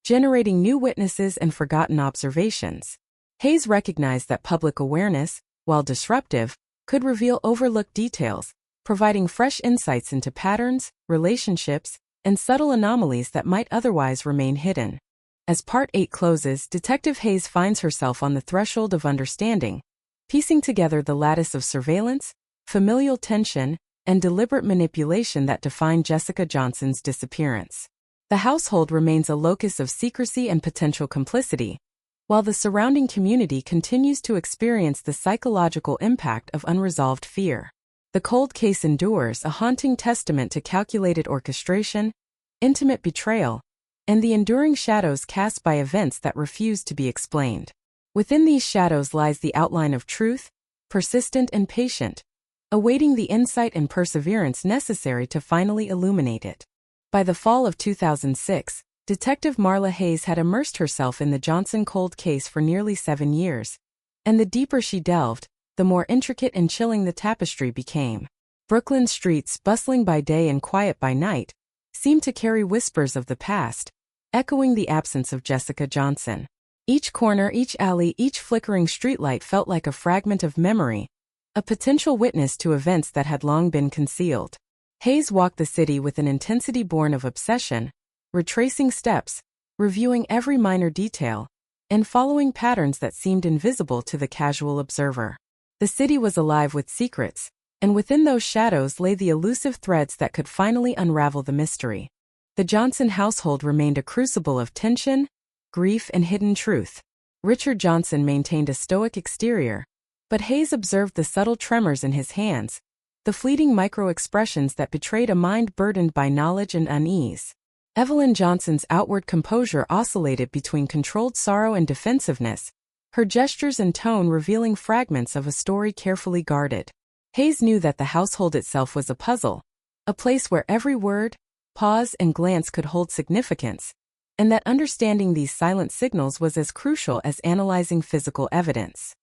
generating new witnesses and forgotten observations. Hayes recognized that public awareness, while disruptive, could reveal overlooked details, providing fresh insights into patterns, relationships, and subtle anomalies that might otherwise remain hidden. As Part 8 closes, Detective Hayes finds herself on the threshold of understanding, piecing together the lattice of surveillance, familial tension, and deliberate manipulation that defined Jessica Johnson's disappearance. The household remains a locus of secrecy and potential complicity, while the surrounding community continues to experience the psychological impact of unresolved fear. The cold case endures, a haunting testament to calculated orchestration, intimate betrayal, and the enduring shadows cast by events that refuse to be explained. Within these shadows lies the outline of truth, persistent and patient, awaiting the insight and perseverance necessary to finally illuminate it. By the fall of 2006, Detective Marla Hayes had immersed herself in the Johnson cold case for nearly 7 years, and the deeper she delved, the more intricate and chilling the tapestry became. Brooklyn streets, bustling by day and quiet by night, seemed to carry whispers of the past, echoing the absence of Jessica Johnson. Each corner, each alley, each flickering streetlight felt like a fragment of memory, a potential witness to events that had long been concealed. Hayes walked the city with an intensity born of obsession, retracing steps, reviewing every minor detail, and following patterns that seemed invisible to the casual observer. The city was alive with secrets, and within those shadows lay the elusive threads that could finally unravel the mystery. The Johnson household remained a crucible of tension, grief, and hidden truth. Richard Johnson maintained a stoic exterior, but Hayes observed the subtle tremors in his hands, the fleeting micro-expressions that betrayed a mind burdened by knowledge and unease. Evelyn Johnson's outward composure oscillated between controlled sorrow and defensiveness, her gestures and tone revealing fragments of a story carefully guarded. Hayes knew that the household itself was a puzzle, a place where every word, pause, and glance could hold significance, and that understanding these silent signals was as crucial as analyzing physical evidence.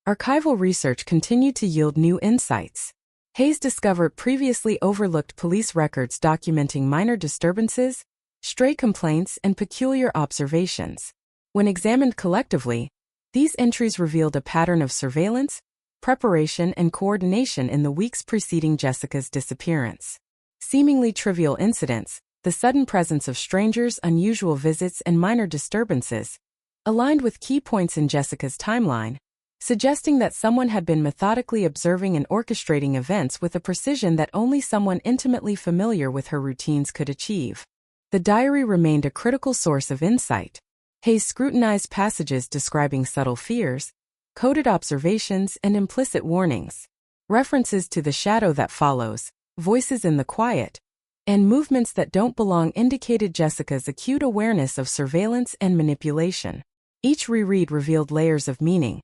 Archival research continued to yield new insights. Hayes discovered previously overlooked police records documenting minor disturbances, stray complaints, and peculiar observations. When examined collectively, these entries revealed a pattern of surveillance, preparation, and coordination in the weeks preceding Jessica's disappearance. Seemingly trivial incidents, the sudden presence of strangers, unusual visits, and minor disturbances, aligned with key points in Jessica's timeline, suggesting that someone had been methodically observing and orchestrating events with a precision that only someone intimately familiar with her routines could achieve. The diary remained a critical source of insight. Hayes scrutinized passages describing subtle fears, coded observations, and implicit warnings. References to the shadow that follows, voices in the quiet, and movements that don't belong indicated Jessica's acute awareness of surveillance and manipulation. Each reread revealed layers of meaning,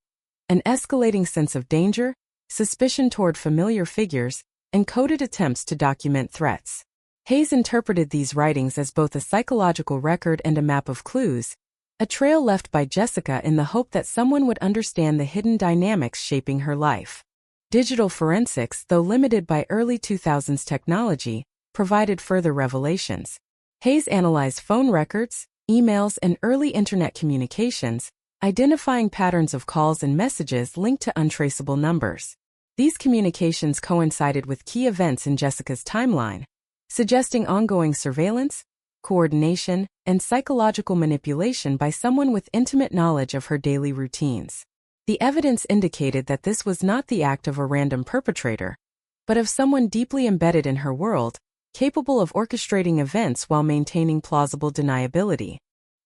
an escalating sense of danger, suspicion toward familiar figures, and coded attempts to document threats. Hayes interpreted these writings as both a psychological record and a map of clues, a trail left by Jessica in the hope that someone would understand the hidden dynamics shaping her life. Digital forensics, though limited by early 2000s technology, provided further revelations. Hayes analyzed phone records, emails, and early internet communications, identifying patterns of calls and messages linked to untraceable numbers. These communications coincided with key events in Jessica's timeline, suggesting ongoing surveillance, coordination, and psychological manipulation by someone with intimate knowledge of her daily routines. The evidence indicated that this was not the act of a random perpetrator, but of someone deeply embedded in her world, capable of orchestrating events while maintaining plausible deniability.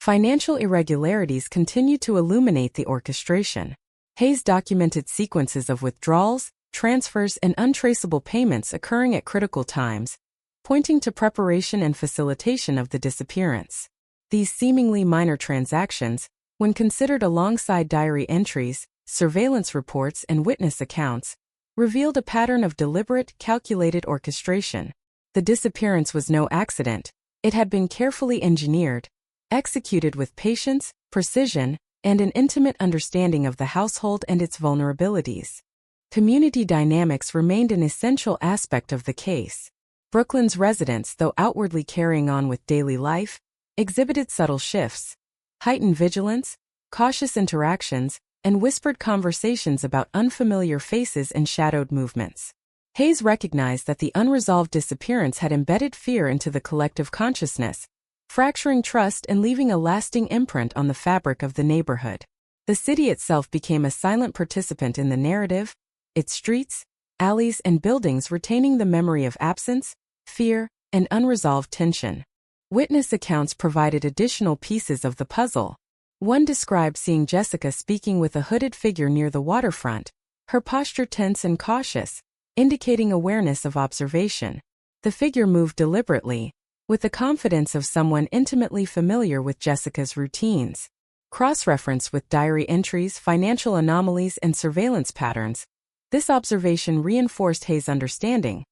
Financial irregularities continued to illuminate the orchestration. Hayes documented sequences of withdrawals, transfers, and untraceable payments occurring at critical times, pointing to preparation and facilitation of the disappearance. These seemingly minor transactions, when considered alongside diary entries, surveillance reports, and witness accounts, revealed a pattern of deliberate, calculated orchestration. The disappearance was no accident. It had been carefully engineered, executed with patience, precision, and an intimate understanding of the household and its vulnerabilities. Community dynamics remained an essential aspect of the case. Brooklyn's residents, though outwardly carrying on with daily life, exhibited subtle shifts, heightened vigilance, cautious interactions, and whispered conversations about unfamiliar faces and shadowed movements. Hayes recognized that the unresolved disappearance had embedded fear into the collective consciousness, fracturing trust and leaving a lasting imprint on the fabric of the neighborhood. The city itself became a silent participant in the narrative, its streets, alleys, and buildings retaining the memory of absence, fear, and unresolved tension. Witness accounts provided additional pieces of the puzzle. One described seeing Jessica speaking with a hooded figure near the waterfront, her posture tense and cautious, indicating awareness of observation. The figure moved deliberately, with the confidence of someone intimately familiar with Jessica's routines. Cross-referenced with diary entries, financial anomalies, and surveillance patterns, this observation reinforced Hayes' understanding.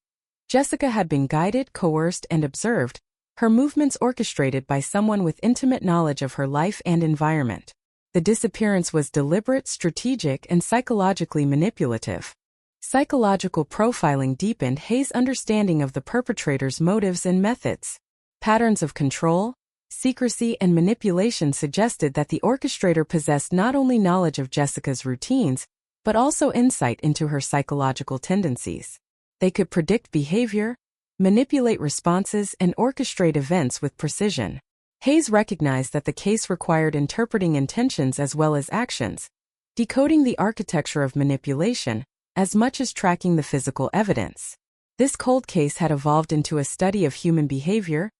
Jessica had been guided, coerced, and observed, her movements orchestrated by someone with intimate knowledge of her life and environment. The disappearance was deliberate, strategic, and psychologically manipulative. Psychological profiling deepened Hayes' understanding of the perpetrator's motives and methods. Patterns of control, secrecy, and manipulation suggested that the orchestrator possessed not only knowledge of Jessica's routines, but also insight into her psychological tendencies. They could predict behavior, manipulate responses, and orchestrate events with precision. Hayes recognized that the case required interpreting intentions as well as actions, decoding the architecture of manipulation, as much as tracking the physical evidence. This cold case had evolved into a study of human behavior,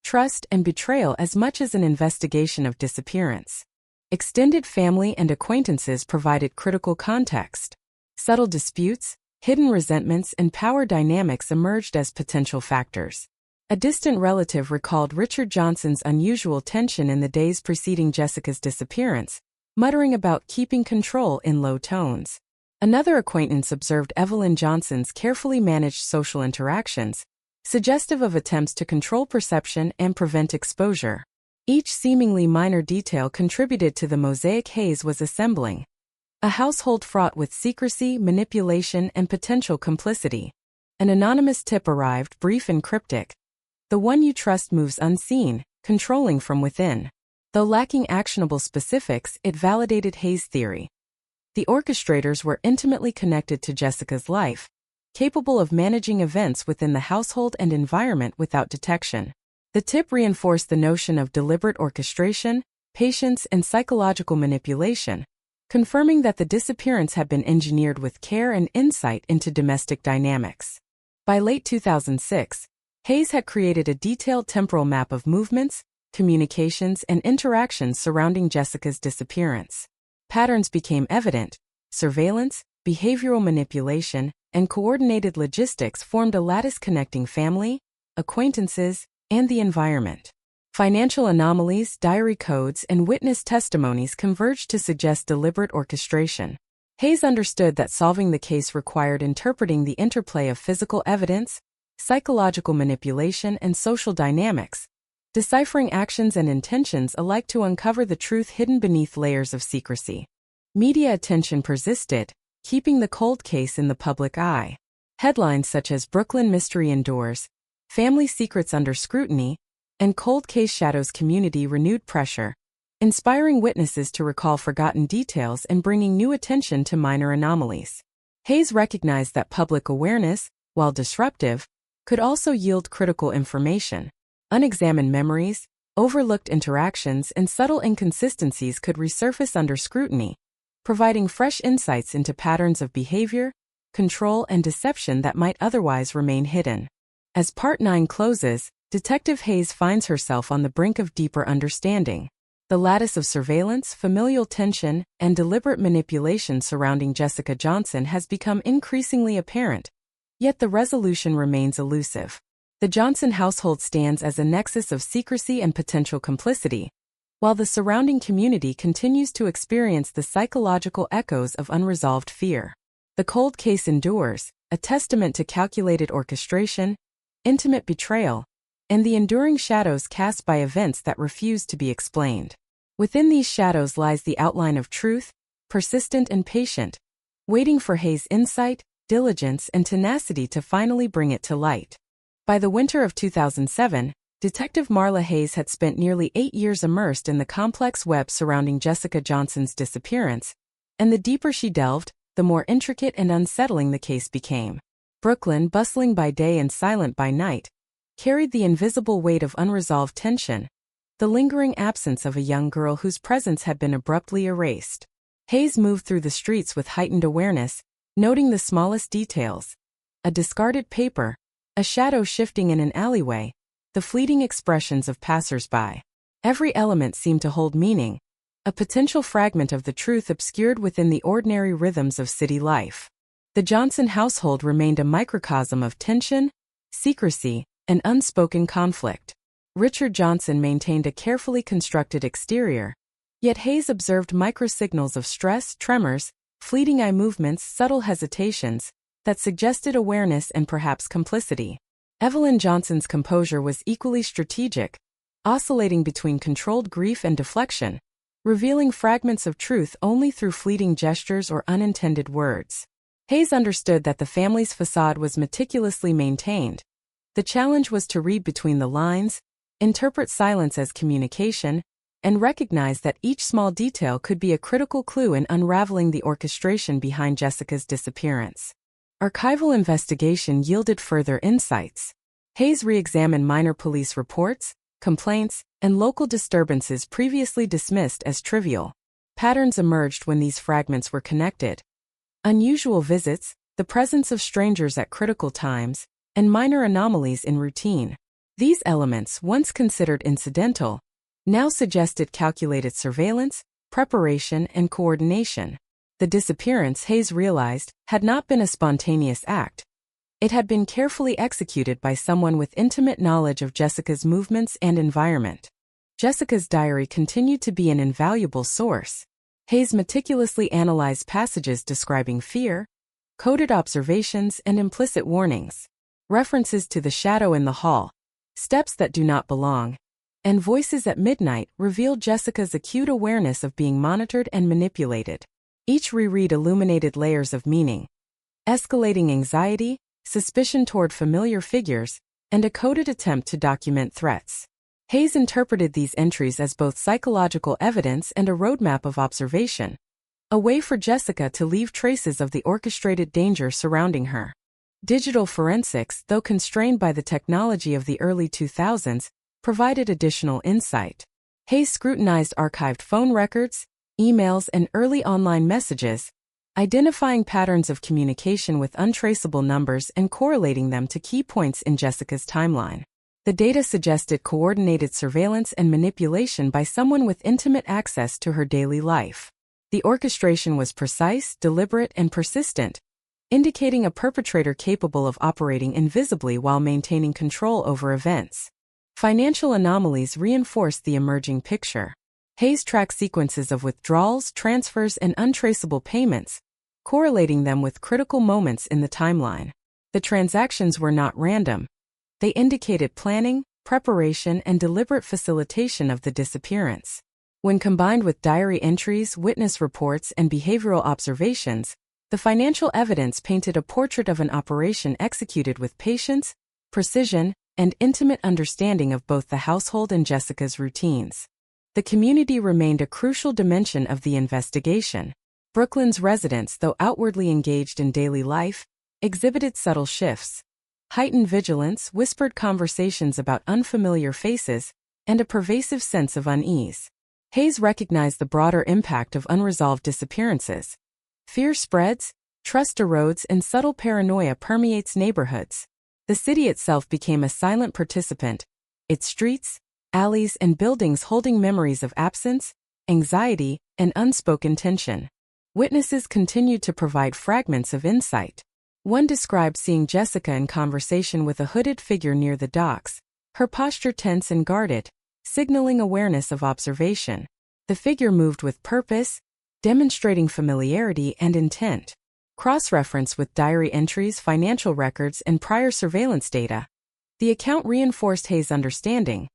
trust, and betrayal as much as an investigation of disappearance. Extended family and acquaintances provided critical context. Subtle disputes, hidden resentments, and power dynamics emerged as potential factors. A distant relative recalled Richard Johnson's unusual tension in the days preceding Jessica's disappearance, muttering about keeping control in low tones. Another acquaintance observed Evelyn Johnson's carefully managed social interactions, suggestive of attempts to control perception and prevent exposure. Each seemingly minor detail contributed to the mosaic Hayes was assembling. A household fraught with secrecy, manipulation, and potential complicity. An anonymous tip arrived, brief and cryptic. The one you trust moves unseen, controlling from within. Though lacking actionable specifics, it validated Hayes' theory. The orchestrators were intimately connected to Jessica's life, capable of managing events within the household and environment without detection. The tip reinforced the notion of deliberate orchestration, patience, and psychological manipulation, confirming that the disappearance had been engineered with care and insight into domestic dynamics. By late 2006, Hayes had created a detailed temporal map of movements, communications, and interactions surrounding Jessica's disappearance. Patterns became evident. Surveillance, behavioral manipulation, and coordinated logistics formed a lattice connecting family, acquaintances, and the environment. Financial anomalies, diary codes, and witness testimonies converged to suggest deliberate orchestration. Hayes understood that solving the case required interpreting the interplay of physical evidence, psychological manipulation, and social dynamics, deciphering actions and intentions alike to uncover the truth hidden beneath layers of secrecy. Media attention persisted, keeping the cold case in the public eye. Headlines such as "Brooklyn Mystery Endures," "Family Secrets Under Scrutiny," and "Cold Case Shadows Community" renewed pressure, inspiring witnesses to recall forgotten details and bringing new attention to minor anomalies. Hayes recognized that public awareness, while disruptive, could also yield critical information. Unexamined memories, overlooked interactions, and subtle inconsistencies could resurface under scrutiny, providing fresh insights into patterns of behavior, control, and deception that might otherwise remain hidden. As Part 9 closes, Detective Hayes finds herself on the brink of deeper understanding. The lattice of surveillance, familial tension, and deliberate manipulation surrounding Jessica Johnson has become increasingly apparent, yet the resolution remains elusive. The Johnson household stands as a nexus of secrecy and potential complicity, while the surrounding community continues to experience the psychological echoes of unresolved fear. The cold case endures, a testament to calculated orchestration, intimate betrayal, and the enduring shadows cast by events that refuse to be explained. Within these shadows lies the outline of truth, persistent and patient, waiting for Hayes' insight, diligence, and tenacity to finally bring it to light. By the winter of 2007, Detective Marla Hayes had spent nearly 8 years immersed in the complex web surrounding Jessica Johnson's disappearance, and the deeper she delved, the more intricate and unsettling the case became. Brooklyn, bustling by day and silent by night, carried the invisible weight of unresolved tension, the lingering absence of a young girl whose presence had been abruptly erased. Hayes moved through the streets with heightened awareness, noting the smallest details: a discarded paper, a shadow shifting in an alleyway, the fleeting expressions of passers-by. Every element seemed to hold meaning, a potential fragment of the truth obscured within the ordinary rhythms of city life. The Johnson household remained a microcosm of tension, secrecy, and unspoken conflict. Richard Johnson maintained a carefully constructed exterior, yet Hayes observed microsignals of stress, tremors, fleeting eye movements, subtle hesitations that suggested awareness and perhaps complicity. Evelyn Johnson's composure was equally strategic, oscillating between controlled grief and deflection, revealing fragments of truth only through fleeting gestures or unintended words. Hayes understood that the family's facade was meticulously maintained. The challenge was to read between the lines, interpret silence as communication, and recognize that each small detail could be a critical clue in unraveling the orchestration behind Jessica's disappearance. Archival investigation yielded further insights. Hayes re-examined minor police reports, complaints, and local disturbances previously dismissed as trivial. Patterns emerged when these fragments were connected. Unusual visits, the presence of strangers at critical times, and minor anomalies in routine. These elements, once considered incidental, now suggested calculated surveillance, preparation, and coordination. The disappearance, Hayes realized, had not been a spontaneous act. It had been carefully executed by someone with intimate knowledge of Jessica's movements and environment. Jessica's diary continued to be an invaluable source. Hayes meticulously analyzed passages describing fear, coded observations, and implicit warnings. References to the shadow in the hall, steps that do not belong, and voices at midnight revealed Jessica's acute awareness of being monitored and manipulated. Each reread illuminated layers of meaning, escalating anxiety, suspicion toward familiar figures, and a coded attempt to document threats. Hayes interpreted these entries as both psychological evidence and a roadmap of observation, a way for Jessica to leave traces of the orchestrated danger surrounding her. Digital forensics, though constrained by the technology of the early 2000s, provided additional insight. Hayes scrutinized archived phone records, emails, and early online messages, identifying patterns of communication with untraceable numbers and correlating them to key points in Jessica's timeline. The data suggested coordinated surveillance and manipulation by someone with intimate access to her daily life. The orchestration was precise, deliberate, and persistent, indicating a perpetrator capable of operating invisibly while maintaining control over events. Financial anomalies reinforced the emerging picture. Hayes tracked sequences of withdrawals, transfers, and untraceable payments, correlating them with critical moments in the timeline. The transactions were not random. They indicated planning, preparation, and deliberate facilitation of the disappearance. When combined with diary entries, witness reports, and behavioral observations, the financial evidence painted a portrait of an operation executed with patience, precision, and intimate understanding of both the household and Jessica's routines. The community remained a crucial dimension of the investigation. Brooklyn's residents, though outwardly engaged in daily life, exhibited subtle shifts. Heightened vigilance, whispered conversations about unfamiliar faces, and a pervasive sense of unease. Hayes recognized the broader impact of unresolved disappearances. Fear spreads, trust erodes, and subtle paranoia permeates neighborhoods. The city itself became a silent participant, its streets, alleys, and buildings holding memories of absence, anxiety, and unspoken tension. Witnesses continued to provide fragments of insight. One described seeing Jessica in conversation with a hooded figure near the docks, her posture tense and guarded, signaling awareness of observation. The figure moved with purpose, demonstrating familiarity and intent. Cross-reference with diary entries, financial records, and prior surveillance data. The account reinforced Hayes' understanding.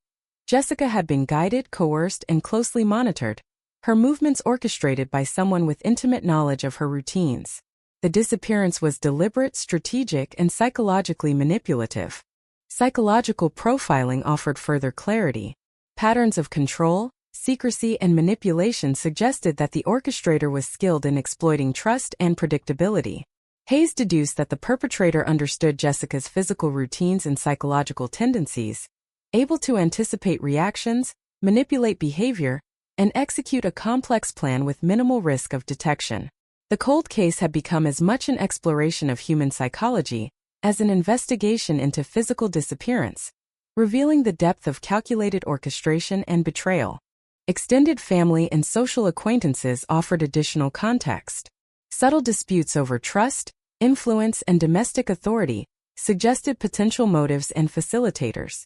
Jessica had been guided, coerced, and closely monitored, her movements orchestrated by someone with intimate knowledge of her routines. The disappearance was deliberate, strategic, and psychologically manipulative. Psychological profiling offered further clarity. Patterns of control, secrecy, and manipulation suggested that the orchestrator was skilled in exploiting trust and predictability. Hayes deduced that the perpetrator understood Jessica's physical routines and psychological tendencies, able to anticipate reactions, manipulate behavior, and execute a complex plan with minimal risk of detection. The cold case had become as much an exploration of human psychology as an investigation into physical disappearance, revealing the depth of calculated orchestration and betrayal. Extended family and social acquaintances offered additional context. Subtle disputes over trust, influence, and domestic authority suggested potential motives and facilitators.